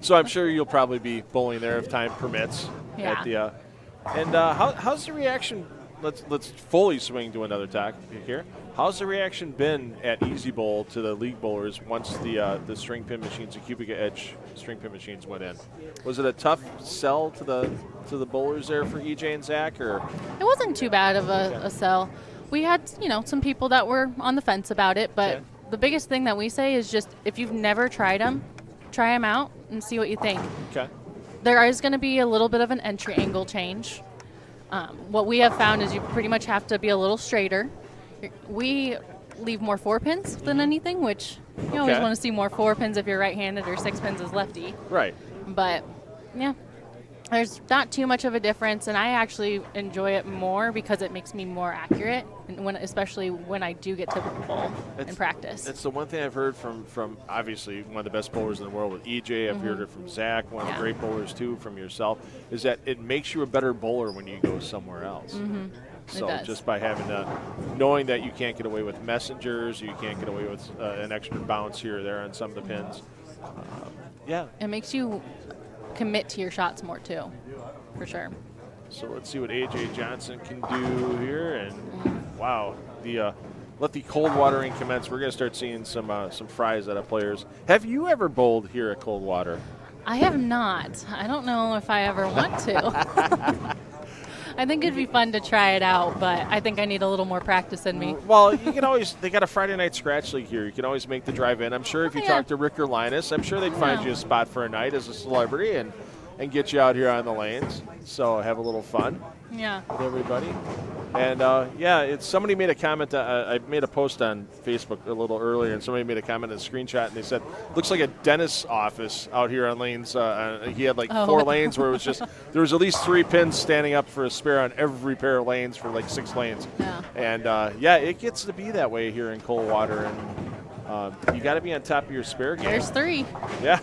so I'm sure you'll probably be bowling there if time permits. Yeah. At the, how's the reaction? Let's fully swing to another talk here. How's the reaction been at Easy Bowl to the league bowlers once the string pin machines, the Cubica Edge string pin machines went in? Was it a tough sell to the bowlers there for EJ and Zach, or? It wasn't too bad of a sell. We had, some people that were on the fence about it, but the biggest thing that we say is just if you've never tried them, try them out and see what you think. Okay. There is going to be a little bit of an entry angle change. What we have found is you pretty much have to be a little straighter. We leave more 4 pins than anything, which you always want to see more 4 pins if you're right-handed or 6 pins as lefty. Right. But, yeah, there's not too much of a difference, and I actually enjoy it more because it makes me more accurate, and especially when I do get to bowl and practice. It's the one thing I've heard from obviously one of the best bowlers in the world with EJ. I've heard it from Zach, one of the great bowlers too, from yourself, is that it makes you a better bowler when you go somewhere else. So just by having knowing that you can't get away with messengers, you can't get away with an extra bounce here or there on some of the pins. It makes you commit to your shots more too, for sure. So let's see what AJ Johnson can do here, and wow, let the cold watering commence. We're going to start seeing some fries out of players. Have you ever bowled here at Coldwater? I have not. I don't know if I ever want to. I think it'd be fun to try it out, but I think I need a little more practice in me. Well, you can always, they got a Friday night scratch league here. You can always make the drive in. I'm sure if you talk to Rick or Linus, I'm sure they'd find you a spot for a night as a celebrity and get you out here on the lanes. So have a little fun with everybody. And it's somebody made a comment. I made a post on Facebook a little earlier, and somebody made a comment in a screenshot, and they said, "Looks like a dentist's office out here on lanes." He had like 4 lanes where it was just there was at least 3 pins standing up for a spare on every pair of lanes for like 6 lanes. Yeah. And it gets to be that way here in Coldwater, and you got to be on top of your spare game. There's 3. Yeah.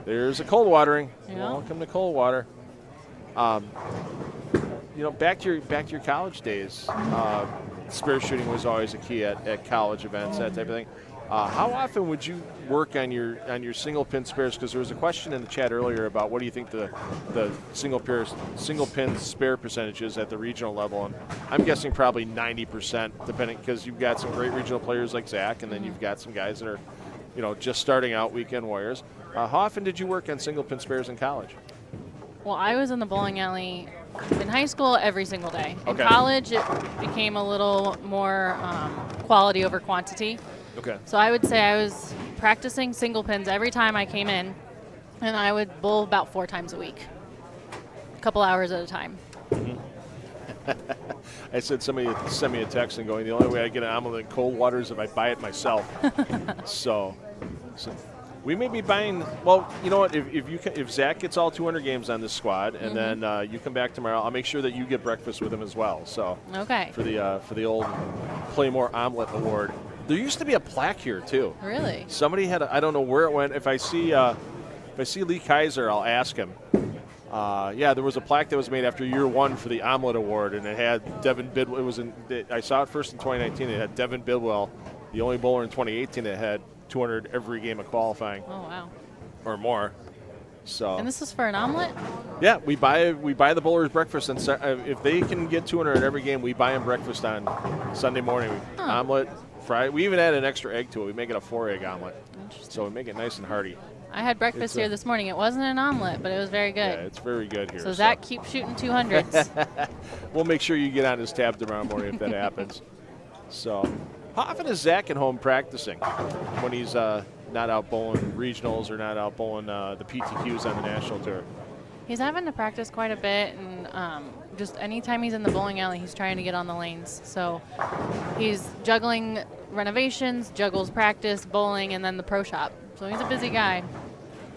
There's a cold watering. Yeah. Welcome to Coldwater. Back to your college days. Spare shooting was always a key at college events, that type of thing. How often would you work on your single pin spares? Because there was a question in the chat earlier about what do you think the single pin spare percentage is at the regional level, and I'm guessing probably 90%, depending, because you've got some great regional players like Zach, and then you've got some guys that are, just starting out, weekend warriors. How often did you work on single pin spares in college? Well, I was in the bowling alley in high school every single day. In college, it became a little more quality over quantity. Okay. So I would say I was practicing single pins every time I came in, and I would bowl about 4 times a week, a couple hours at a time. I said somebody sent me a text and going, the only way I get an omelet in Coldwater is if I buy it myself. so we may be buying. Well, you know what? If Zach gets all 200 games on this squad, and then you come back tomorrow, I'll make sure that you get breakfast with him as well. So for the old Pla Mor Omelet Award. There used to be a plaque here too. Really? Somebody had. I don't know where it went. If I see Lee Kaiser, I'll ask him. There was a plaque that was made after year 1 for the Omelet Award, and it had Devin Bidwell. I saw it first in 2019. It had Devin Bidwell, the only bowler in 2018 that had 200 every game of qualifying. Oh wow. Or more. So. And this is for an omelet? Yeah, we buy the bowlers breakfast, and if they can get 200 at every game, we buy them breakfast on Sunday morning. Omelet, fried. We even add an extra egg to it. We make it a 4-egg omelet. So we make it nice and hearty. I had breakfast here this morning. It wasn't an omelet, but it was very good. Yeah, it's very good here. So Zach, keep shooting 200s. We'll make sure you get on his tab tomorrow morning if that happens. So, how often is Zach at home practicing when he's not out bowling regionals or not out bowling the PTQs on the national tour? He's having to practice quite a bit, and just anytime he's in the bowling alley, he's trying to get on the lanes. So he's juggling renovations, juggles practice, bowling, and then the pro shop. So he's a busy guy.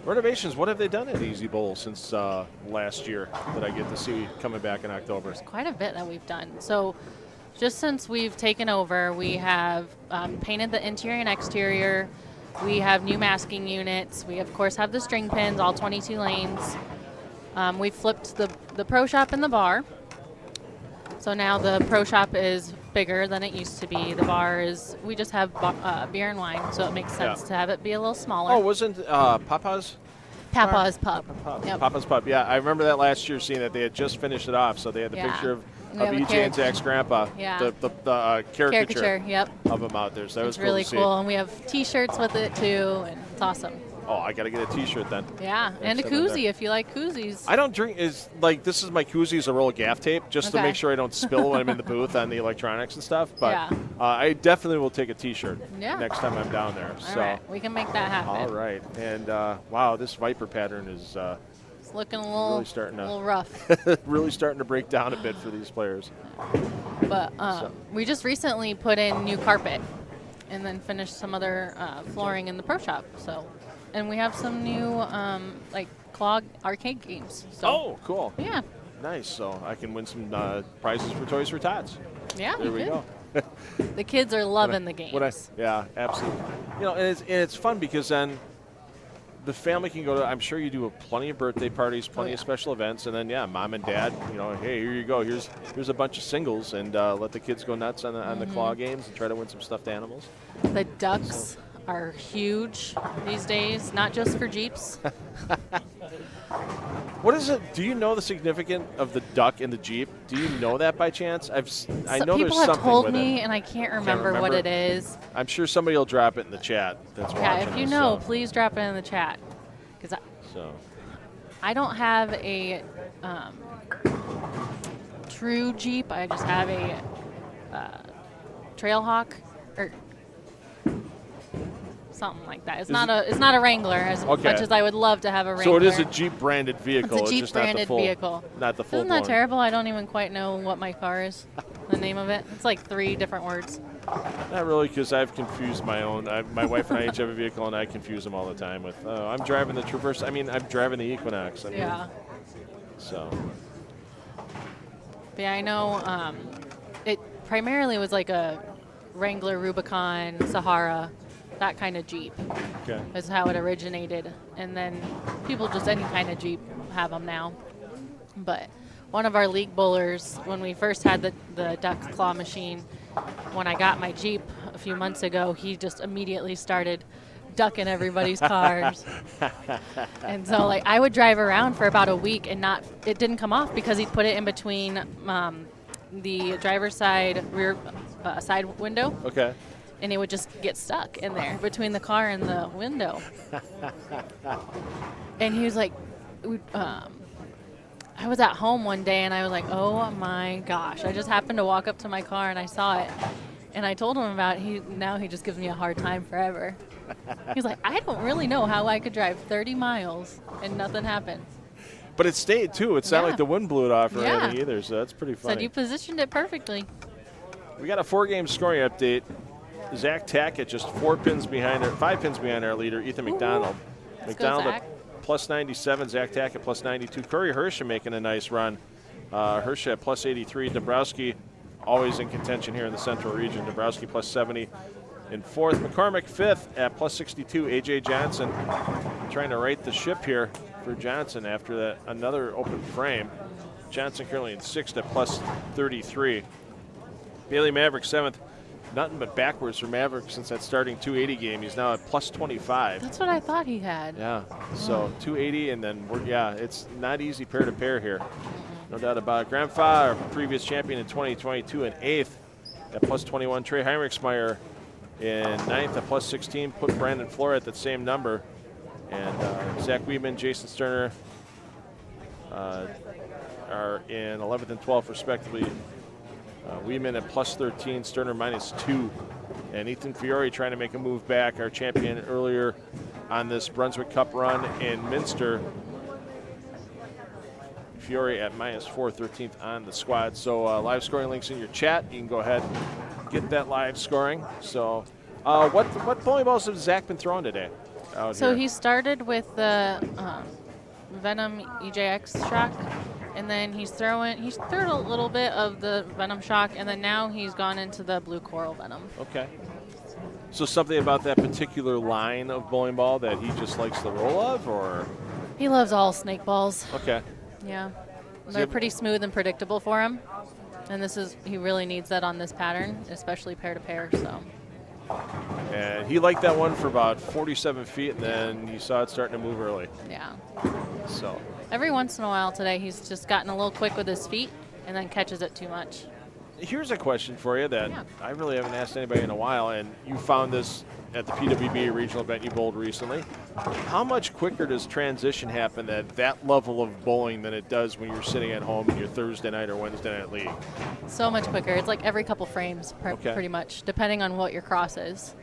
Renovations, what have they done at Easy Bowl since last year that I get to see coming back in October? There's quite a bit that we've done. So just since we've taken over, we have painted the interior and exterior. We have new masking units. We, of course, have the string pins, all 22 lanes. We flipped the pro shop and the bar. So now the pro shop is bigger than it used to be. The bar is, we just have beer and wine, so it makes sense to have it be a little smaller. Oh, wasn't Papa's? Papa's Pub. Yep. Papa's Pub. Yeah, I remember that last year, seeing that they had just finished it off. So they had the picture of EJ and Zach's grandpa, the caricature yep. of him out there. So that was It's really cool to cool. And we have T-shirts with it too, and it's awesome. Oh, I got to get a T-shirt then. Yeah, and a koozie if you like koozies. I don't drink. This is my koozie is a roll of gaff tape just to make sure I don't spill when I'm in the booth on the electronics and stuff. But I definitely will take a T-shirt next time I'm down there. All right, we can make that happen. All right, and wow, this Viper pattern is it's looking a little rough. really starting to break down a bit for these players. But we just recently put in new carpet, and then finished some other flooring in the pro shop. So. And we have some new, clog arcade games. So. Oh, cool. Yeah. Nice. So I can win some prizes for Toys for Tots. Yeah, there we go. The kids are loving the games. Yeah, absolutely. And it's fun because then the family can go to. I'm sure you do plenty of birthday parties, plenty of special events, and then mom and dad. Hey, here you go. Here's a bunch of singles, and let the kids go nuts on the claw games and try to win some stuffed animals. The ducks are huge these days, not just for Jeeps. What is it? Do you know the significance of the duck in the Jeep? Do you know that by chance? I know there's something people have told with me, it. and I can't remember what it is. I'm sure somebody will drop it in the chat. That's watching. If you know, please drop it in the chat. Because I don't have a true Jeep. I just have a Trailhawk or something like that. It's not a Wrangler as much as I would love to have a Wrangler. So it is a Jeep branded vehicle. It's a Jeep branded vehicle. Not the full. Isn't that terrible? I don't even quite know what my car is. The name of it. It's like 3 different words. Not really, because I've confused my own. My wife and I each have a vehicle, and I confuse them all the time with, I'm driving the Traverse. I'm driving the Equinox. So. But yeah, I know it primarily was like a Wrangler, Rubicon, Sahara. That kind of Jeep is how it originated. And then people just any kind of Jeep have them now. But one of our league bowlers, when we first had the duck claw machine, when I got my Jeep a few months ago, he just immediately started ducking everybody's cars. And so I would drive around for about a week and it didn't come off because he'd put it in between the driver's side rear side window. Okay. And it would just get stuck in there between the car and the window. And he was like, I was at home one day and I was like, oh my gosh. I just happened to walk up to my car and I saw it. And I told him about it. Now he just gives me a hard time forever. He's like, I don't really know how I could drive 30 miles and nothing happened. But it stayed too. It's not like the wind blew it off or anything either. So that's pretty funny. So you positioned it perfectly. We got a 4-game scoring update. Zach Tackett just 5 pins behind our leader, Ethan McDonald. McDonald at plus 97, Zach Tackett plus 92. Corey Hersha making a nice run. Hersha at plus 83. Dabrowski always in contention here in the Central region. Dabrowski plus 70 in 4th. McCormick 5th at plus 62. AJ Johnson trying to right the ship here for Johnson after another open frame. Johnson currently in 6th at plus 33. Bailey Maverick 7th. Nothing but backwards for Maverick since that starting 280 game. He's now at plus 25. That's what I thought he had. Yeah. So 280, and then it's not easy pair to pair here. No doubt about it. Grandpa, our previous champion in 2022, in 8th at plus 21. Trey Heinrichsmeyer in 9th at plus 16. Put Brandon Flora at that same number. And Zach Weedman, Jason Sterner are in 11th and 12th respectively. Weeman at plus 13, Sterner minus 2. And Ethan Fiore trying to make a move back, our champion earlier on this Brunswick Cup run in Minster. Fiore at minus 4, 13th on the squad. So live scoring links in your chat. You can go ahead and get that live scoring. So what bowling balls has Zach been throwing today? So he started with the Venom EJX shock. And then he's threw a little bit of the Venom Shock, and then now he's gone into the Blue Coral Venom. Okay. So something about that particular line of bowling ball that he just likes the roll of, or? He loves all snake balls. Okay. Yeah. They're pretty smooth and predictable for him. And he really needs that on this pattern, especially pair to pair. So. And he liked that one for about 47 feet, and then you saw it starting to move early. Yeah. So. Every once in a while today, he's just gotten a little quick with his feet and then catches it too much. Here's a question for you that I really haven't asked anybody in a while, and you found this at the PWBA regional event you bowled recently. How much quicker does transition happen at that level of bowling than it does when you're sitting at home in your Thursday night or Wednesday night league? So much quicker. It's like every couple frames, pretty much, depending on what your cross is.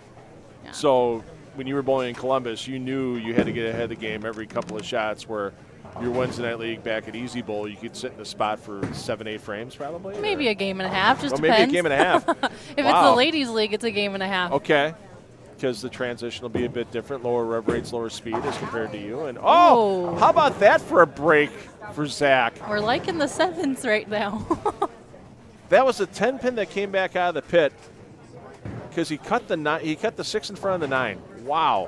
Yeah. So when you were bowling in Columbus, you knew you had to get ahead of the game every couple of shots, where your Wednesday night league back at Easy Bowl, you could sit in the spot for 7-8 frames probably? Maybe a game and a half, just maybe depends. a game and a half. If it's the ladies' league, it's a game and a half. Okay. Because the transition will be a bit different, lower rev rates, lower speed as compared to you. And how about that for a break for Zach? We're liking the 7s right now. That was a 10-pin that came back out of the pit because he cut the 6 in front of the 9. Wow.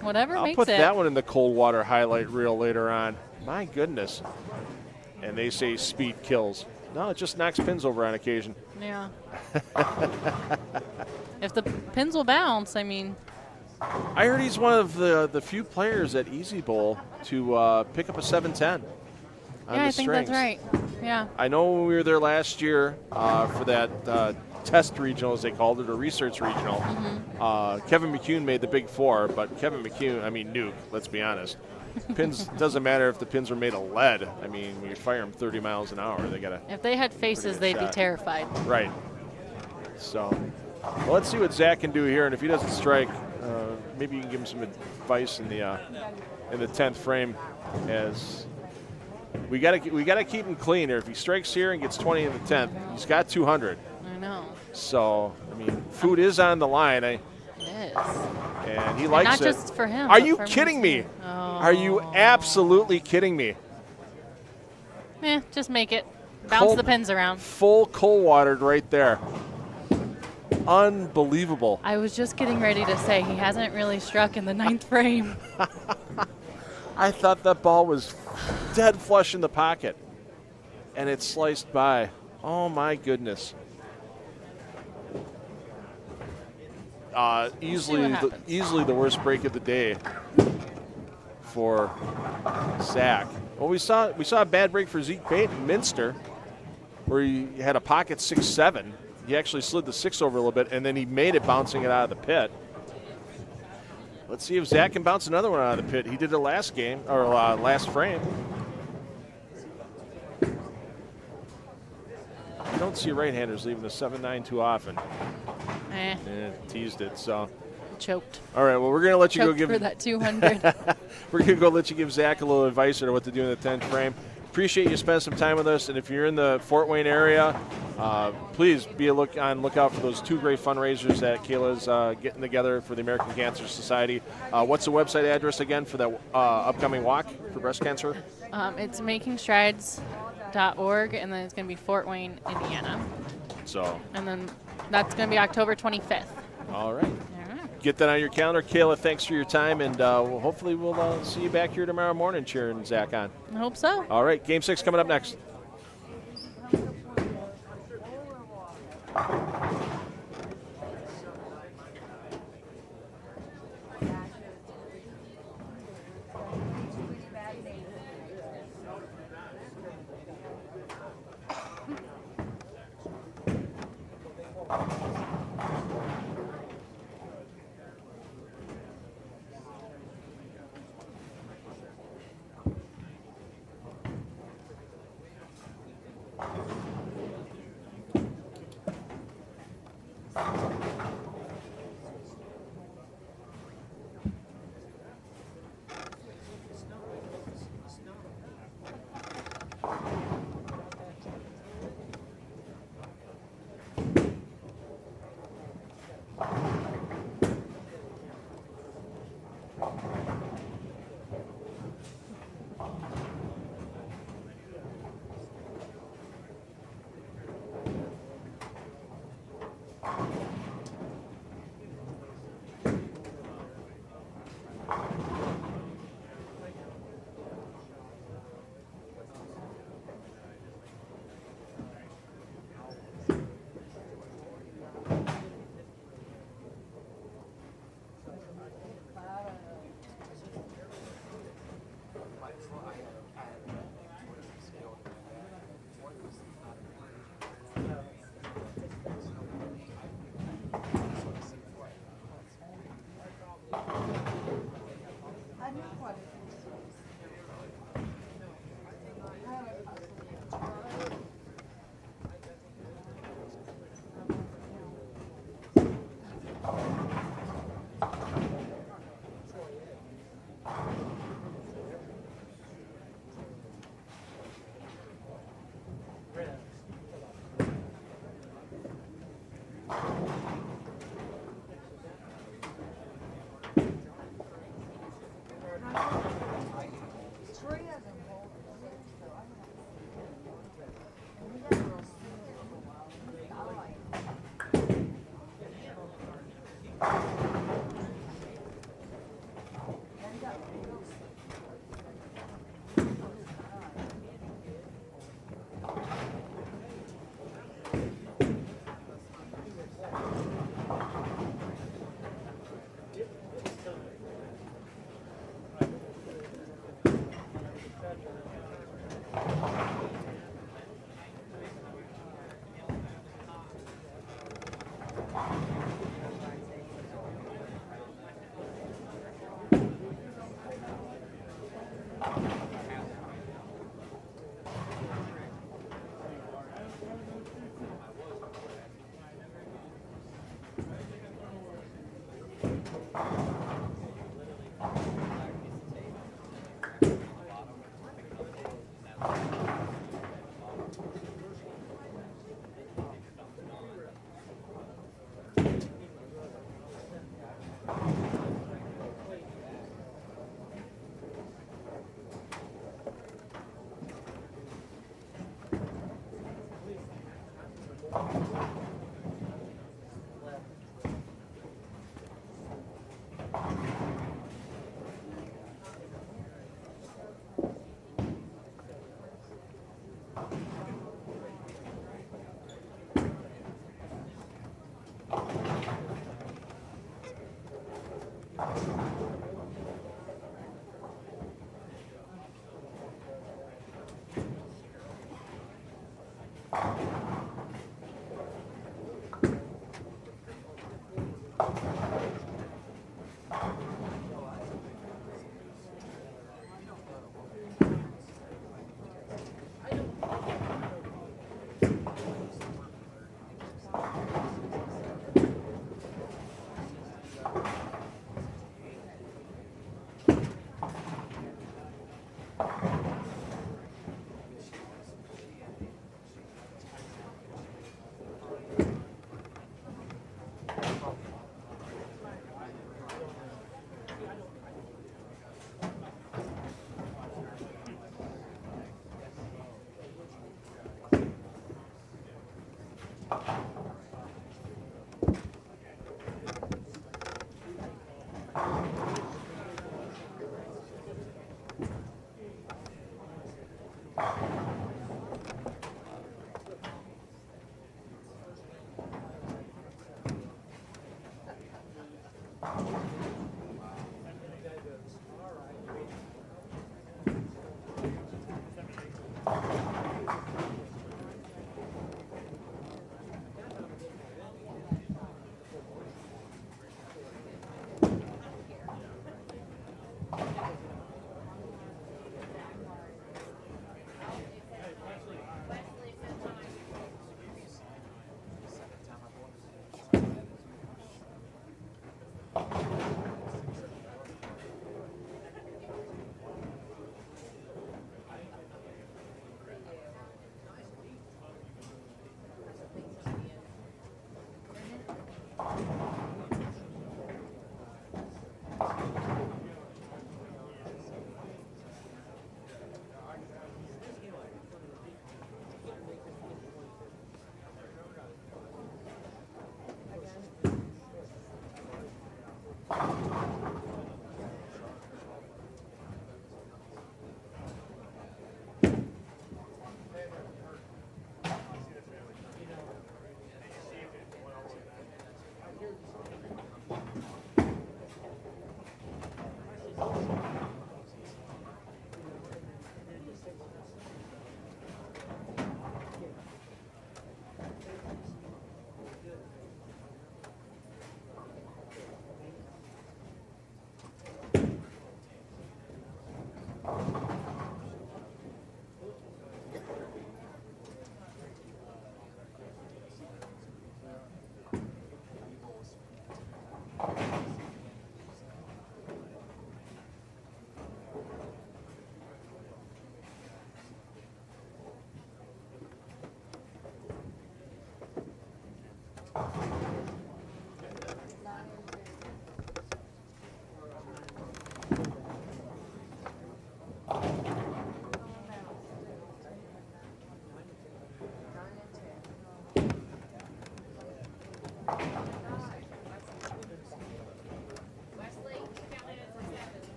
Whatever I'll makes put it. that one in the Coldwater highlight reel later on. My goodness. And they say speed kills. No, it just knocks pins over on occasion. Yeah. If the pins will bounce, I mean. I heard he's one of the few players at Easy Bowl to pick up a 7-10. Yeah, I think that's right. Yeah. I know when we were there last year for that test regional, as they called it, or research regional, Kevin McCune made the big 4, but Kevin McCune, Nuke, let's be honest. Pins, doesn't matter if the pins were made of lead. I mean, when you fire them 30 miles an hour, they got If they had faces, they'd be terrified. Right. So, well, let's see what Zach can do here, and if he doesn't strike, maybe you can give him some advice in the 10th frame, as we gotta keep him clean here. If he strikes here and gets 20 in the 10th, he's got 200. I know. So, food is on the line. It is. And he likes it. Not just for him. Are but you for kidding me? Oh. Are you absolutely kidding me? Just make it. Bounce the pins around. Full Coldwatered right there. Unbelievable. I was just getting ready to say he hasn't really struck in the 9th frame. I thought that ball was dead flush in the pocket, and it sliced by. Oh, my goodness. Easily the worst break of the day for Zach. Well, we saw a bad break for Zeke Payton in Minster, where he had a pocket 6-7. He actually slid the 6 over a little bit, and then he made it bouncing it out of the pit. Let's see if Zach can bounce another one out of the pit. He did it last game, or last frame. I don't see right-handers leaving the 7-9 too often. Teased it, so. Choked. All right, well, we're going to let you go give for that 200. We're going to go let you give Zach a little advice on what to do in the 10th frame. Appreciate you spending some time with us, and if you're in the Fort Wayne area, please be on lookout for those 2 great fundraisers that Kayla's getting together for the American Cancer Society. What's the website address again for that upcoming walk for breast cancer? It's makingstrides.org, and then it's going to be Fort Wayne, Indiana. And then that's going to be October 25th. All right. Get that on your calendar. Kayla, thanks for your time, and hopefully we'll see you back here tomorrow morning cheering Zach on. I hope so. All right, Game 6 coming up next.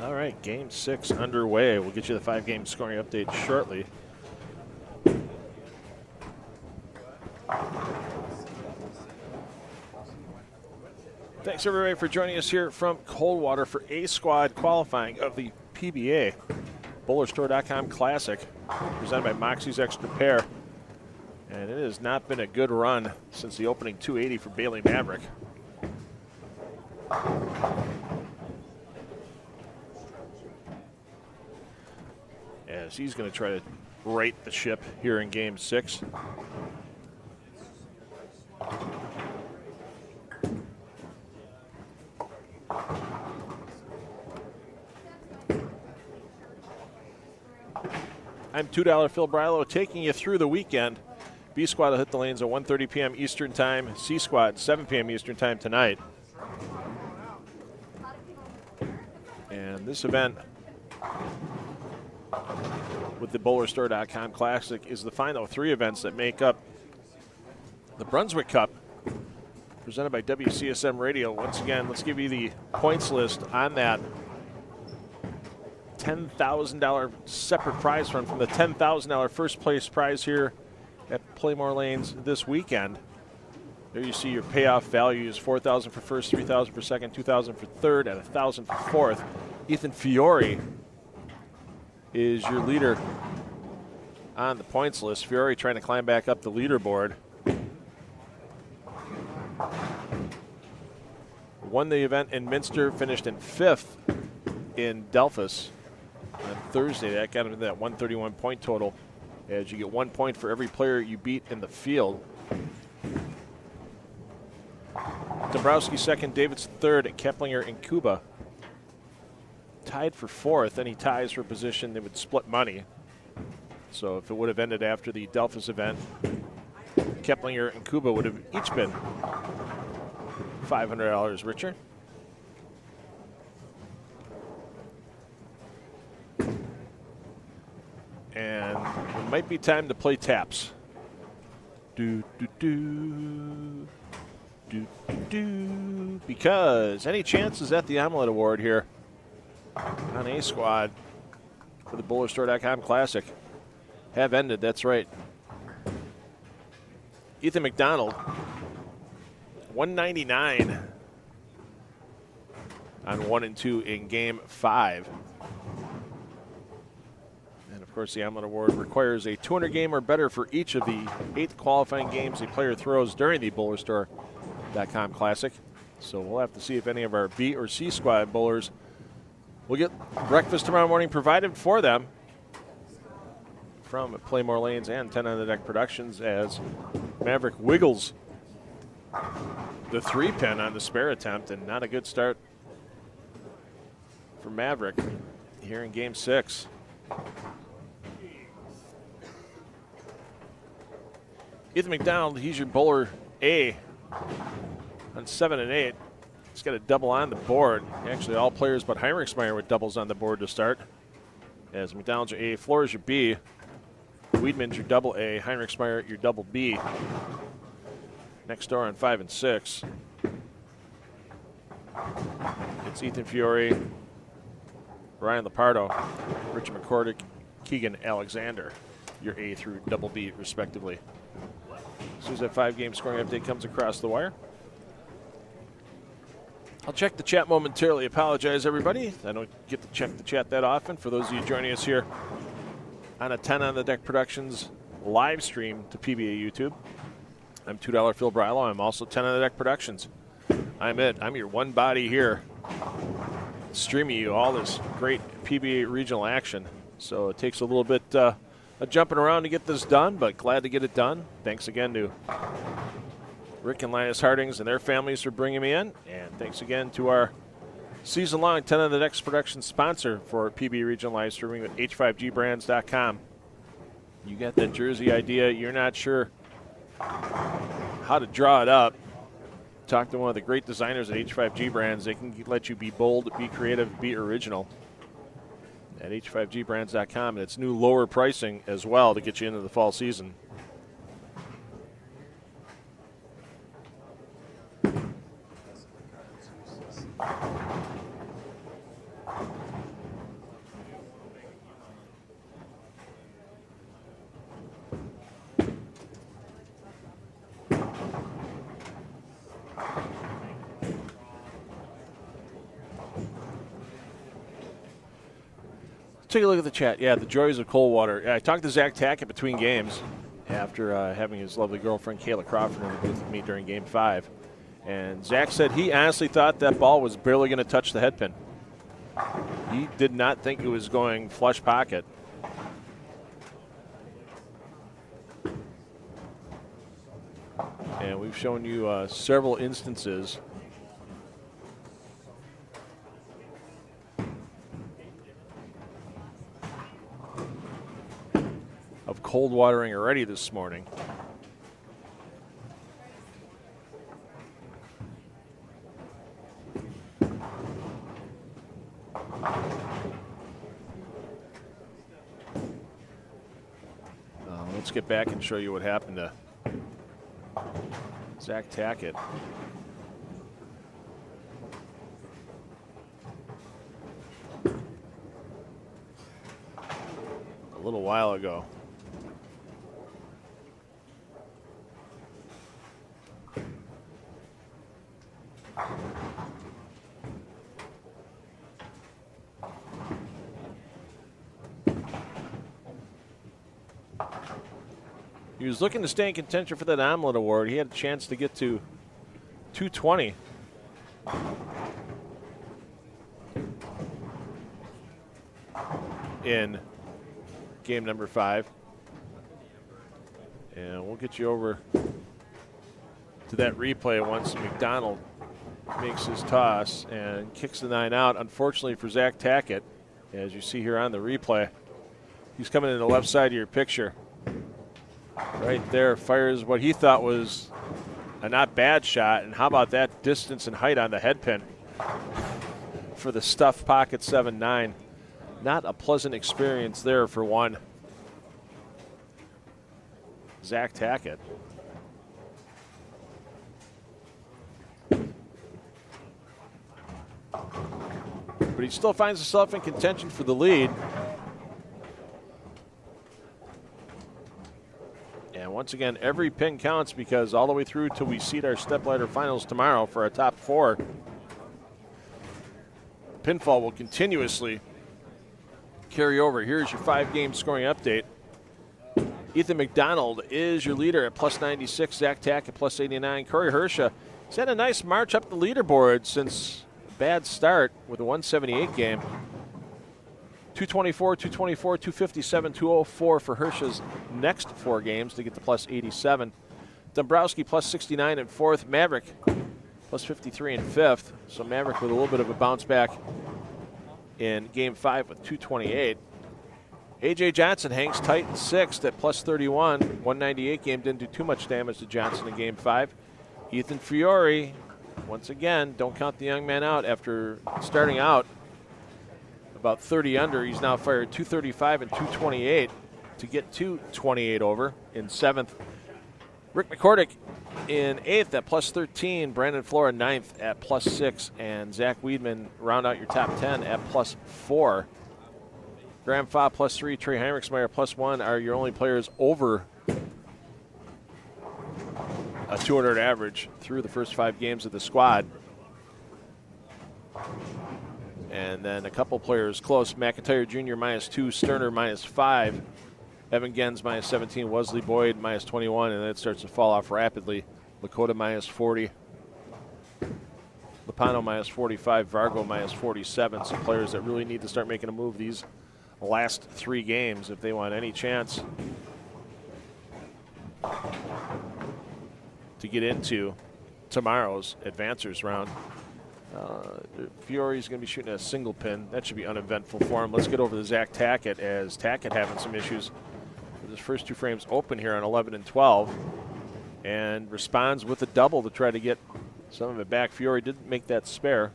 All right, game 6 underway. We'll get you the 5-game scoring update shortly. Thanks everybody for joining us here from Coldwater for A squad qualifying of the PBA BowlerStore.com Classic, presented by Moxy's Extra Pair. And it has not been a good run since the opening 280 for Bailey Maverick. As he's going to try to right the ship here in game 6. I'm $2 Phil Brilo taking you through the weekend. B Squad will hit the lanes at 1:30 p.m. Eastern Time. C Squad, 7 p.m. Eastern Time tonight. And this event with the BowlerStore.com Classic is the final 3 events that make up the Brunswick Cup, presented by WCSM Radio. Once again, let's give you the points list on that $10,000 separate prize fund from the $10,000 first place prize here at Pla Mor Lanes this weekend. There you see your payoff values: $4,000 for first, $3,000 for second, $2,000 for third, and $1,000 for fourth. Ethan Fiore is your leader on the points list. Fiore trying to climb back up the leaderboard. Won the event in Minster, finished in 5th in Delphus on Thursday. That got him to that 131 point total, as you get 1 point for every player you beat in the field. Dombrowski second, Davidson third, Keplinger and Kuba tied for 4th. Any ties for position, they would split money. So if it would have ended after the Delphus event, Keplinger and Kuba would have each been $500 richer. And it might be time to play taps. Because any chances at the Omelet Award here on A Squad for the BowlerStore.com Classic have ended. That's right. Ethan McDonald, 199 on 1 and 2 in game 5. And of course, the Omelet Award requires a 200 game or better for each of the 8 qualifying games a player throws during the BowlerStore.com Classic. So we'll have to see if any of our B or C squad bowlers will get breakfast tomorrow morning provided for them from Pla Mor Lanes and 10 on the Deck Productions, as Maverick wiggles the 3-pin on the spare attempt, and not a good start for Maverick here in game 6. Ethan McDonald, he's your bowler A on 7 and 8. He's got a double on the board. Actually, all players but Heinrichsmeyer with doubles on the board to start. As McDonald's your A, Flores your B, Weedman's your double A, Heinrichsmeyer your double B. Next door on 5 and 6. It's Ethan Fiore, Ryan Lepardo, Richard McCordick, Keegan Alexander, your A through double B respectively. As soon as that 5-game scoring update comes across the wire, I'll check the chat momentarily. Apologize, everybody. I don't get to check the chat that often. For those of you joining us here on a 10 on the Deck Productions live stream to PBA YouTube, I'm $2 Phil Brilo. I'm also 10 on the Deck Productions. I'm it. I'm your one body here, streaming you all this great PBA regional action. So it takes a little bit of jumping around to get this done, but glad to get it done. Thanks again to Rick and Linus Hardings and their families for bringing me in. And thanks again to our season-long 10 on the Decks production sponsor for PBA Regional Live Streaming with H5GBrands.com. You got that jersey idea, you're not sure how to draw it up, talk to one of the great designers at H5G Brands. They can let you be bold, be creative, be original at H5GBrands.com. And it's new lower pricing as well to get you into the fall season. take a look at the chat. Yeah, the joys of Coldwater. I talked to Zach Tackett between games after having his lovely girlfriend Kayla Crawford in the booth with me during Game 5. And Zach said he honestly thought that ball was barely going to touch the head pin. He did not think it was going flush pocket. And we've shown you several instances of cold watering already this morning. Let's get back and show you what happened to Zach Tackett. A little while ago. He was looking to stay in contention for that Omelet Award. He had a chance to get to 220. In game number 5. And we'll get you over to that replay once McDonald makes his toss and kicks the 9 out. Unfortunately for Zach Tackett, as you see here on the replay, he's coming in the left side of your picture. Right there, fires what he thought was a not bad shot. And how about that distance and height on the head pin for the stuffed pocket 7-9. Not a pleasant experience there for one Zach Tackett. But he still finds himself in contention for the lead. And once again, every pin counts because all the way through till we seed our stepladder finals tomorrow for our top 4, pinfall will continuously carry over. Here's your 5-game scoring update. Ethan McDonald is your leader at plus 96. Zach Tack at plus 89. Corey Hersha has had a nice march up the leaderboard since a bad start with a 178 game. 224, 224, 257, 204 for Hersha's next 4 games to get to plus 87. Dombrowski plus 69 in 4th. Maverick plus 53 in 5th. So Maverick with a little bit of a bounce back in game 5 with 228. A.J. Johnson hangs tight in 6th at plus 31. 198 game didn't do too much damage to Johnson in game 5. Ethan Fiore, once again, don't count the young man out. After starting out about 30 under, he's now fired 235 and 228 to get to 28 over in 7th. Rick McCordick in 8th at plus 13. Brandon Flora 9th at plus 6. And Zach Weedman round out your top 10 at plus 4. Graham Fa plus 3. Trey Heinrichsmeyer plus 1 are your only players over a 200 average through the first 5 games of the squad. And then a couple players close. McIntyre Jr. minus 2. Sterner minus 5. Evan Gens minus 17. Wesley Boyd minus 21. And then it starts to fall off rapidly. Lakota minus 40. Lopano minus 45. Vargo minus 47. Some players that really need to start making a move these last 3 games if they want any chance to get into tomorrow's advancers round. Fiore's going to be shooting a single pin. That should be uneventful for him. Let's get over to Zach Tackett, as Tackett having some issues with his first 2 frames open here on 11 and 12, and responds with a double to try to get some of it back. Fiore didn't make that spare.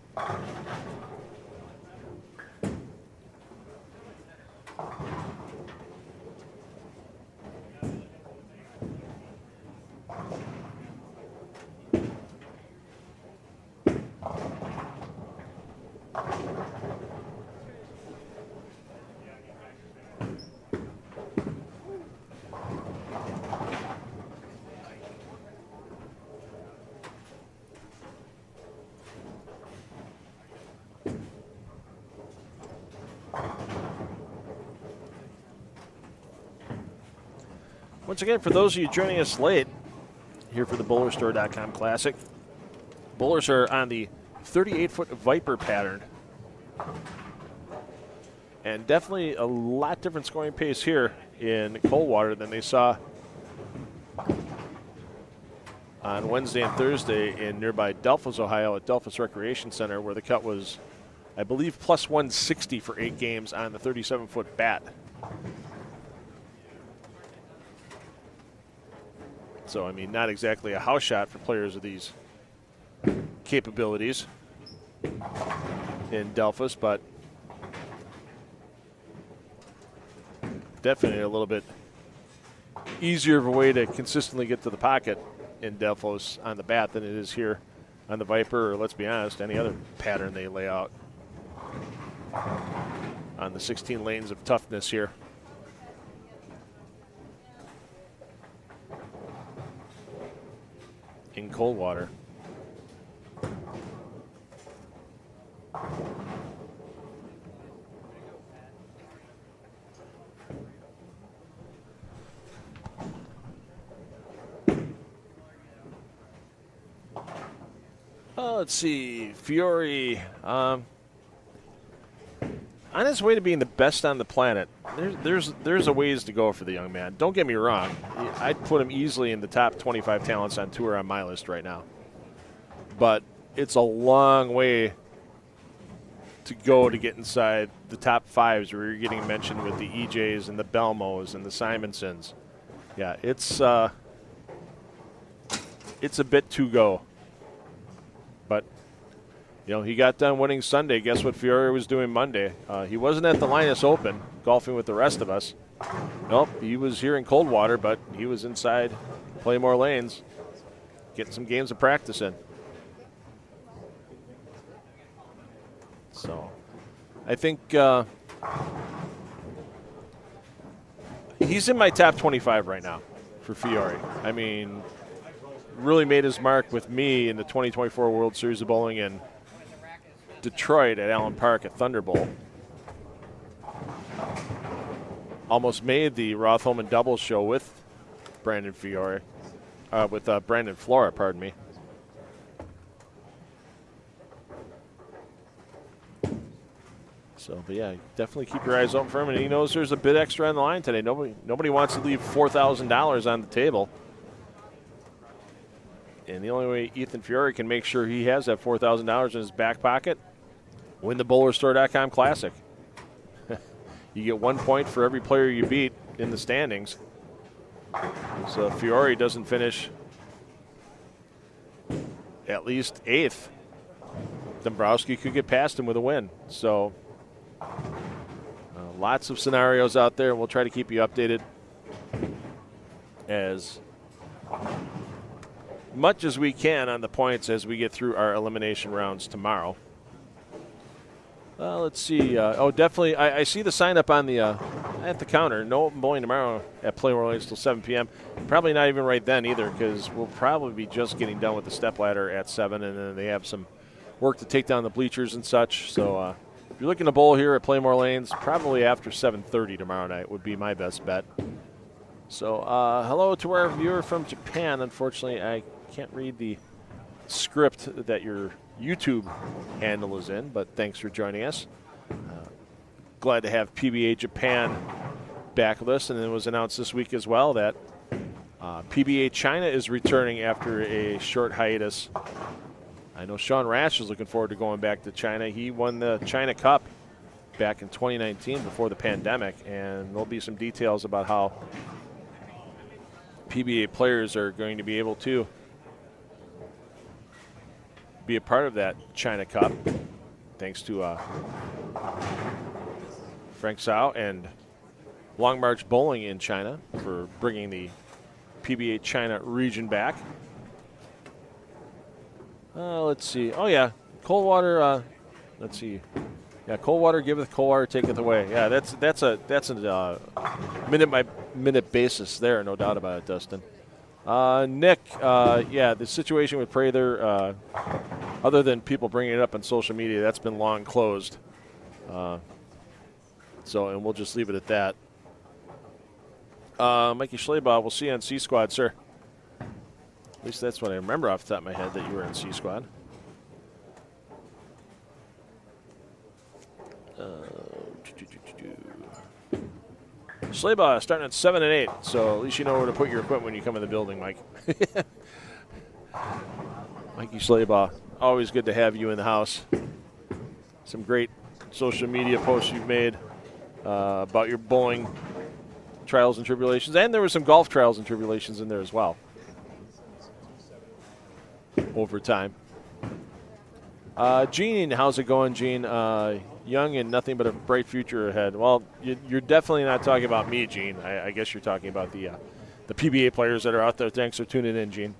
Once again, for those of you joining us late, here for the BowlerStore.com Classic, bowlers are on the 38-foot Viper pattern. And definitely a lot different scoring pace here in Coldwater than they saw on Wednesday and Thursday in nearby Delphos, Ohio at Delphos Recreation Center, where the cut was, I believe, plus 160 for 8 games on the 37-foot bat. So, I mean, not exactly a house shot for players of these capabilities in Delphos, but definitely a little bit easier of a way to consistently get to the pocket in Delphos on the bat than it is here on the Viper, or let's be honest, any other pattern they lay out on the 16 lanes of toughness here. In Coldwater. Let's see, Fiore, on his way to being the best on the planet. There's a ways to go for the young man. Don't get me wrong. I'd put him easily in the top 25 talents on tour on my list right now. But it's a long way to go to get inside the top 5s where you're getting mentioned with the EJs and the Belmos and the Simonsons. Yeah, it's a bit to go. But, you know, he got done winning Sunday. Guess what Fiore was doing Monday? He wasn't at the Linus Open golfing with the rest of us. Nope, he was here in Coldwater, but he was inside Pla Mor Lanes getting some games of practice in. So, I think he's in my top 25 right now for Fiore. I mean, really made his mark with me in the 2024 World Series of Bowling in Detroit at Allen Park at Thunderbolt. Almost made the Roth-Holman doubles show with Brandon Fiore, with Brandon Flora, pardon me. So, but yeah, definitely keep your eyes open for him, and he knows there's a bit extra on the line today. Nobody wants to leave $4,000 on the table. And the only way Ethan Fiore can make sure he has that $4,000 in his back pocket, win the BowlerStore.com Classic. You get 1 point for every player you beat in the standings. So if Fiore doesn't finish at least 8th, Dombrowski could get past him with a win. So lots of scenarios out there. We'll try to keep you updated as much as we can on the points as we get through our elimination rounds tomorrow. Let's see. Definitely. I see the sign up on the at the counter. No open bowling tomorrow at Pla Mor Lanes till 7 p.m. Probably not even right then either, because we'll probably be just getting done with the step ladder at 7, and then they have some work to take down the bleachers and such. So if you're looking to bowl here at Pla Mor Lanes, probably after 7:30 tomorrow night would be my best bet. So hello to our viewer from Japan. Unfortunately, I can't read the script that your YouTube handle is in, but thanks for joining us. Glad to have PBA Japan back with us, and it was announced this week as well that PBA China is returning after a short hiatus. I know Sean Rash is looking forward to going back to China. He won the China Cup back in 2019 before the pandemic, and there'll be some details about how PBA players are going to be able to be a part of that China Cup, thanks to Frank Tsao and Long March Bowling in China for bringing the PBA China region back. Let's see. Oh yeah, Coldwater. Let's see. Yeah, Coldwater giveth, Coldwater taketh away. Yeah, that's a minute by minute basis there, no doubt about it, Dustin. Nick, yeah, the situation with Prather, other than people bringing it up on social media, that's been long closed. And we'll just leave it at that. Mikey Schleybaugh, we'll see you on C Squad, sir. At least that's what I remember off the top of my head, that you were in C Squad. Schleybaugh starting at 7 and 8, so at least you know where to put your equipment when you come in the building, Mike. Mikey Schleybaugh, always good to have you in the house. Some great social media posts you've made about your bowling trials and tribulations, and there were some golf trials and tribulations in there as well over time. Gene, how's it going, Gene? Young and nothing but a bright future ahead. Well, you're definitely not talking about me, Gene. I guess you're talking about the PBA players that are out there. Thanks for tuning in, Gene.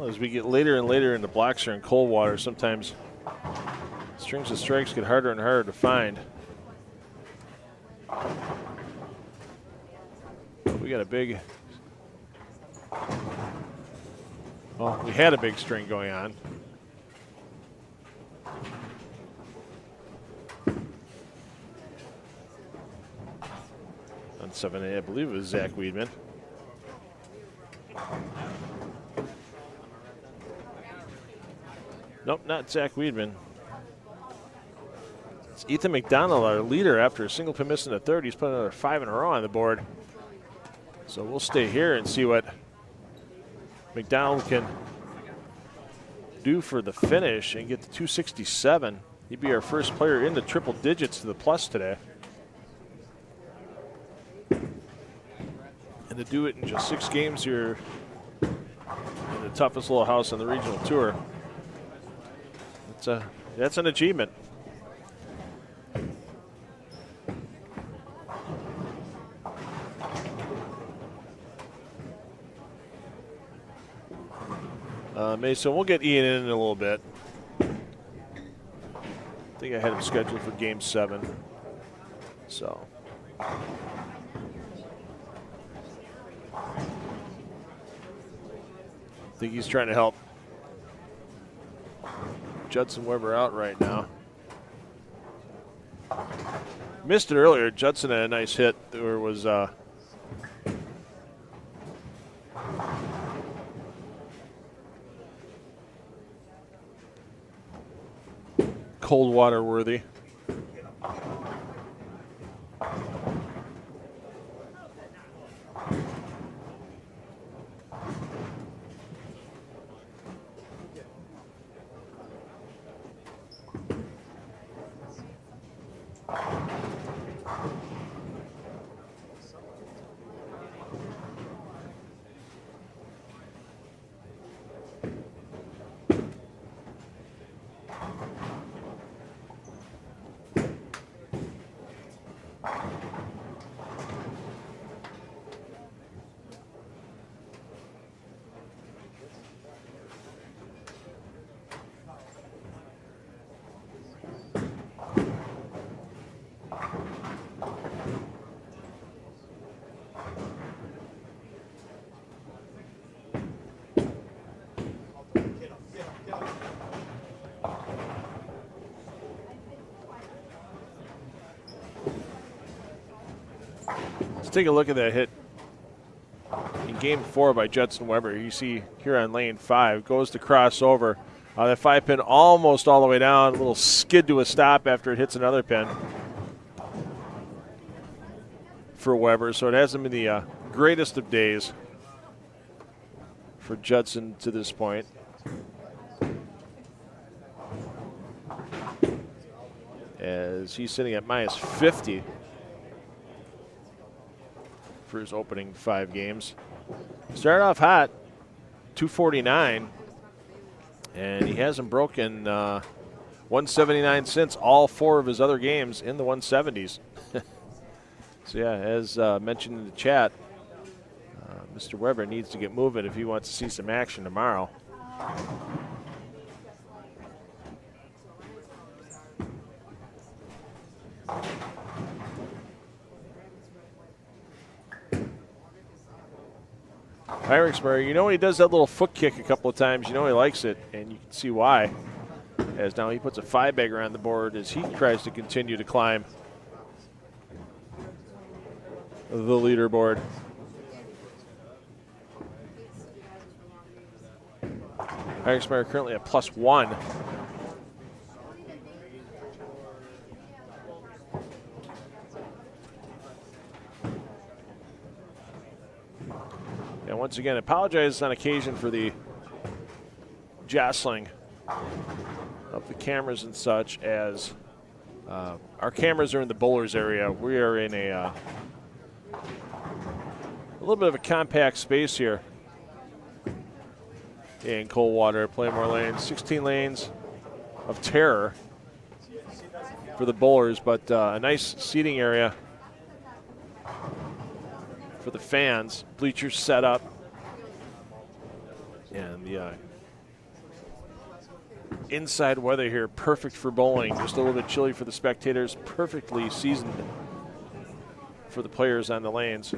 As we get later and later into blocks here in Coldwater, sometimes strings of strikes get harder and harder to find. We got a big, well, we had a big string going on. On 7A, I believe it was Zach Weedman. Nope, not Zach Weedman. It's Ethan McDonald, our leader, after a single pin miss in the third. He's put another 5 in a row on the board. So we'll stay here and see what McDonald can do for the finish and get to 267. He'd be our first player in the triple digits to the plus today. And to do it in just 6 games here in the toughest little house on the regional tour, that's an achievement. Mason, we'll get Ian in a little bit. I think I had him scheduled for Game 7. So. I think he's trying to help Judson Weber out right now. Missed it earlier. Judson had a nice hit. There was Coldwater worthy. take a look at that hit in Game 4 by Judson Weber. You see here on lane 5, goes to cross over. That 5-pin almost all the way down, a little skid to a stop after it hits another pin for Weber. So it hasn't been the greatest of days for Judson to this point. As he's sitting at minus 50 for his opening 5 games. Started off hot, 249, and he hasn't broken 179 since. All 4 of his other games in the 170s. So yeah, as mentioned in the chat, Mr. Weber needs to get moving if he wants to see some action tomorrow. Heinrichsberg, you know, he does that little foot kick a couple of times. You know he likes it, and you can see why. As now he puts a 5-bagger on the board as he tries to continue to climb the leaderboard. Heinrichsberg currently at +1. And once again, apologize on occasion for the jostling of the cameras and such, as our cameras are in the bowlers area. We are in a little bit of a compact space here in Coldwater, Pla Mor Lanes. 16 lanes of terror for the bowlers, but a nice seating area for the fans. Bleachers set up, and the inside weather here perfect for bowling. Just a little bit chilly for the spectators, perfectly seasoned for the players on the lanes.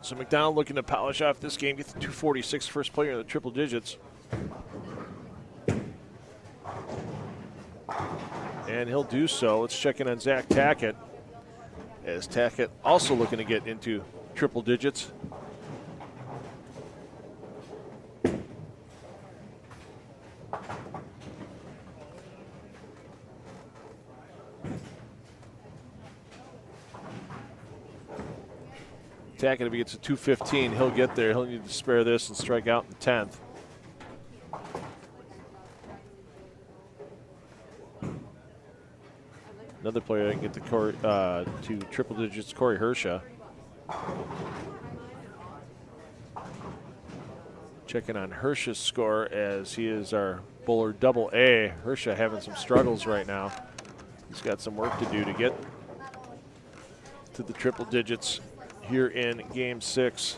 So McDonald looking to polish off this game, get the 246, first player in the triple digits. And he'll do so. Let's check in on Zach Tackett, as Tackett also looking to get into triple digits. Tackett, if he gets a 215, he'll get there. He'll need to spare this and strike out in the 10th. Another player that can get to triple digits, Corey Hersha. Checking on Hersha's score, as he is our bowler double A. Hersha having some struggles right now. He's got some work to do to get to the triple digits here in Game 6.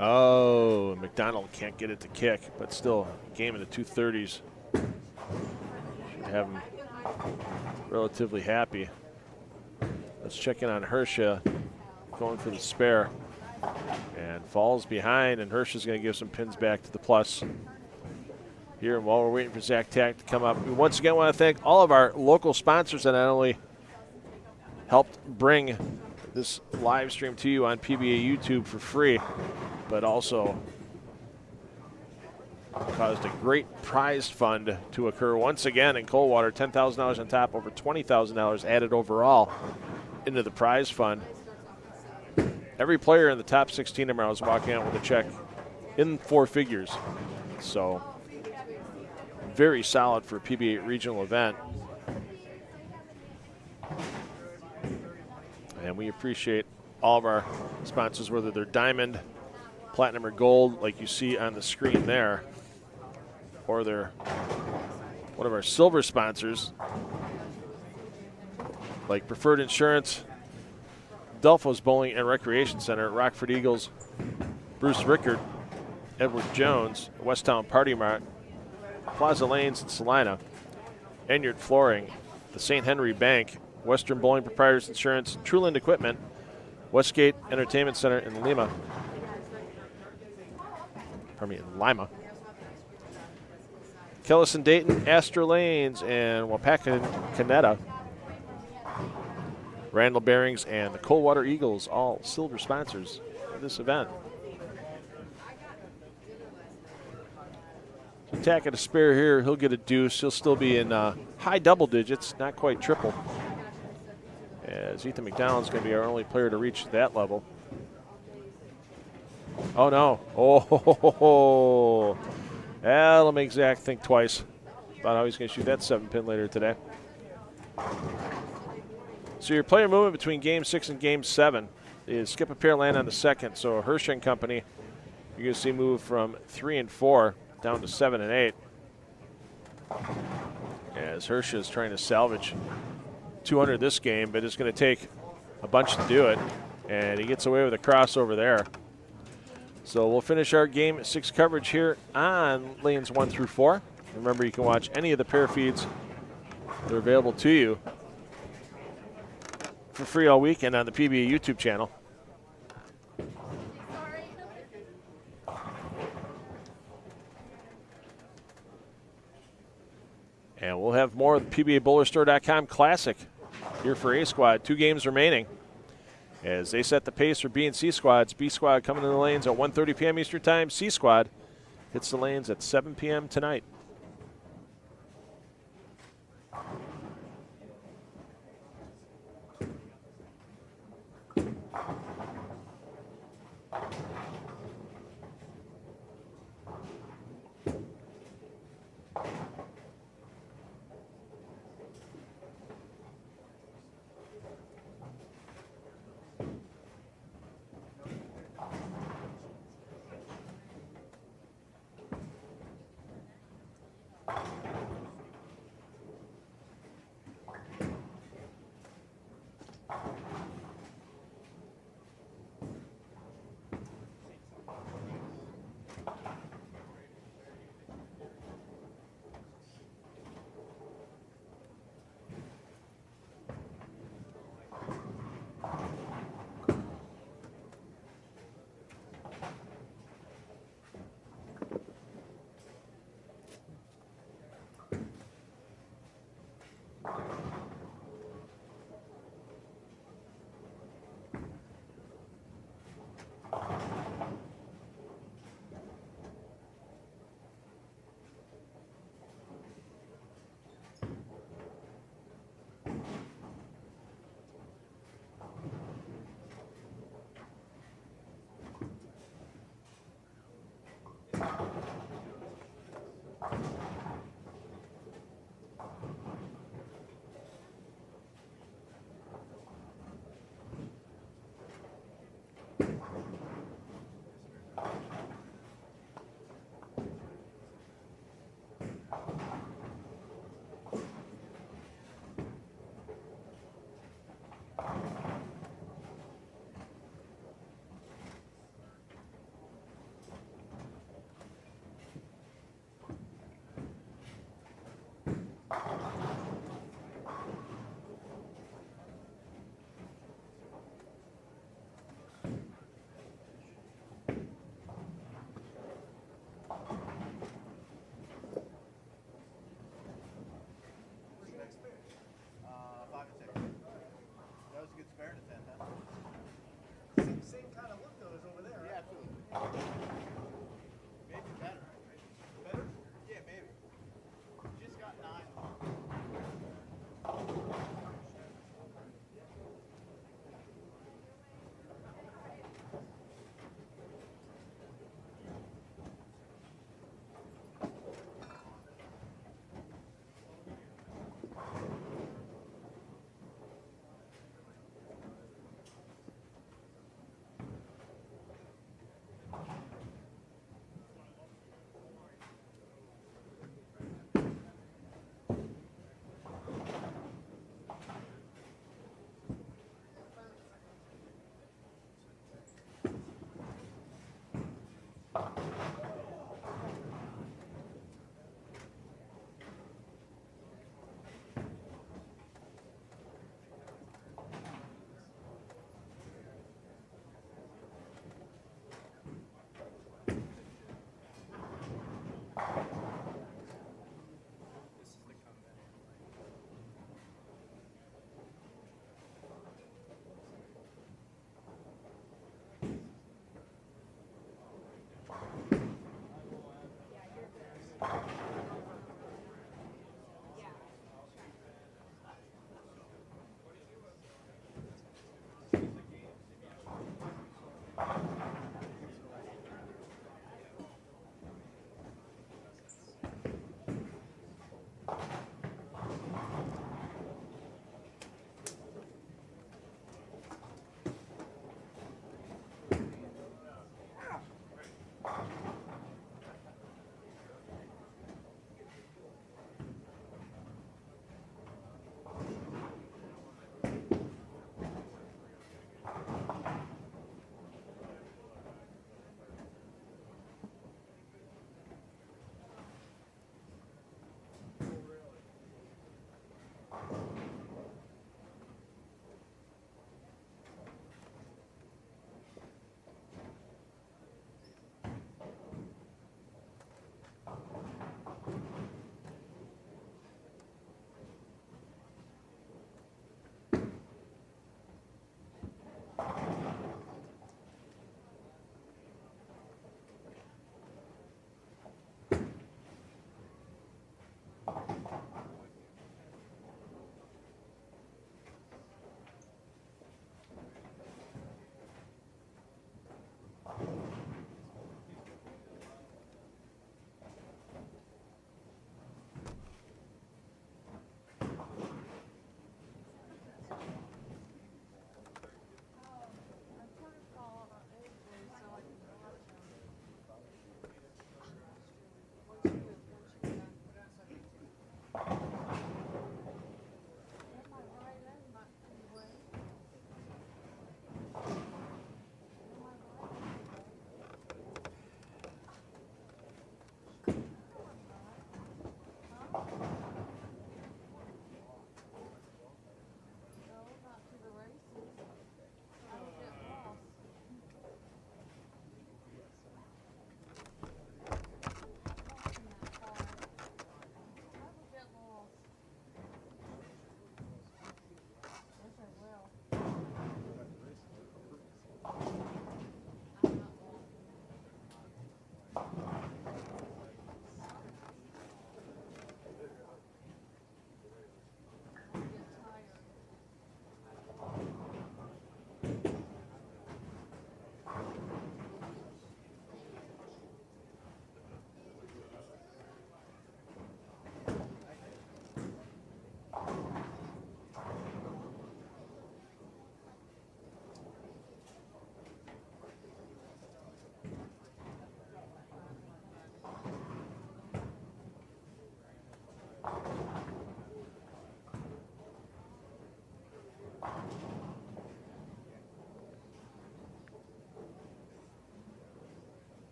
Oh, McDonald can't get it to kick, but still, game in the 230s. Should have him relatively happy. Let's check in on Hersha, going for the spare, and falls behind, and Hersha's going to give some pins back to the plus here. And while we're waiting for Zach Tack to come up, we once again want to thank all of our local sponsors that not only helped bring this live stream to you on PBA YouTube for free, but also caused a great prize fund to occur once again in Coldwater. $10,000 on top, over $20,000 added overall into the prize fund. Every player in the top 16 tomorrow is walking out with a check in 4 figures. So very solid for a PBA regional event. And we appreciate all of our sponsors, whether they're diamond, platinum, or gold, like you see on the screen there, or they're one of our silver sponsors, like Preferred Insurance, Delphos Bowling and Recreation Center, Rockford Eagles, Bruce Rickard, Edward Jones, Westtown Party Mart, Plaza Lanes in Salina, Enyard Flooring, the St. Henry Bank, Western Bowling Proprietors Insurance, Truland Equipment, Westgate Entertainment Center in Lima. In Lima. Kellison Dayton, Astor Lanes, and Wapaka Canetta. Randall Bearings and the Coldwater Eagles, all silver sponsors of this event. Tack at a spare here, he'll get a deuce. He'll still be in high double digits, not quite triple. As Ethan McDonald's going to be our only player to reach that level. Oh, no. Oh, that'll make Zach think twice about how he's going to shoot that 7-pin later today. So your player movement between Game 6 and Game 7 is skip a pair, land on the second. So Hirsch and company, you're going to see move from 3 and 4 down to 7 and 8. As Hirsch is trying to salvage 200 this game, but it's going to take a bunch to do it. And he gets away with a crossover there. So we'll finish our Game 6 coverage here on lanes 1 through 4. Remember, you can watch any of the pair feeds. They're available to you for free all weekend on the PBA YouTube channel. And we'll have more of the PBABowlerStore.com Classic here for A Squad. 2 games remaining as they set the pace for B and C squads. B squad coming to the lanes at 1:30 p.m. Eastern Time. C squad hits the lanes at 7 p.m. tonight.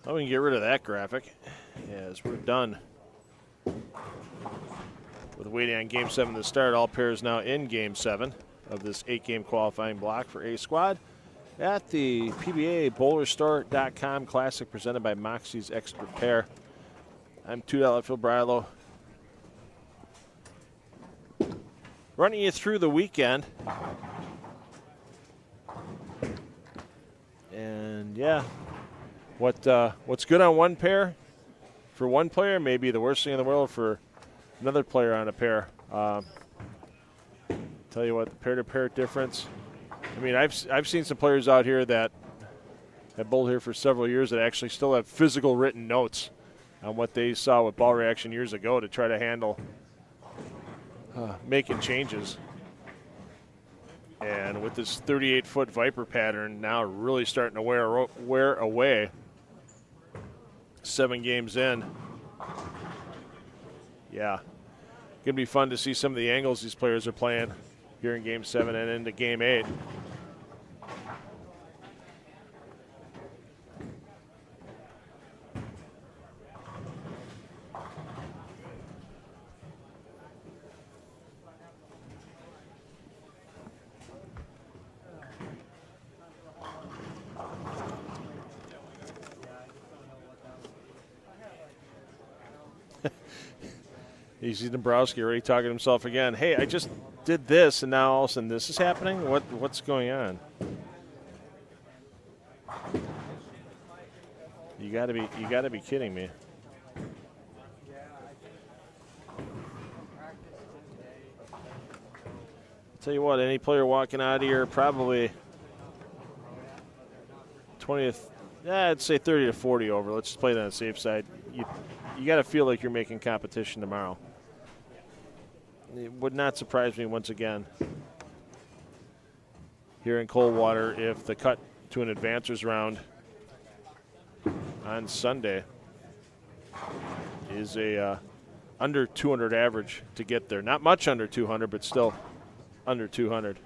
Well, we can get rid of that graphic as we're done with waiting on Game 7 to start. All pairs now in Game 7 of this 8-game qualifying block for A Squad at the PBA BowlerStore.com Classic presented by Moxy's Xtra Pair. I'm $2 Phil Brilo. Running you through the weekend. And yeah, what's good on one pair for one player may be the worst thing in the world for another player on a pair. Tell you what, the pair-to-pair difference. I mean, I've seen some players out here that have bowled here for several years that actually still have physical written notes on what they saw with ball reaction years ago to try to handle making changes. And with this 38-foot Viper pattern now really starting to wear away 7 games in. Yeah, going to be fun to see some of the angles these players are playing here in Game 7 and into Game 8. You see Dombrowski already talking to himself again. Hey, I just did this, and now all of a sudden this is happening? What's going on? You gotta be kidding me. Tell you what, any player walking out of here probably 20th, I'd say 30 to 40 over. Let's just play that on the safe side. You got to feel like you're making competition tomorrow. It would not surprise me once again here in Coldwater if the cut to an advancers round on Sunday is a under 200 average to get there. Not much under 200, but still under 200.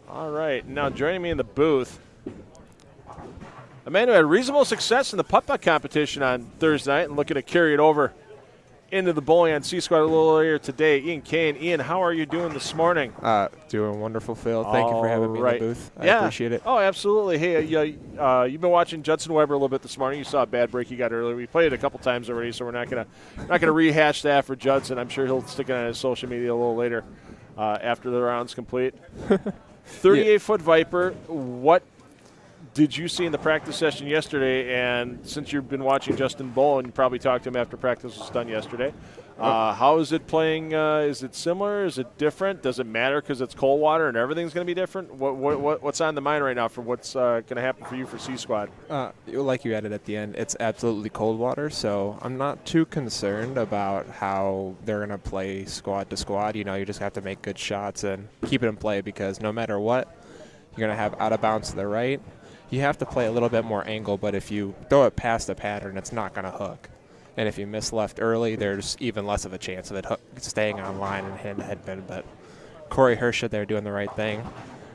All right, now joining me in the booth, a man who had reasonable success in the putt-putt competition on Thursday night and looking to carry it over into the bowling on C Squad a little earlier today, Ian Kane. Ian, how are you doing this morning? Doing wonderful, Phil. Thank you for having me in the booth. I appreciate it. Oh, absolutely. Hey, you've been watching Judson Weber a little bit this morning. You saw a bad break he got earlier. We played it a couple times already, so we're not gonna rehash that for Judson. I'm sure he'll stick it on his social media a little later after the round's complete. 38-foot Viper, what did you see in the practice session yesterday? And since you've been watching Justin bowl and you probably talked to him after practice was done yesterday, how is it playing? Is it similar? Is it different? Does it matter because it's Coldwater and everything's going to be different? What's on the mind right now for what's going to happen for you for C Squad? Like you added at the end, it's absolutely Coldwater, so I'm not too concerned about how they're going to play squad to squad. You know, you just have to make good shots and keep it in play because no matter what, you're going to have out of bounds to the right. You have to play a little bit more angle, but if you throw it past the pattern, it's not going to hook. And if you miss left early, there's even less of a chance of it staying on line and hitting the headbin. But Corey Hershey there doing the right thing,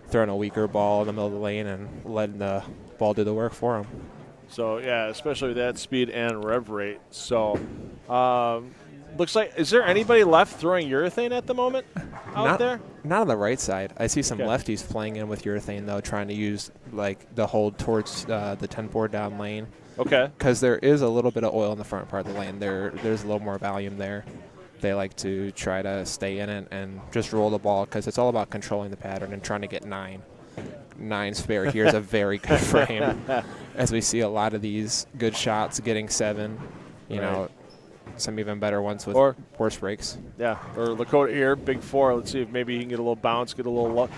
throwing a weaker ball in the middle of the lane and letting the ball do the work for him. So, yeah, especially with that speed and rev rate. So, looks like, is there anybody left throwing urethane at the moment out there? Not on the right side. I see some lefties playing in with urethane, though, trying to use, like, the hold towards the 10-4 down lane. Okay. Because there is a little bit of oil in the front part of the lane. There's a little more volume there. They like to try to stay in it and just roll the ball because it's all about controlling the pattern and trying to get 9. 9 spare here is a very good frame. as we see a lot of these good shots getting 7, you know, some even better ones with worse breaks. Yeah, or Lakota here, big 4. Let's see if maybe he can get a little bounce, get a little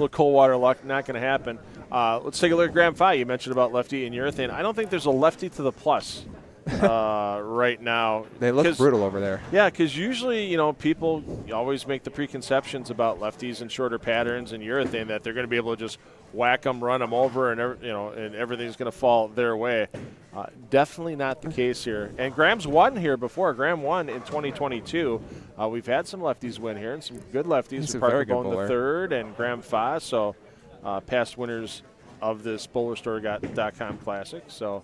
Coldwater luck. Not going to happen. Let's take a look at Graham Fye. You mentioned about lefty and urethane. I don't think there's a lefty to the plus right now. They look brutal over there. Yeah, because usually, you know, people always make the preconceptions about lefties and shorter patterns and urethane that they're going to be able to just whack them, run them over, and and everything's going to fall their way. Definitely not the case here. And Graham's won here before. Graham won in 2022. We've had some lefties win here and some good lefties. He's a Parker very good Bone bowler. the third and Graham Fye. So past winners of this BowlerStore.com Classic. So.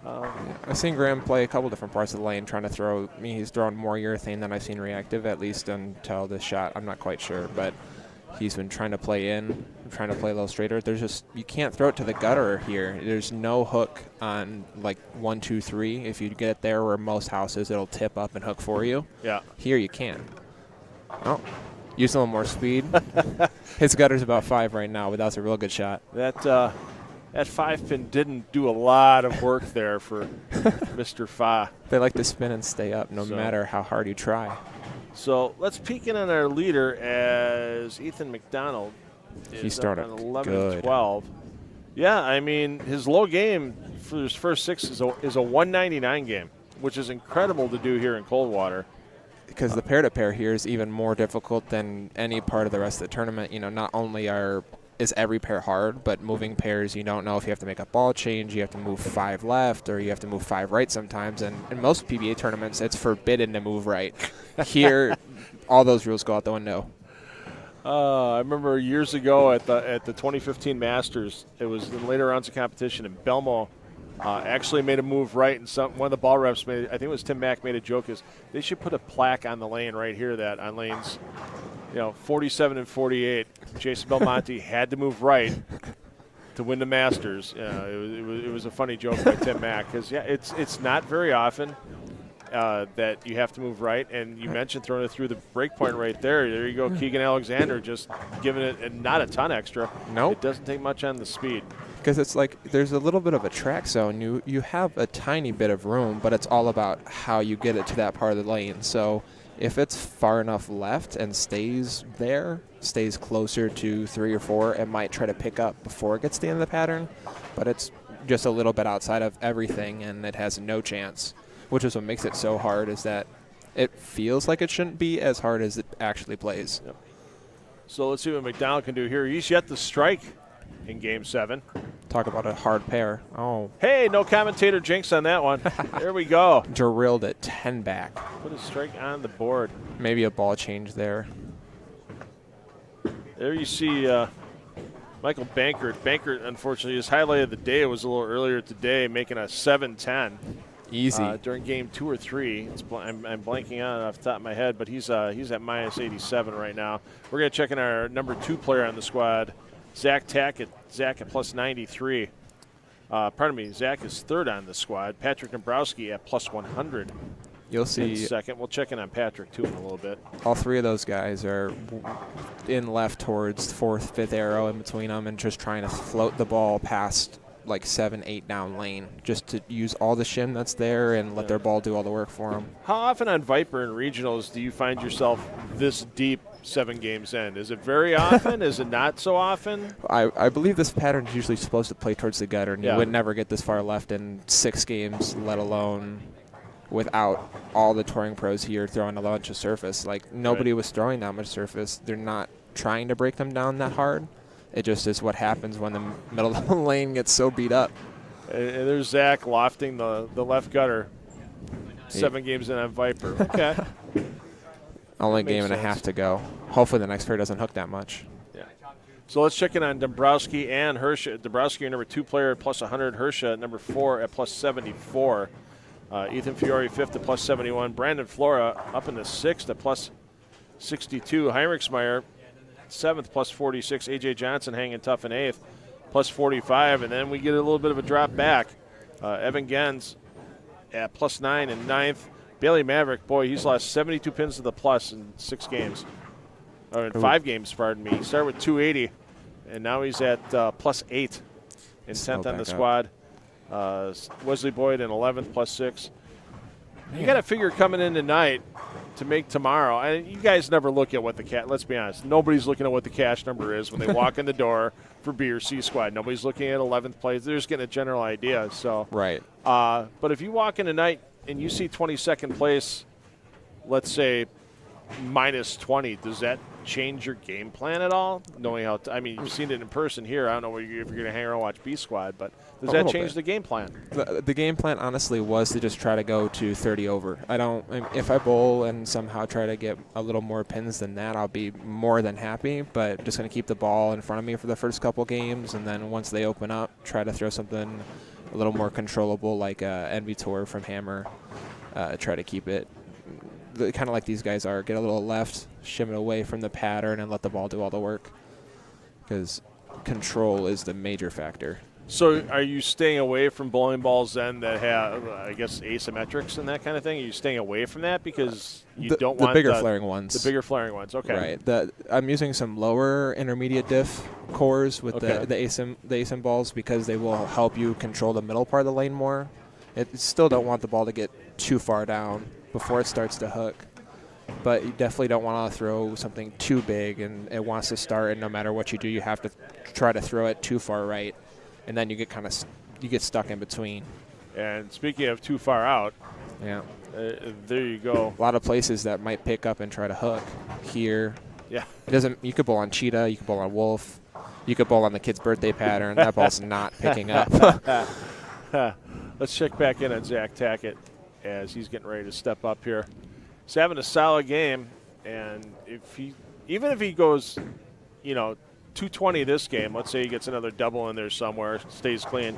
I've seen Graham play a couple different parts of the lane trying to throw. I mean, he's thrown more urethane than I've seen reactive, at least until this shot. I'm not quite sure, but he's been trying to play in, trying to play a little straighter. There's just, you can't throw it to the gutter here. There's no hook on like 1, 2, 3. If you get it there where most houses, it'll tip up and hook for you. Yeah. Here you can. Oh, use a little more speed. His gutter's about 5 right now, but that's a real good shot. That 5-pin didn't do a lot of work there for Mr. Fye. They like to spin and stay up no matter how hard you try. So let's peek in on our leader as Ethan McDonald He's is up starting on 11 good. and 12. Yeah, I mean, his low game for his first 6 is a 199 game, which is incredible to do here in Coldwater. Because the pair-to-pair here is even more difficult than any part of the rest of the tournament. You know, not only is every pair hard, but moving pairs, you don't know if you have to make a ball change, you have to move 5 left, or you have to move 5 right sometimes. And in most PBA tournaments, it's forbidden to move right. Here, all those rules go out the window. I remember years ago at the 2015 Masters, it was in later rounds of competition, and Belmo actually made a move right, and one of the ball reps made, I think it was Tim Mack, made a joke is they should put a plaque on the lane right here that on lanes 47 and 48, Jason Belmonte had to move right to win the Masters. It was a funny joke by Tim Mack because it's not very often that you have to move right. And you mentioned throwing it through the break point right there. There you go, Keegan Alexander just giving it, and not a ton extra. Nope. It doesn't take much on the speed. Because it's like there's a little bit of a track zone. You have a tiny bit of room, but it's all about how you get it to that part of the lane. So if it's far enough left and stays there, stays closer to 3 or 4, it might try to pick up before it gets to the end of the pattern. But it's just a little bit outside of everything, and it has no chance, which is what makes it so hard, is that it feels like it shouldn't be as hard as it actually plays. Yep. So let's see what McDonald can do here. He's yet to strike in Game 7. Talk about a hard pair. Oh. Hey, no commentator jinx on that one. There we go. Drilled it 10 back. Put a strike on the board. Maybe a ball change there. There you see Michael Bankert. Bankert, unfortunately, his highlight of the day was a little earlier today, making a 7-10. Easy. During Game 2 or 3. I'm blanking on it off the top of my head, but he's at minus 87 right now. We're going to check in our number 2 player on the squad, Zach Tackett. Zach at plus 93. Pardon me, Zach is third on the squad. Patrick Dombrowski at plus 100. You'll see. Second. We'll check in on Patrick, too, in a little bit. All 3 of those guys are in left towards 4th, 5th arrow in between them and just trying to float the ball past like 7, 8 down lane just to use all the shim that's there and let their ball do all the work for them. How often on Viper and regionals do you find yourself this deep 7 games in? Is it very often? Is it not so often? I believe this pattern is usually supposed to play towards the gutter, and you would never get this far left in 6 games, let alone without all the touring pros here throwing a bunch of surface. Like, nobody was throwing that much surface. They're not trying to break them down that hard. It just is what happens when the middle of the lane gets so beat up. And there's Zach lofting the left gutter. 7 games in on Viper. Okay. Only game and a half to go. Hopefully the next pair doesn't hook that much. Yeah. So let's check in on Dombrowski and Hirscha. Dombrowski, your number 2 player, at plus 100. Hirscha at number 4 at plus 74. Ethan Fiore, 5th at plus 71. Brandon Flora up in the 6th at plus 62. Heinrichsmeyer, 7th, plus 46. A.J. Johnson hanging tough in 8th, plus 45. And then we get a little bit of a drop back. Evan Gens at plus 9 and 9th. Bailey Maverick, boy, he's lost 72 pins to the plus in 6 games. Or in 5 games, pardon me. He started with 280, and now he's at plus 8 in 10th on the squad. Wesley Boyd in 11th plus 6. You got to figure coming in tonight to make tomorrow. And you guys never look at what the let's be honest. Nobody's looking at what the cash number is when they walk in the door for B or C squad. Nobody's looking at 11th place. They're just getting a general idea. So Right. But if you walk in tonight and you see 22nd place, let's say minus 20, does that change your game plan at all? Knowing how, I mean, you've seen it in person here. I don't know if you're going to hang around and watch B squad, but does that change the game plan? The game plan, honestly, was to just try to go to 30 over. If I bowl and somehow try to get a little more pins than that, I'll be more than happy. But just going to keep the ball in front of me for the first couple games, and then once they open up, try to throw something a little more controllable, like Envy Tour from Hammer. Try to keep it kind of like these guys are. Get a little left, shim it away from the pattern, and let the ball do all the work. Because control is the major factor. So are you staying away from bowling balls then that have, I guess, asymmetrics and that kind of thing? Are you staying away from that because you don't want the bigger flaring ones? The bigger flaring ones, okay. Right. I'm using some lower intermediate diff cores with the asim balls because they will help you control the middle part of the lane more. Still don't want the ball to get too far down before it starts to hook. But you definitely don't want to throw something too big, and it wants to start, and no matter what you do, you have to try to throw it too far right. And then you get stuck in between. And speaking of too far out, yeah, there you go. A lot of places that might pick up and try to hook here. Yeah, it doesn't. You could bowl on Cheetah, you could bowl on Wolf, you could bowl on the kid's birthday pattern. That ball's not picking up. Let's check back in on Zach Tackett as he's getting ready to step up here. He's having a solid game, and even if he goes, 220 this game, let's say he gets another double in there somewhere, stays clean,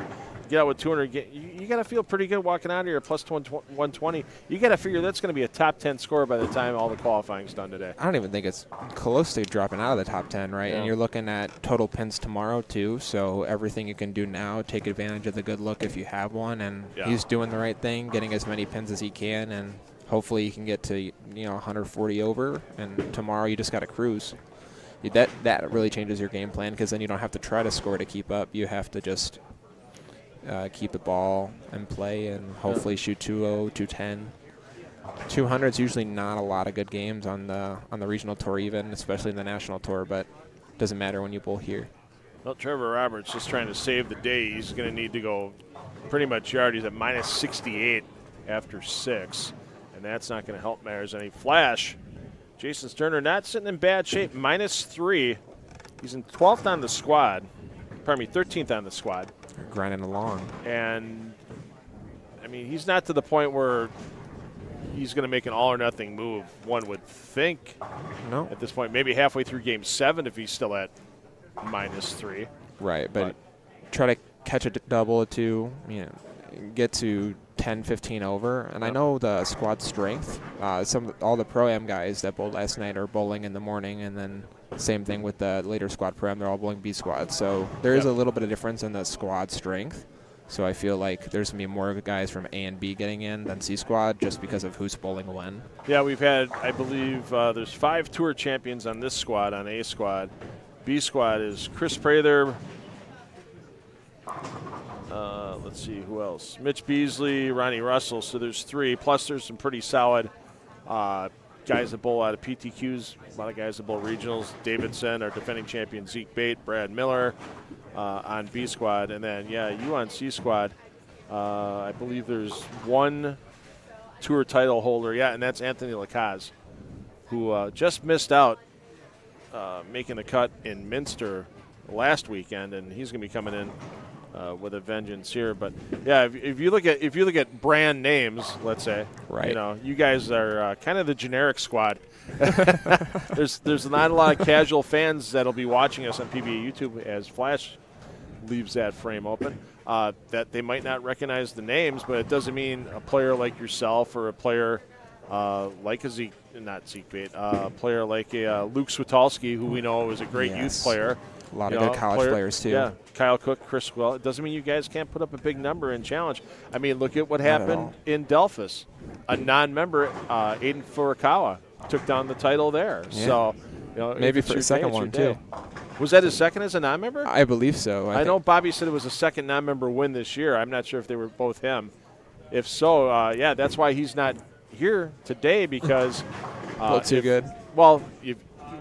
get out with 200, you got to feel pretty good walking out of here plus 120. You got to figure that's going to be a top 10 score by the time all the qualifying's done today. I don't even think it's close to dropping out of the top 10, right? Yeah. And you're looking at total pins tomorrow too, so everything you can do now, take advantage of the good look if you have one, and he's doing the right thing, getting as many pins as he can, and hopefully you can get to 140 over, and tomorrow you just got to cruise. That really changes your game plan because then you don't have to try to score to keep up. You have to just keep the ball and play and hopefully shoot 2-0, 210. 200 is usually not a lot of good games on the regional tour even, especially in the national tour, but it doesn't matter when you bowl here. Well, Trevor Roberts just trying to save the day. He's going to need to go pretty much yard. He's at minus 68 after 6, and that's not going to help matters any. Flash. Jason Sterner not sitting in bad shape, minus 3. He's in 12th on the squad. 13th on the squad. They're grinding along. And, I mean, he's not to the point where he's going to make an all-or-nothing move, one would think. No. At this point, maybe halfway through Game 7 if he's still at minus 3. Right, but try to catch a double or two, get to 10, 15 over. And I know the squad strength. All the Pro-Am guys that bowled last night are bowling in the morning, and then same thing with the later squad Pro-Am. They're all bowling B squad. So there is a little bit of difference in the squad strength. So I feel like there's going to be more guys from A and B getting in than C squad just because of who's bowling when. Yeah, we've had, I believe, there's 5 tour champions on this squad, on A squad. B squad is Chris Prather. Let's see, who else? Mitch Beasley, Ronnie Russell. So there's 3. Plus there's some pretty solid guys that bowl out of PTQs. A lot of guys that bowl regionals. Davidson, our defending champion, Zeke Bate, Brad Miller on B squad. And then, you on C squad. I believe there's 1 tour title holder. Yeah, and that's Anthony Lacaze, who just missed out making the cut in Minster last weekend, and he's going to be coming in with a vengeance here. But if you look at brand names, let's say, right, you guys are kind of the generic squad. There's not a lot of casual fans that'll be watching us on PBA YouTube as Flash leaves that frame open. That they might not recognize the names, but it doesn't mean a player like yourself or a player like a player like a Luke Switalski, who we know is a great youth player. A lot of good college players, too. Yeah, Kyle Cook, Chris Well. It doesn't mean you guys can't put up a big number and challenge. I mean, look at what happened in Delphus. A non-member, Aiden Furukawa, took down the title there. Yeah. So, maybe for the second one, too. Was that his second as a non-member? I believe so. I know Bobby said it was a second non-member win this year. I'm not sure if they were both him. If so, yeah, that's why he's not here today because too good. Well,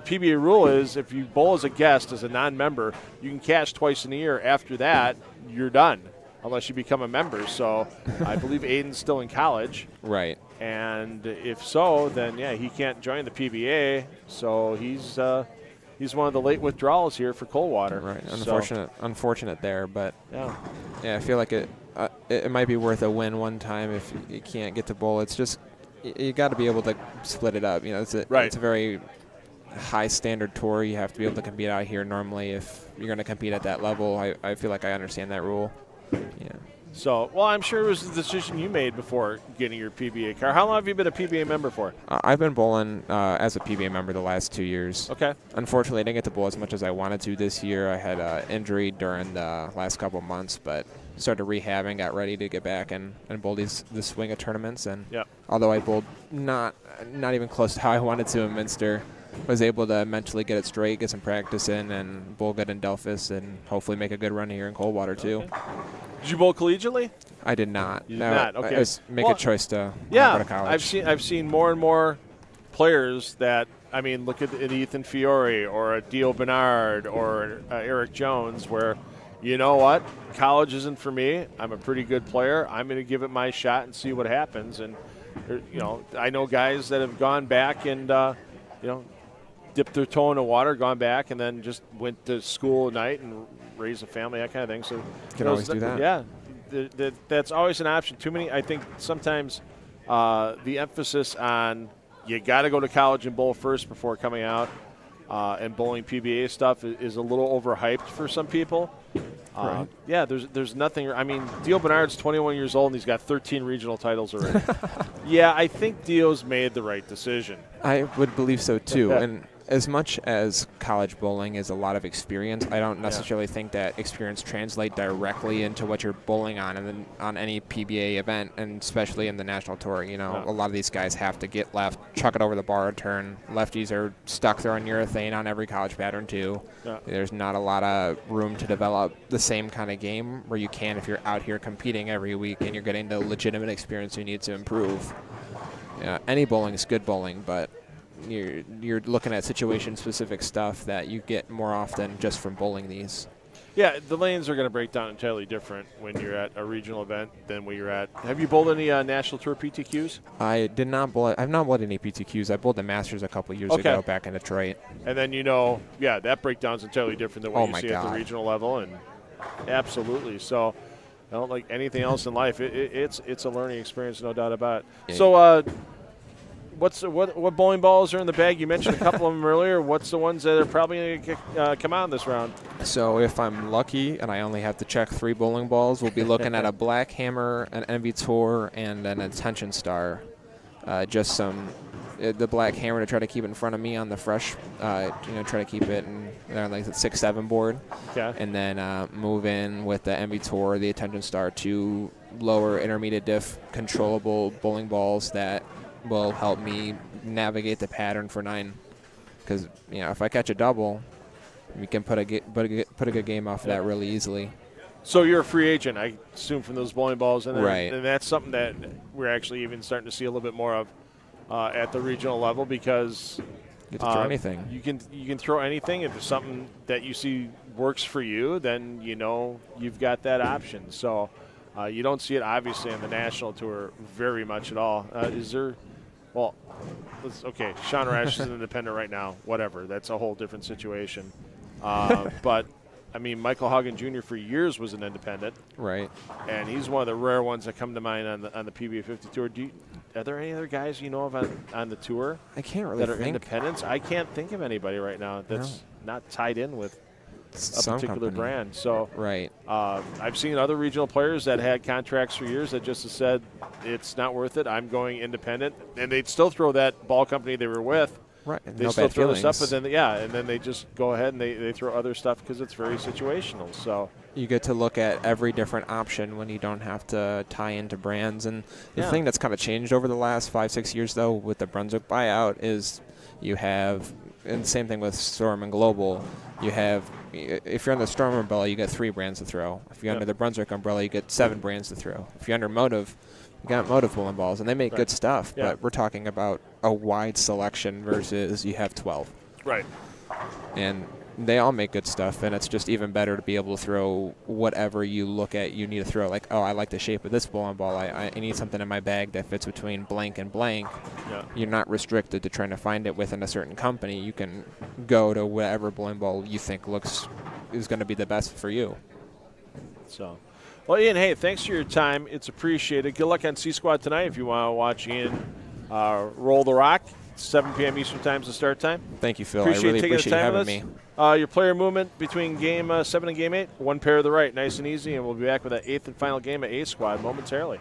PBA rule is if you bowl as a guest, as a non-member, you can cash twice in a year. After that, you're done, unless you become a member. So I believe Aiden's still in college. Right. And if so, then, yeah, he can't join the PBA. So he's one of the late withdrawals here for Coldwater. Right. So, Unfortunate there, but yeah, I feel like it might be worth a win one time if you can't get to bowl. It's just you got to be able to split it up. It's a very high standard tour. You have to be able to compete out here normally if you're going to compete at that level. I feel like I understand that rule. Yeah. So, well, I'm sure it was the decision you made before getting your PBA card. How long have you been a PBA member for? I've been bowling as a PBA member the last 2 years. Okay. Unfortunately, I didn't get to bowl as much as I wanted to this year. I had an injury during the last couple months, but started rehabbing, got ready to get back and bowl the swing of tournaments. And although I bowled not even close to how I wanted to in Minster, was able to mentally get it straight, get some practice in, and bowl good in Delphus, and hopefully make a good run here in Coldwater too. Did you bowl collegiately? I did not. You did not. Okay. I make a choice to not go to college. I've seen more and more players that, I mean, look at an Ethan Fiore or a Dio Bernard or Eric Jones, where, you know what, college isn't for me. I'm a pretty good player. I'm going to give it my shot and see what happens. And I know guys that have gone back and dipped their toe in the water, gone back, and then just went to school at night and raised a family, that kind of thing. So you can always do that. Yeah, that's always an option. Too many, I think sometimes the emphasis on you got to go to college and bowl first before coming out and bowling PBA stuff is a little overhyped for some people. Right. Yeah, there's nothing. I mean, Dio Bernard's 21 years old and he's got 13 regional titles already. Yeah, I think Dio's made the right decision. I would believe so too. And as much as college bowling is a lot of experience, I don't necessarily think that experience translates directly into what you're bowling on and then on any PBA event, and especially in the national tour. A lot of these guys have to get left, chuck it over the bar, turn. Lefties are stuck throwing urethane on every college pattern too. Yeah. There's not a lot of room to develop the same kind of game where you can if you're out here competing every week and you're getting the legitimate experience you need to improve. Any bowling is good bowling, but you're looking at situation-specific stuff that you get more often just from bowling these. Yeah, the lanes are going to break down entirely different when you're at a regional event than when you're at. Have you bowled any National Tour PTQs? I did not bowl. I've not bowled any PTQs. I bowled the Masters a couple years ago back in Detroit. And then that breakdown's entirely different than what you see at the regional level, and absolutely. So, like anything else in life, it's a learning experience, no doubt about it. Yeah. So. What bowling balls are in the bag? You mentioned a couple of them earlier. What's the ones that are probably going to come out in this round? So if I'm lucky and I only have to check 3 bowling balls, we'll be looking at a Black Hammer, an Envy Tour, and an Attention Star. Just the Black Hammer to try to keep it in front of me on the fresh, try to keep it in like the 6-7 board. Okay. And then move in with the Envy Tour, the Attention Star, 2 lower intermediate diff controllable bowling balls that will help me navigate the pattern for 9, because if I catch a double, we can put a good game off of that really easily. So you're a free agent, I assume, from those bowling balls, and right. And that's something that we're actually even starting to see a little bit more of at the regional level, because you can throw anything. You can throw anything. If there's something that you see works for you, then you've got that option. So you don't see it obviously on the national tour very much at all. Is there? Well, Sean Rash is an independent right now. Whatever. That's a whole different situation. But, I mean, Michael Hagen Jr. for years was an independent. Right. And he's one of the rare ones that come to mind on the PBA 50 tour. Are there any other guys you know of on the tour? I can't really that are independents? I can't think of anybody right now that's not tied in with a particular brand. So right. I've seen other regional players that had contracts for years that just said it's not worth it. I'm going independent, and they'd still throw that ball company they were with. Right. They still throw the stuff, but then and then they just go ahead and they throw other stuff because it's very situational. So you get to look at every different option when you don't have to tie into brands. And the thing that's kind of changed over the last 5-6 years, though, with the Brunswick buyout is you have and same thing with Storm and Global. You have, if you're under the Storm umbrella, you get 3 brands to throw. If you're under the Brunswick umbrella, you get 7 brands to throw. If you're under Motive, you got Motive bowling balls, and they make good stuff. Yeah. But we're talking about a wide selection versus you have 12. Right. And they all make good stuff, and it's just even better to be able to throw whatever you look at you need to throw. Like, oh, I like the shape of this bowling ball. I need something in my bag that fits between blank and blank. Yeah. You're not restricted to trying to find it within a certain company. You can go to whatever bowling ball you think is going to be the best for you. So, well, Ian, hey, thanks for your time. It's appreciated. Good luck on C Squad tonight if you want to watch Ian roll the rock. 7 p.m. Eastern time is the start time. Thank you, Phil. Appreciate I really taking appreciate the you time having with me. us. Your player movement between game 7 and game 8, 1 pair to the right, nice and easy, and we'll be back with that 8th and final game at A Squad momentarily.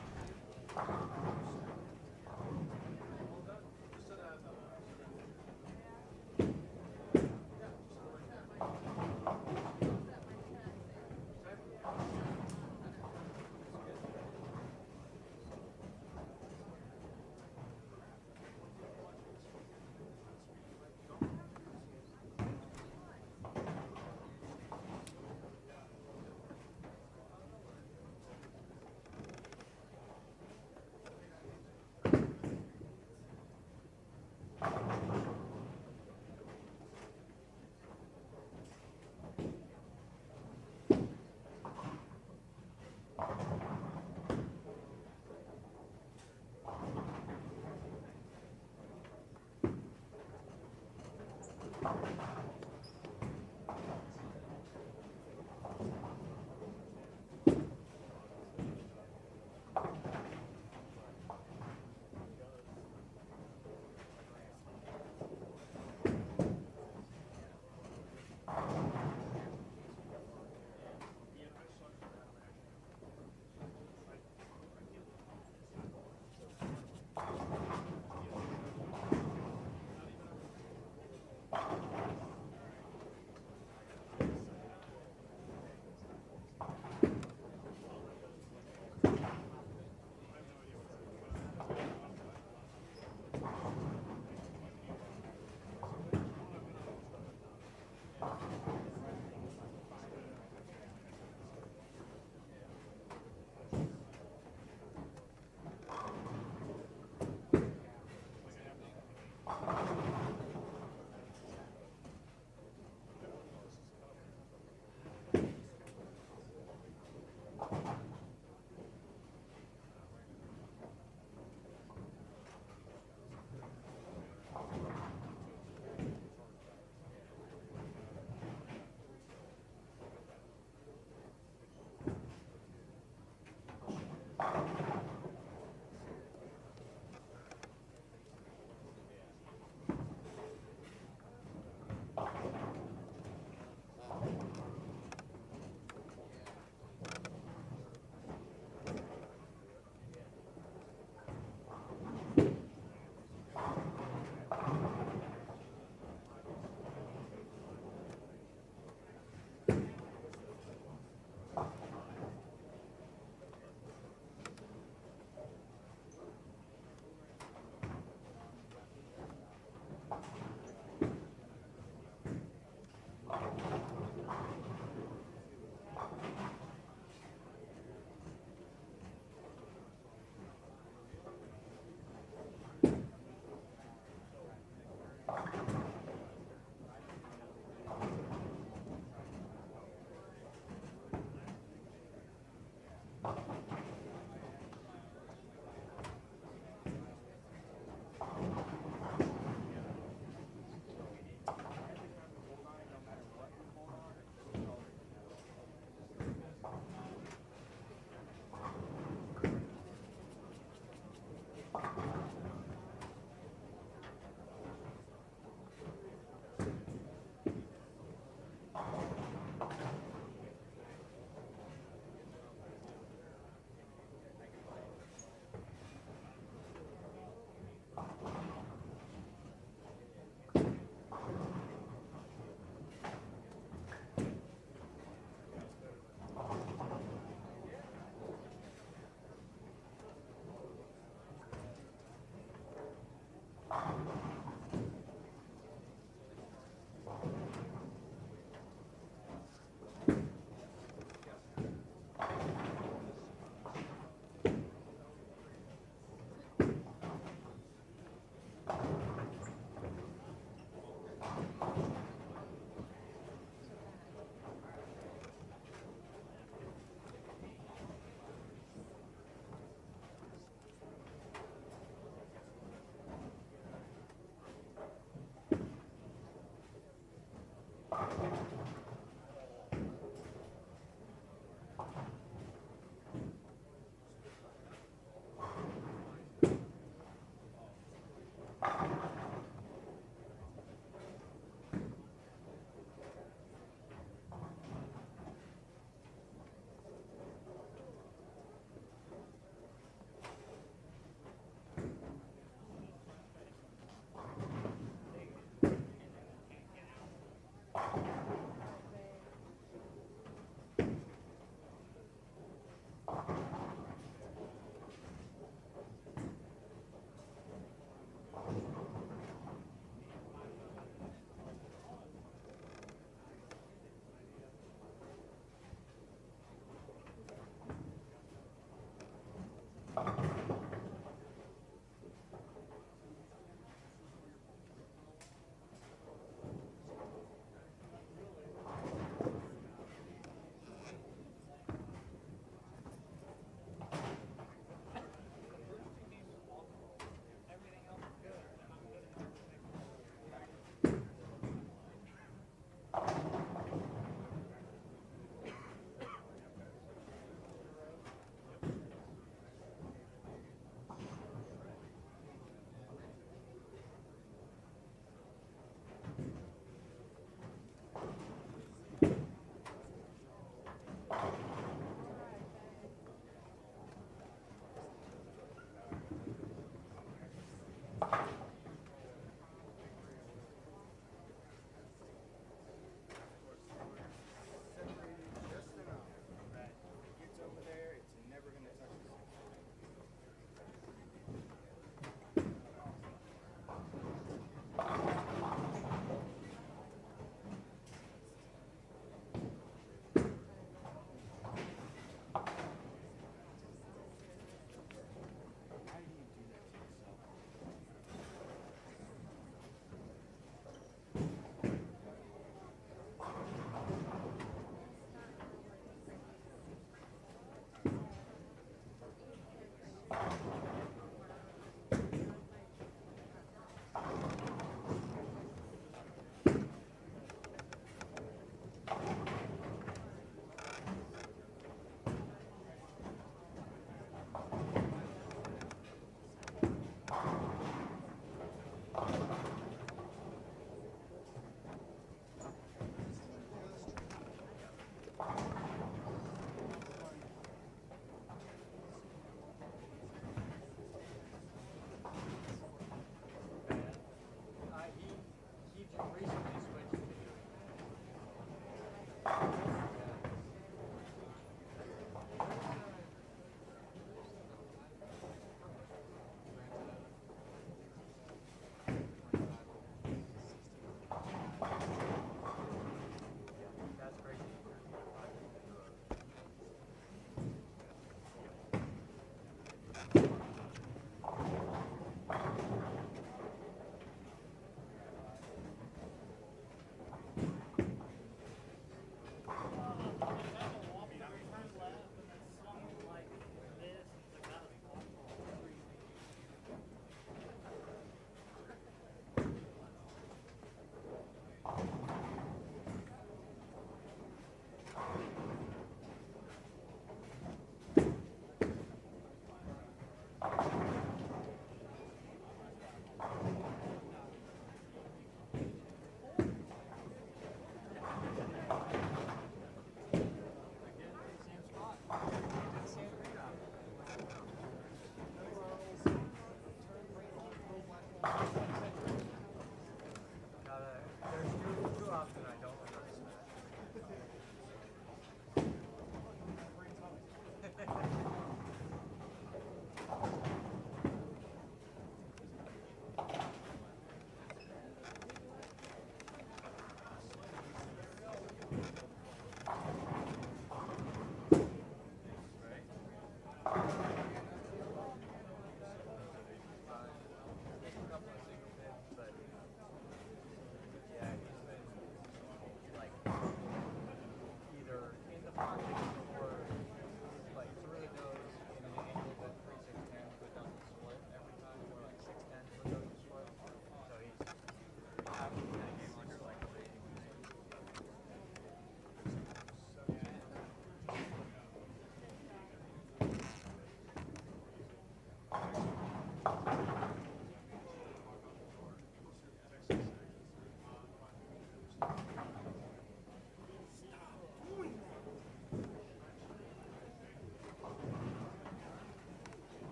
Gets over there, it's never going to touch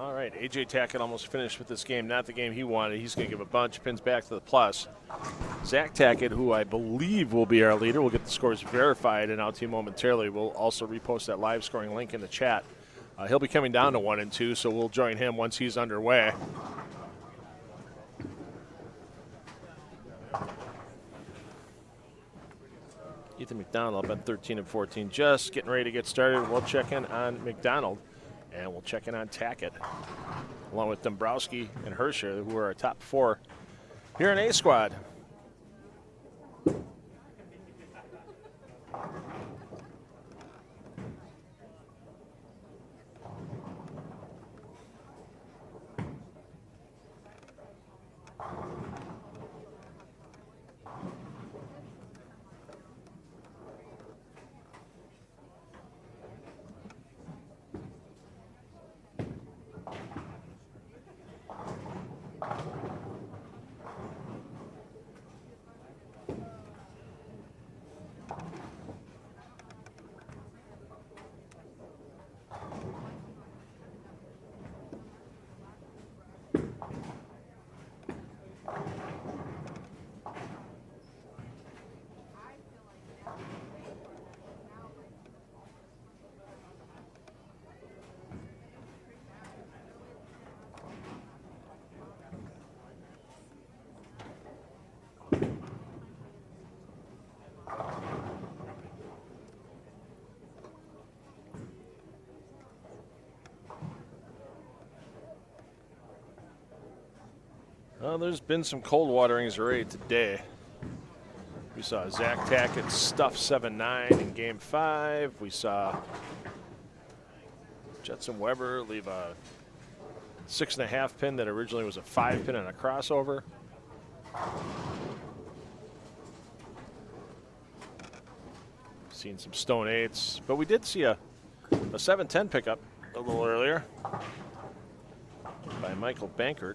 All right, A.J. Tackett almost finished with this game. Not the game he wanted. He's going to give a bunch of pins back to the plus. Zach Tackett, who I believe will be our leader, will get the scores verified and out to you momentarily. We'll also repost that live scoring link in the chat. He'll be coming down to 1 and 2, so we'll join him once he's underway. Ethan McDonald up at 13 and 14, just getting ready to get started. We'll check in on McDonald, and we'll check in on Tackett, along with Dombrowski and Hersher, who are our top 4 here in A squad. Well, there's been some cold waterings already today. We saw Zach Tackett stuff 7-9 in Game 5. We saw Jetson Weber leave a 6.5 pin that originally was a 5 pin and a crossover. Seen some stone 8s, but we did see a 7-10 pickup a little earlier by Michael Bankert.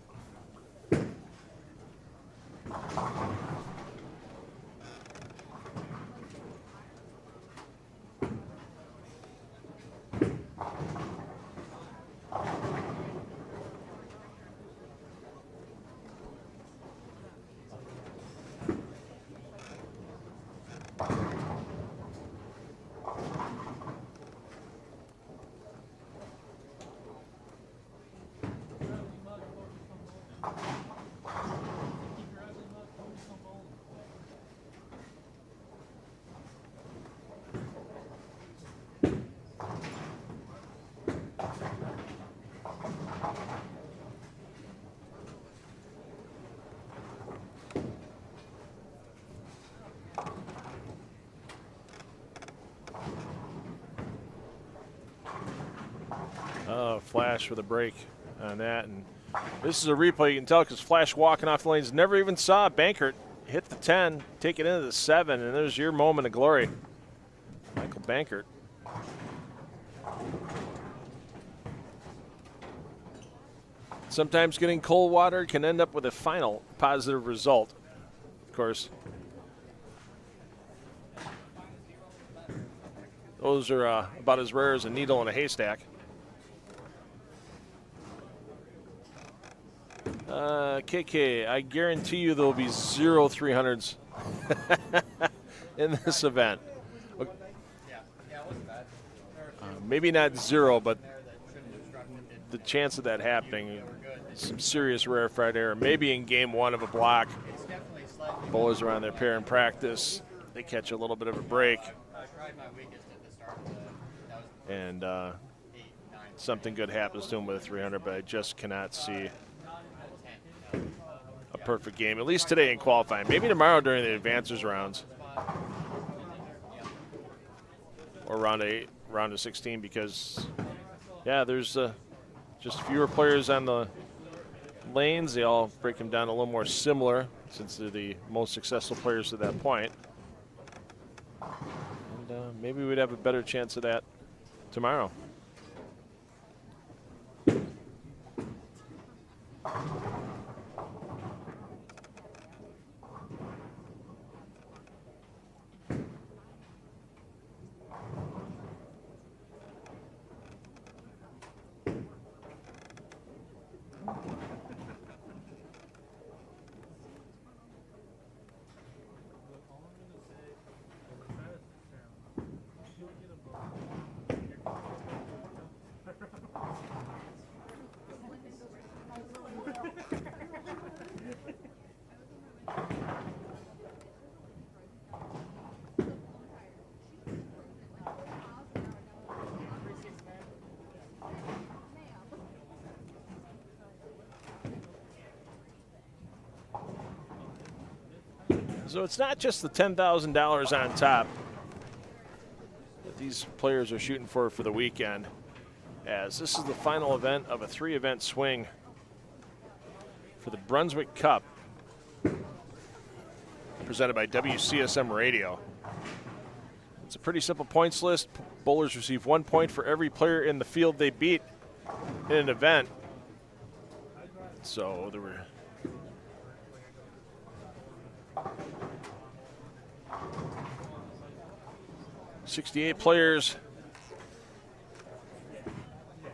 Flash with a break on that, and this is a replay. You can tell because Flash walking off the lanes, never even saw Bankert hit the 10, take it into the 7, and there's your moment of glory, Michael Bankert. Sometimes getting cold water can end up with a final positive result. Of course, those are about as rare as a needle in a haystack. KK, I guarantee you there will be 0 300s in this event. Maybe not 0, but the chance of that happening, some serious rarefied air. Maybe in game 1 of a block, bowlers are on their pair in practice. They catch a little bit of a break, and something good happens to them with a 300, but I just cannot see a perfect game, at least today in qualifying. Maybe tomorrow during the advancers rounds or round 8, round of 16, because yeah, there's just fewer players on the lanes. They all break them down a little more similar since they're the most successful players to that point. And maybe we'd have a better chance of that tomorrow. So it's not just the $10,000 on top that these players are shooting for the weekend, as this is the final event of a 3-event swing for the Brunswick Cup, presented by WCSM Radio. It's a pretty simple points list. Bowlers receive 1 point for every player in the field they beat in an event. So there were 68 players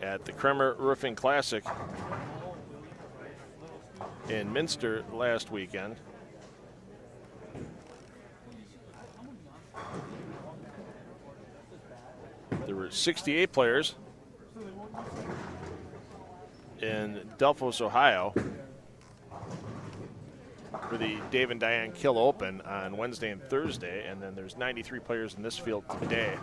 at the Kremer Roofing Classic in Minster last weekend. There were 68 players in Delphos, Ohio for the Dave and Diane Kill Open on Wednesday and Thursday, and then there's 93 players in this field today.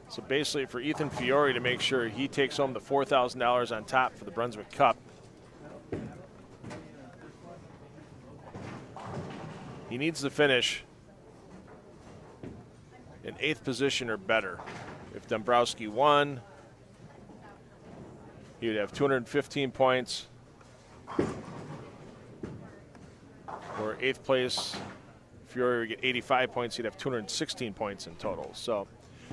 So basically for Ethan Fiore to make sure he takes home the $4,000 on top for the Brunswick Cup, he needs to finish in 8th position or better. If Dombrowski won, he would have 215 points. Or 8th place, Fiore would get 85 points. He'd have 216 points in total. So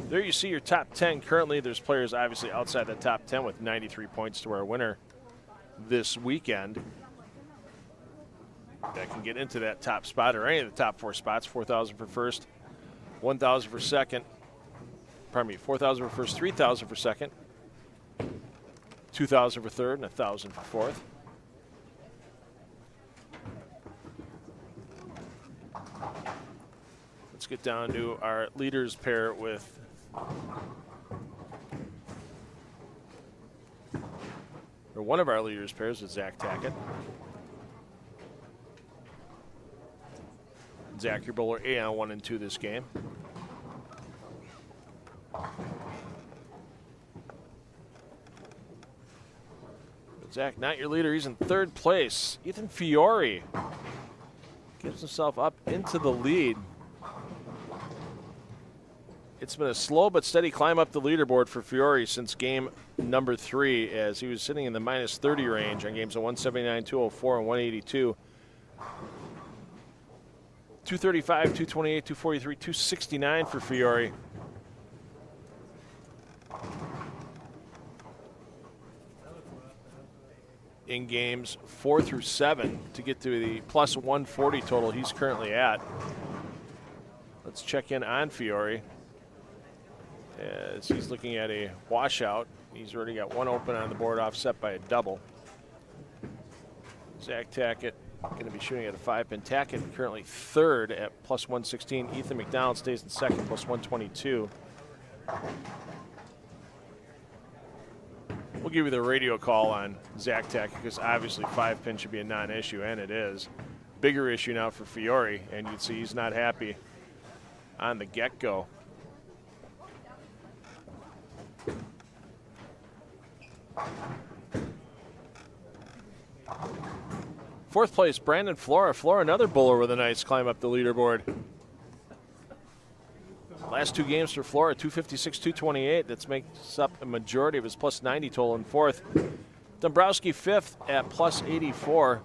there you see your top 10. Currently, there's players obviously outside the top 10 with 93 points to our winner this weekend that can get into that top spot or any of the top 4 spots. 4,000 for first, 1,000 for second. Pardon me, 4,000 for first, 3,000 for second, 2,000 for third, and 1,000 for fourth. Let's get down to our leaders pair with one of our leaders pairs with Zach Tackett. Zach, your bowler A on 1 and 2 this game. But Zach, not your leader. He's in 3rd place. Ethan Fiore gives himself up into the lead. It's been a slow but steady climb up the leaderboard for Fiore since game number 3, as he was sitting in the minus 30 range on games of 179, 204, and 182. 235, 228, 243, 269 for Fiore. In games 4 through 7 to get to the plus 140 total he's currently at. Let's check in on Fiore as he's looking at a washout. He's already got 1 open on the board, offset by a double. Zach Tackett going to be shooting at a 5-pin. Tackett currently 3rd at plus 116. Ethan McDonald stays in 2nd, plus 122. We'll give you the radio call on Zach Tackett because obviously 5-pin should be a non-issue, and it is. Bigger issue now for Fiore, and you'd see he's not happy on the get-go. Fourth place, Brandon Flora. Flora, another bowler with a nice climb up the leaderboard. Last 2 games for Flora, 256, 228. That makes up a majority of his plus 90 total in 4th. Dombrowski 5th at plus 84.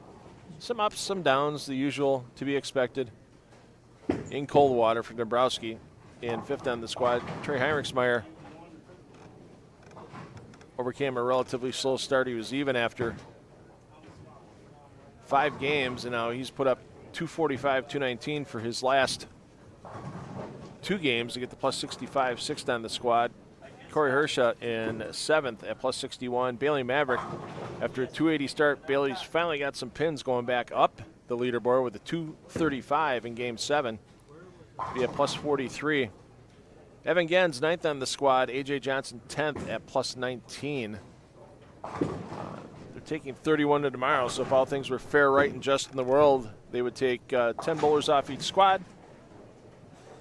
Some ups, some downs, the usual to be expected in Coldwater for Dombrowski. In 5th on the squad, Trey Heinrichsmeyer overcame a relatively slow start. He was even after 5 games, and now he's put up 245, 219 for his last 2 games to get the plus 65, 6th on the squad. Corey Hersha in 7th at plus 61. Bailey Maverick, after a 280 start, Bailey's finally got some pins going back up the leaderboard with a 235 in game 7. Be at plus 43. Evan Gens, 9th on the squad. AJ Johnson, 10th at plus 19. They're taking 31 to tomorrow, so if all things were fair, right, and just in the world, they would take 10 bowlers off each squad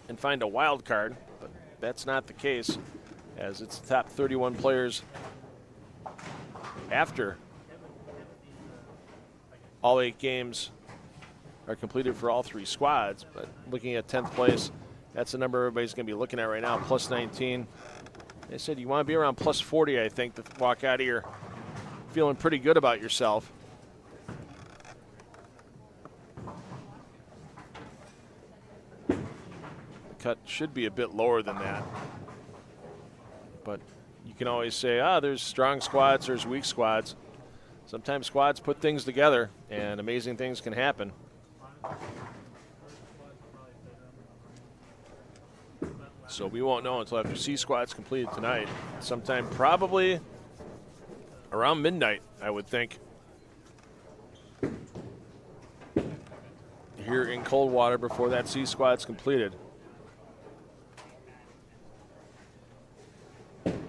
and find a wild card, but that's not the case, as it's the top 31 players after all 8 games are completed for all 3 squads. But looking at 10th place, that's the number everybody's going to be looking at right now, plus 19. They said you want to be around plus 40, I think, to walk out of here feeling pretty good about yourself. The cut should be a bit lower than that. But you can always say, there's strong squads, there's weak squads. Sometimes squads put things together and amazing things can happen. So we won't know until after C squad's completed tonight. Sometime probably around midnight, I would think. Here in Coldwater before that C squad's completed.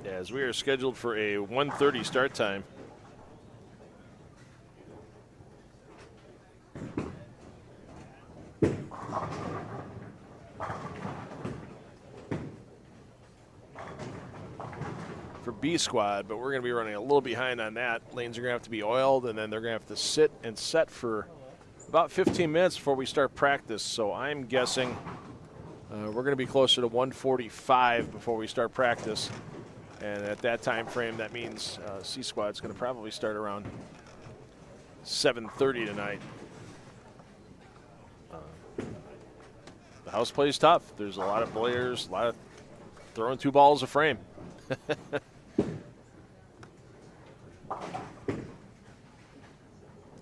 As we are scheduled for a 1:30 start time. For B squad, but we're going to be running a little behind on that. Lanes are going to have to be oiled, and then they're going to have to sit and set for about 15 minutes before we start practice. So I'm guessing we're going to be closer to 1:45 before we start practice. And at that time frame, that means C squad's going to probably start around 7:30 tonight. The house plays tough. There's a lot of players, a lot of throwing 2 balls a frame.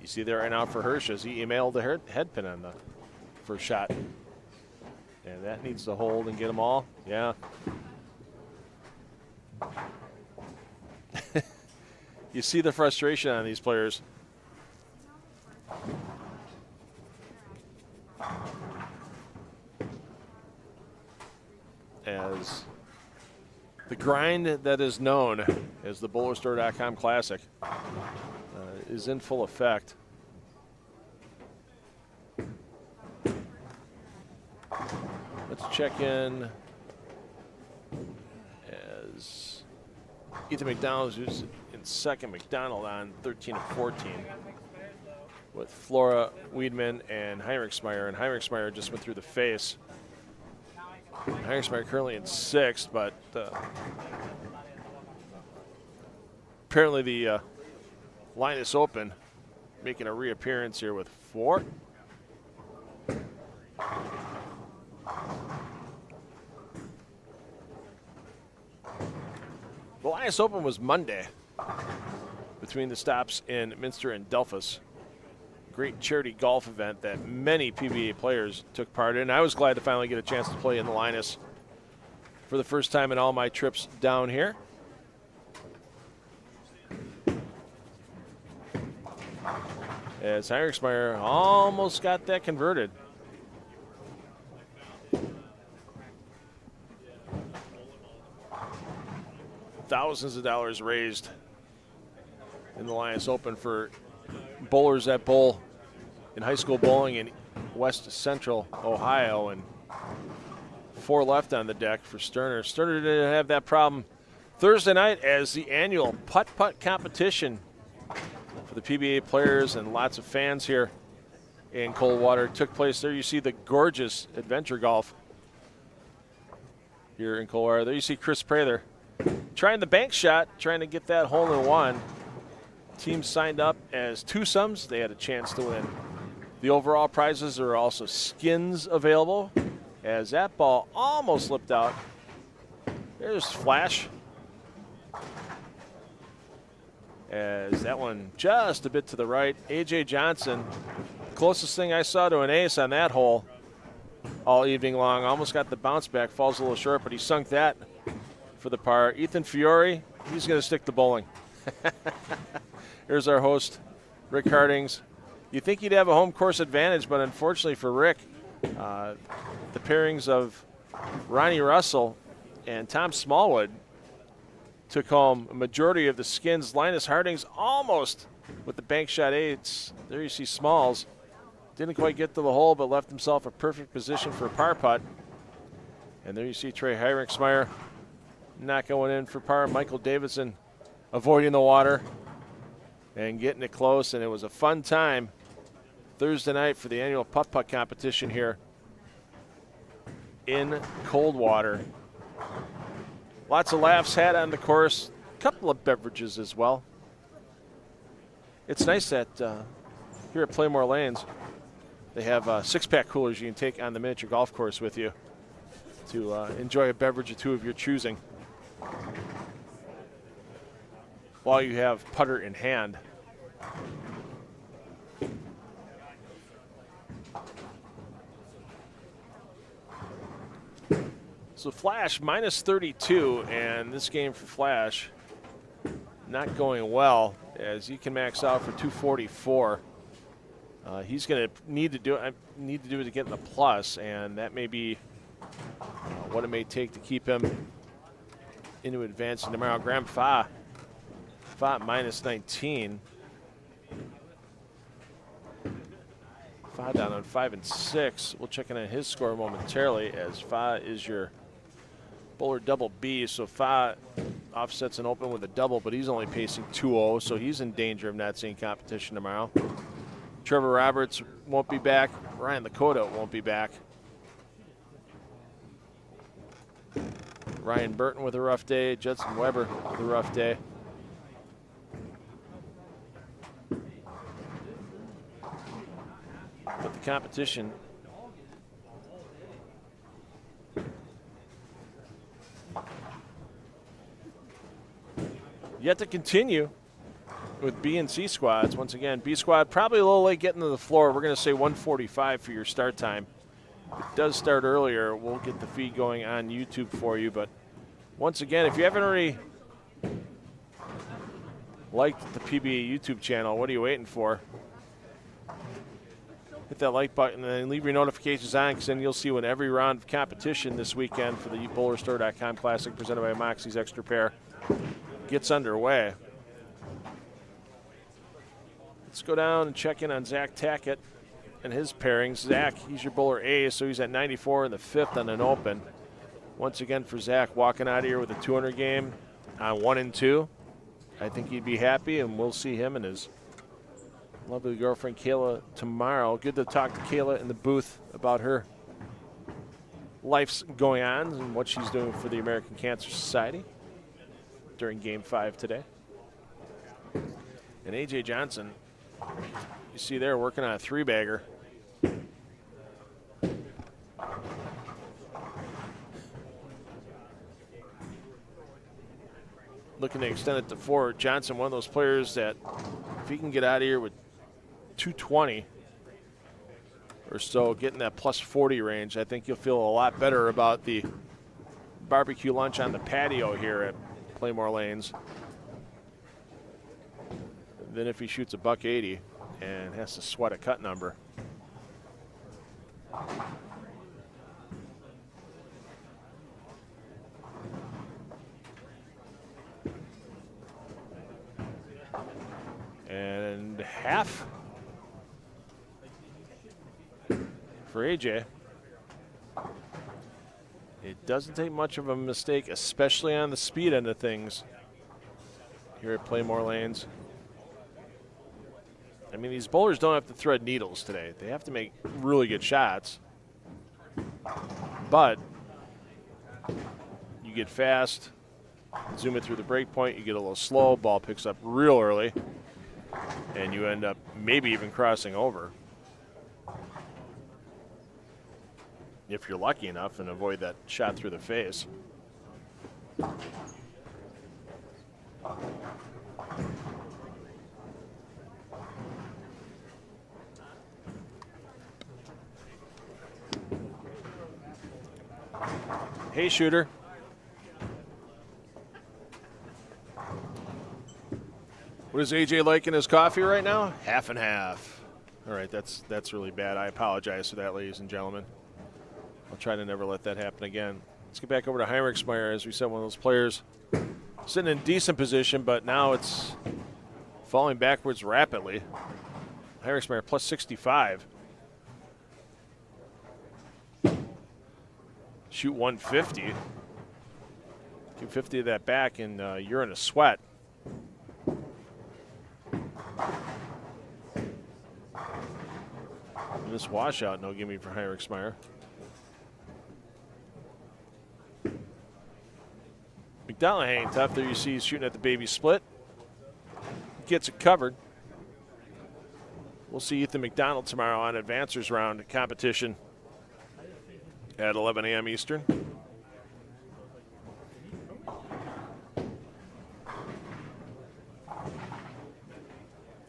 You see there right now for Hirsch as he emailed the head pin on the first shot. And that needs to hold and get them all. Yeah. You see the frustration on these players. As the grind that is known as the BowlerStore.com Classic is in full effect. Let's check in as Ethan McDonald, who's in second, McDonald on 13 of 14 with Flora, Weidman, and Heinrichsmeyer. And Heinrichsmeyer just went through the face. Heinrichsmeyer currently in 6th, but apparently the Linus Open making a reappearance here with 4. The Linus Open was Monday between the stops in Minster and Delphus. Great charity golf event that many PBA players took part in. I was glad to finally get a chance to play in the Linus for the first time in all my trips down here. As Heinrichsmeyer almost got that converted. Thousands of dollars raised in the Linus Open for bowlers that bowl in high school bowling in West Central Ohio, and 4 left on the deck for Sterner. Sterner didn't have that problem Thursday night as the annual Putt competition for the PBA players and lots of fans here in Coldwater took place. There you see the gorgeous adventure golf here in Coldwater. There you see Chris Prather trying the bank shot, trying to get that hole-in-one. Teams signed up as twosomes. They had a chance to win the overall prizes. There are also skins available as that ball almost slipped out. There's Flash. As that one just a bit to the right. A.J. Johnson, closest thing I saw to an ace on that hole all evening long. Almost got the bounce back, falls a little short, but he sunk that for the par. Ethan Fiore, he's going to stick to bowling. Here's our host, Rick Hardings. You think he'd have a home course advantage, but unfortunately for Rick, the pairings of Ronnie Russell and Tom Smallwood took home a majority of the skins. Linus Hardings almost with the bank shot 8s. There you see Smalls. Didn't quite get to the hole, but left himself a perfect position for a par putt. And there you see Trey Heinrichsmeyer not going in for par. Michael Davidson avoiding the water and getting it close, and it was a fun time Thursday night for the annual putt competition here in Coldwater. Lots of laughs had on the course. A couple of beverages as well. It's nice that here at Pla Mor Lanes, they have six-pack coolers you can take on the miniature golf course with you to enjoy a beverage or two of your choosing while you have putter in hand. So Flash minus 32, and this game for Flash not going well as he can max out for 244. He's going to need to do it to get in the plus, and that may be what it may take to keep him into advancing tomorrow. Graham Fa minus 19. Fa down on 5 and 6. We'll check in on his score momentarily as Fa is your bowler double B. So Fa offsets an open with a double, but he's only pacing 2-0, so he's in danger of not seeing competition tomorrow. Trevor Roberts won't be back. Ryan Lakota won't be back. Ryan Burton with a rough day. Judson Weber with a rough day. But the competition yet to continue with B and C squads. Once again, B squad probably a little late getting to the floor. We're going to say 1:45 for your start time. If it does start earlier, we'll get the feed going on YouTube for you. But once again, if you haven't already liked the PBA YouTube channel, what are you waiting for? Hit that like button and then leave your notifications on, because then you'll see when every round of competition this weekend for the BowlerStore.com Classic presented by Moxy's Extra Pair gets underway. Let's go down and check in on Zach Tackett and his pairings. Zach, he's your bowler A, so he's at 94 in the 5th on an open. Once again for Zach, walking out of here with a 200 game on 1 and 2. I think he'd be happy, and we'll see him and his lovely girlfriend Kayla tomorrow. Good to talk to Kayla in the booth about her life's going on and what she's doing for the American Cancer Society during Game 5 today. And A.J. Johnson, you see there, working on a 3-bagger. Looking to extend it to 4. Johnson, one of those players that if he can get out of here with 220 or so, getting that plus 40 range, I think you'll feel a lot better about the barbecue lunch on the patio here at Pla Mor Lanes than if he shoots a $180 and has to sweat a cut number. And half for AJ. It doesn't take much of a mistake, especially on the speed end of things here at Pla Mor Lanes. I mean, these bowlers don't have to thread needles today. They have to make really good shots. But you get fast, zoom it through the break point, you get a little slow, ball picks up real early, and you end up maybe even crossing over, if you're lucky enough, and avoid that shot through the face. Hey, shooter. What is AJ like in his coffee right now? Half and half. All right, that's really bad. I apologize for that, ladies and gentlemen. I'll try to never let that happen again. Let's get back over to Heinrichsmeyer. As we said, one of those players sitting in decent position, but now it's falling backwards rapidly. Heinrichsmeyer plus 65. Shoot 150. Give 50 of that back, and you're in a sweat. this washout, no gimme for Heinrichsmeyer. McDonald hanging tough. There you see he's shooting at the baby split. Gets it covered. We'll see Ethan McDonald tomorrow on Advancers Round competition at 11 a.m. Eastern.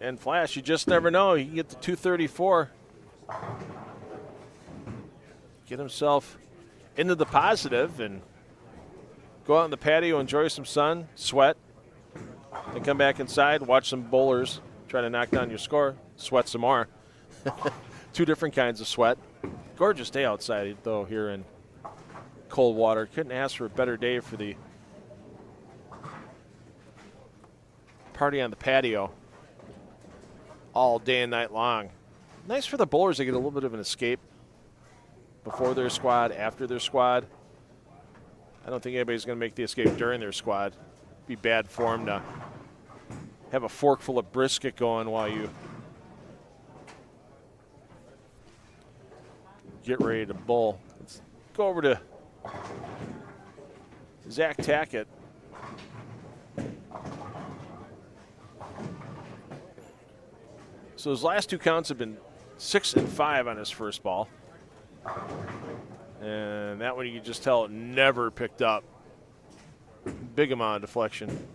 And Flash, you just never know. He can get to 234. Get himself into the positive and go out on the patio, enjoy some sun, sweat, then come back inside, watch some bowlers try to knock down your score, sweat some more. Two different kinds of sweat. Gorgeous day outside, though, here in Coldwater. Couldn't ask for a better day for the party on the patio all day and night long. Nice for the bowlers. They get a little bit of an escape before their squad, after their squad. I don't think anybody's going to make the escape during their squad. Be bad form to have a fork full of brisket going while you get ready to bowl. Let's go over to Zach Tackett. So his last two counts have been 6 and 5 on his first ball. And that one you can just tell it never picked up. Big amount of deflection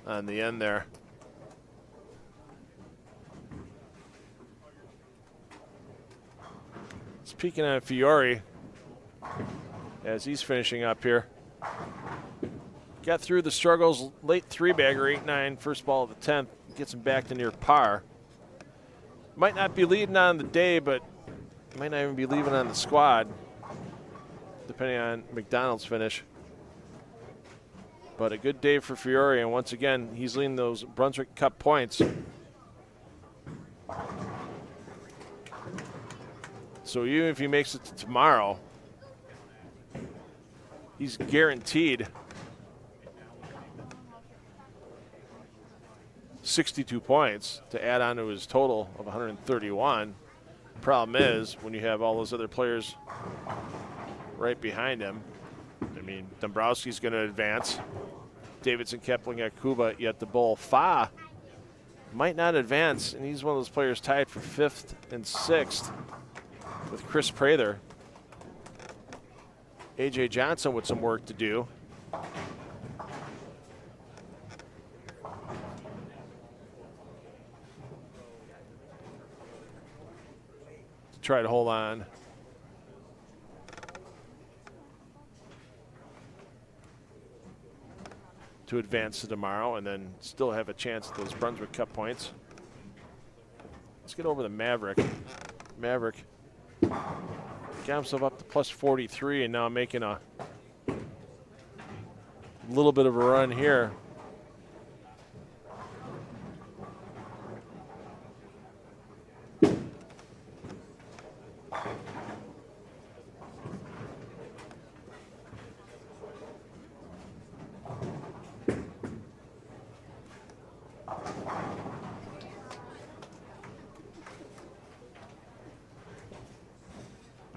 on the end there. Speaking on Fiore, as he's finishing up here. Got through the struggles, late 3-bagger, 8-9, first ball of the 10th. Gets him back to near par. Might not be leading on the day, but might not even be leaving on the squad, depending on McDonald's finish. But a good day for Fiore, and once again, he's leading those Brunswick Cup points. So even if he makes it to tomorrow, he's guaranteed 62 points to add on to his total of 131. Problem is, when you have all those other players right behind him, I mean, Dombrowski's going to advance. Davidson, Kepling, Akuba yet to bowl. Fa might not advance, and he's one of those players tied for 5th and 6th with Chris Prather. A.J. Johnson with some work to do. Try to hold on. To advance to tomorrow and then still have a chance at those Brunswick Cup points. Let's get over the Maverick. Maverick got himself up to plus 43 and now making a little bit of a run here.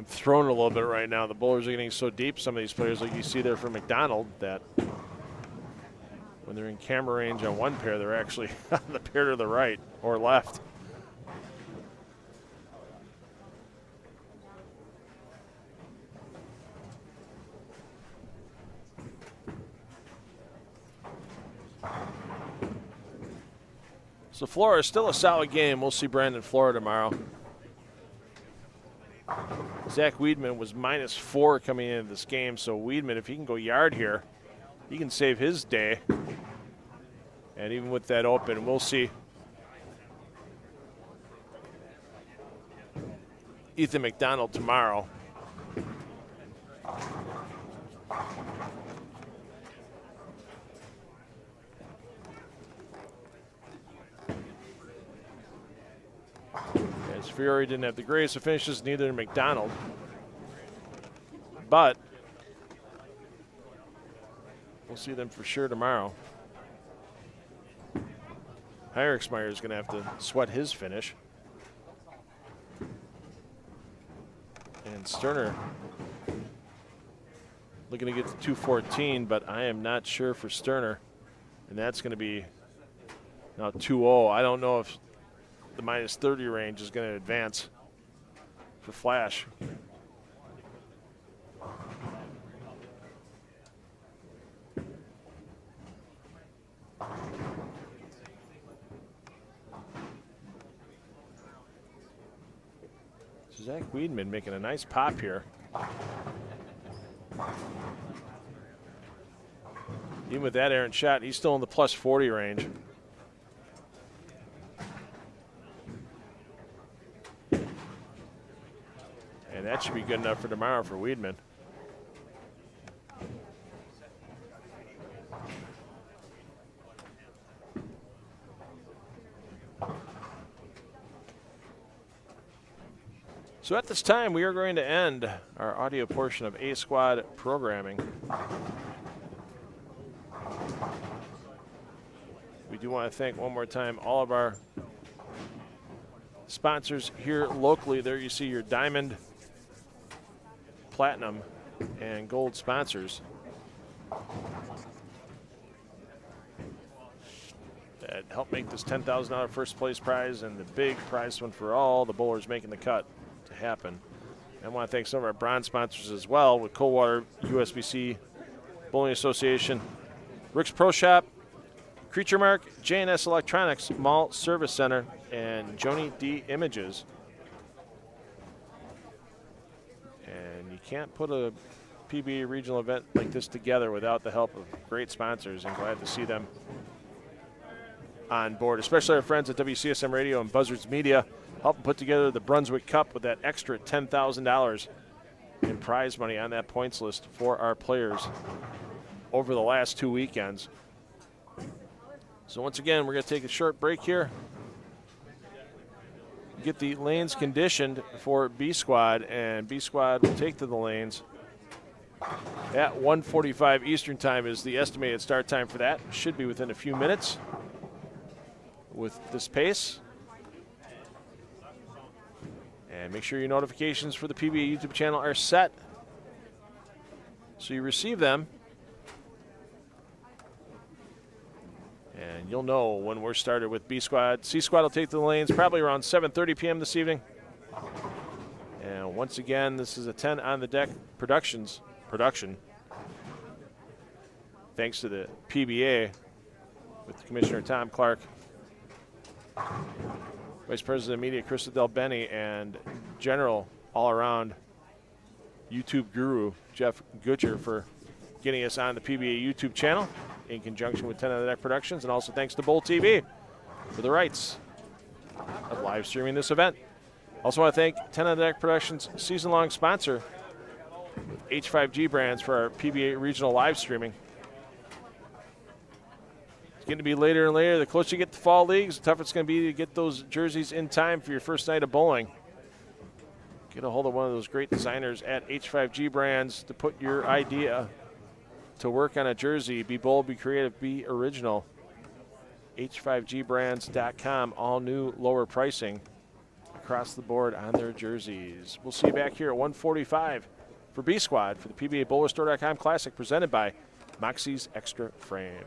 Thrown a little bit right now. The bowlers are getting so deep, some of these players, like you see there for McDonald, that when they're in camera range on one pair, they're actually on the pair to the right or left. So Flora is still a solid game. We'll see Brandon Flora tomorrow. Zach Weedman was -4 coming into this game, so Weedman, if he can go yard here, he can save his day. And even with that open, we'll see Ethan McDonald tomorrow. Fiore didn't have the greatest of finishes, neither did McDonald. But we'll see them for sure tomorrow. Heinrichsmeyer is going to have to sweat his finish. And Sterner looking to get to 214, but I am not sure for Sterner. And that's going to be now 2-0. I don't know if the minus 30 range is going to advance for Flash. Zach Weedman making a nice pop here. Even with that errant shot, he's still in the plus 40 range. And that should be good enough for tomorrow for Weedman. So at this time, we are going to end our audio portion of A Squad programming. We do want to thank one more time all of our sponsors here locally. There you see your Diamond, Platinum, and Gold sponsors that help make this $10,000 first place prize and the big prize one for all the bowlers making the cut to happen. And I want to thank some of our bronze sponsors as well, with Coldwater, USBC, Bowling Association, Rick's Pro Shop, Creature Mark, J&S Electronics, Mall Service Center, and Joni D Images. And you can't put a PBA regional event like this together without the help of great sponsors, and glad to see them on board, especially our friends at WCSM Radio and Buzzards Media, helping put together the Brunswick Cup with that extra $10,000 in prize money on that points list for our players over the last 2 weekends. So once again, we're going to take a short break here, get the lanes conditioned for B Squad, and B Squad will take to the lanes at 1:45 Eastern Time is the estimated start time for that. Should be within a few minutes with this pace. And make sure your notifications for the PBA YouTube channel are set so you receive them. And you'll know when we're started with B Squad. C Squad will take to the lanes probably around 7:30 p.m. this evening. And once again, this is a 10 on the deck production. Thanks to the PBA with Commissioner Tom Clark, Vice President of Media Krista Del Benny, and General all-around YouTube guru Jeff Goodger for getting us on the PBA YouTube channel in conjunction with 10 on the Deck Productions, and also thanks to Bowl TV for the rights of live streaming this event. Also want to thank 10 on the Deck Productions season-long sponsor, H5G Brands, for our PBA regional live streaming. It's going to be later and later. The closer you get to fall leagues, the tougher it's going to be to get those jerseys in time for your first night of bowling. Get a hold of one of those great designers at H5G Brands to put your idea to work on a jersey. Be bold, be creative, be original. H5gbrands.com, all new lower pricing across the board on their jerseys. We'll see you back here at 1:45 for B Squad for the PBA BowlerStore.com Classic, presented by Moxy's Xtra Frame.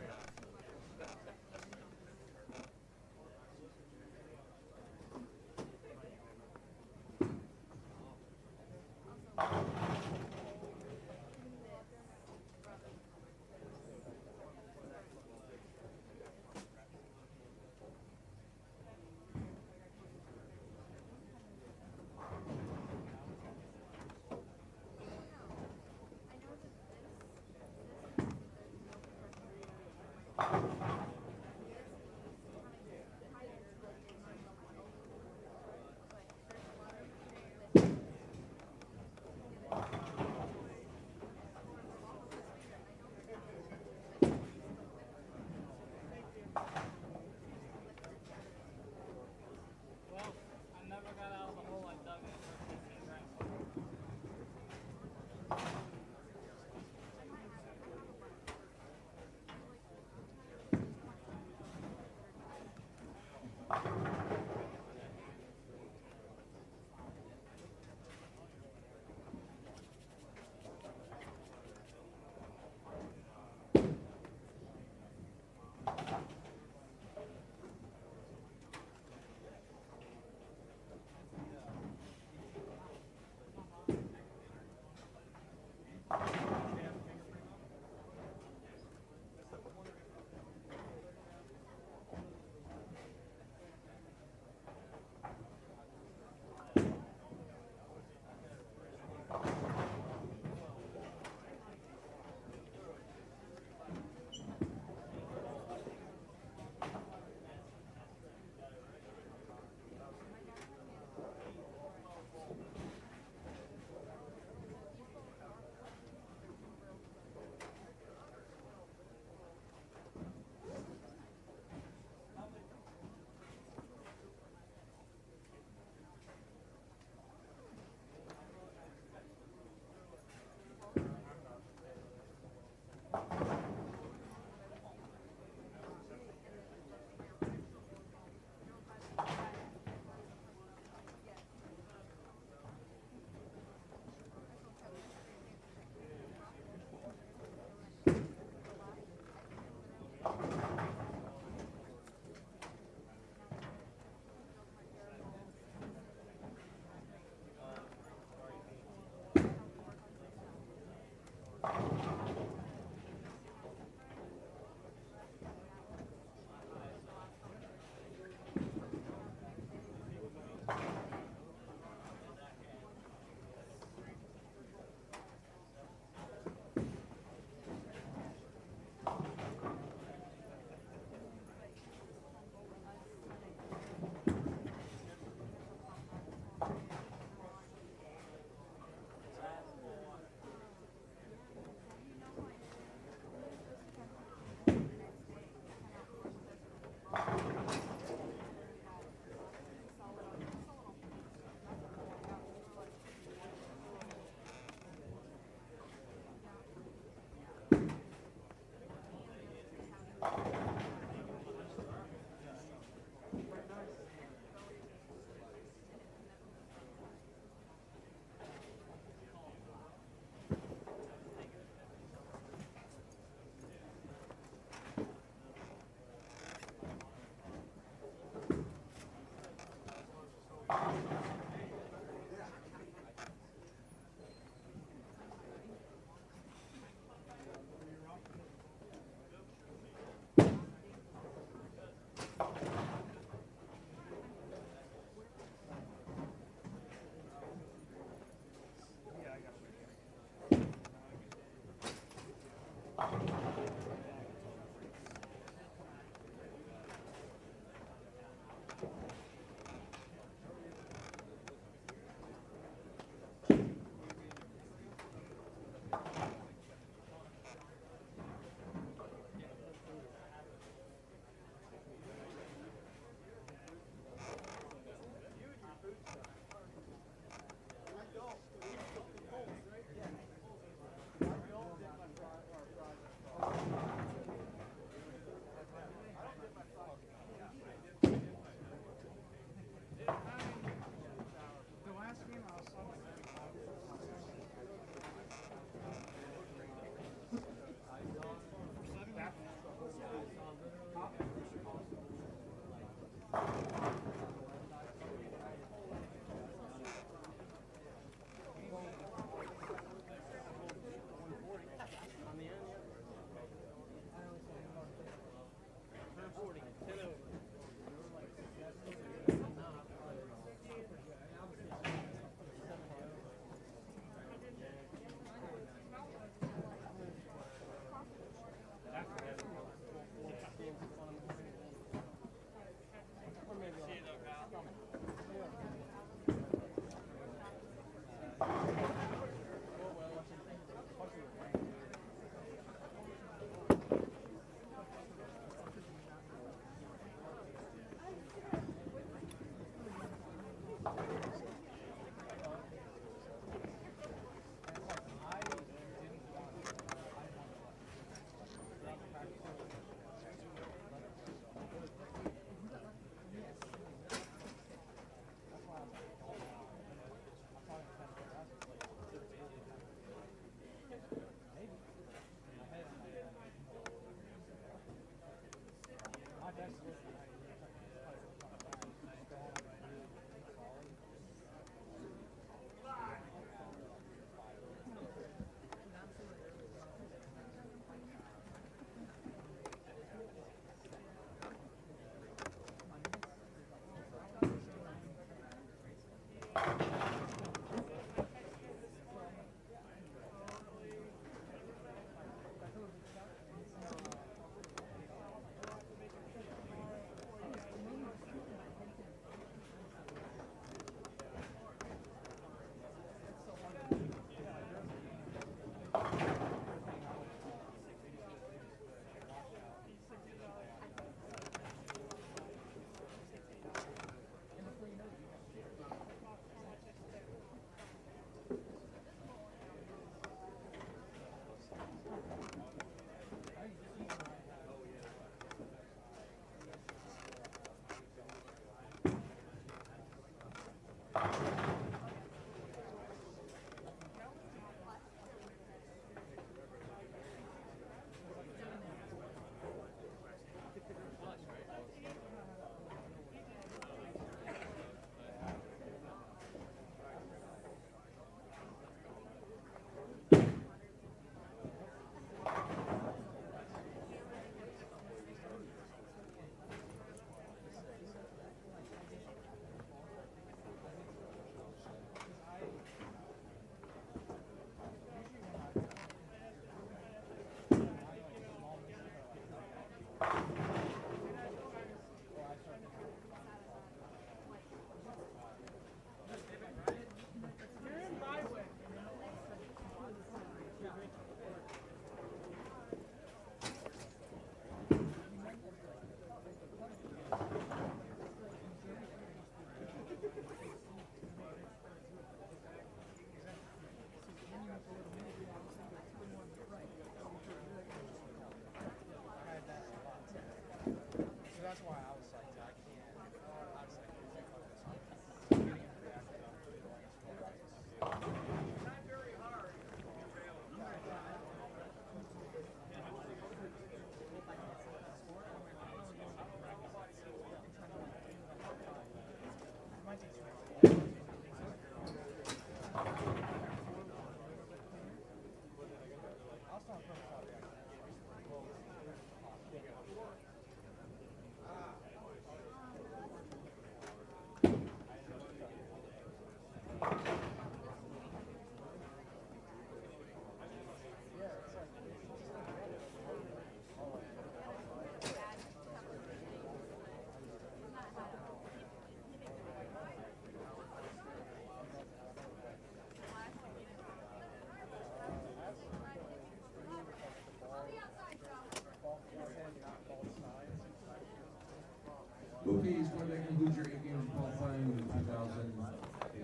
Okay, so that concludes your 8 games qualifying with the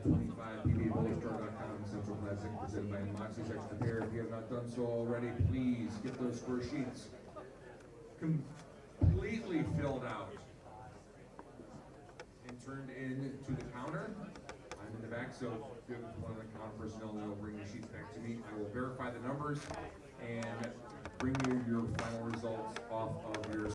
2025 PBABolsterStore.com Central Classic presented by Moxy's Extra Pair. If you have not done so already, please get those score sheets completely filled out and turned in to the counter. I'm in the back, so if you have one of the counter personnel, they'll bring the sheets back to me. I will verify the numbers and bring you your final results off of your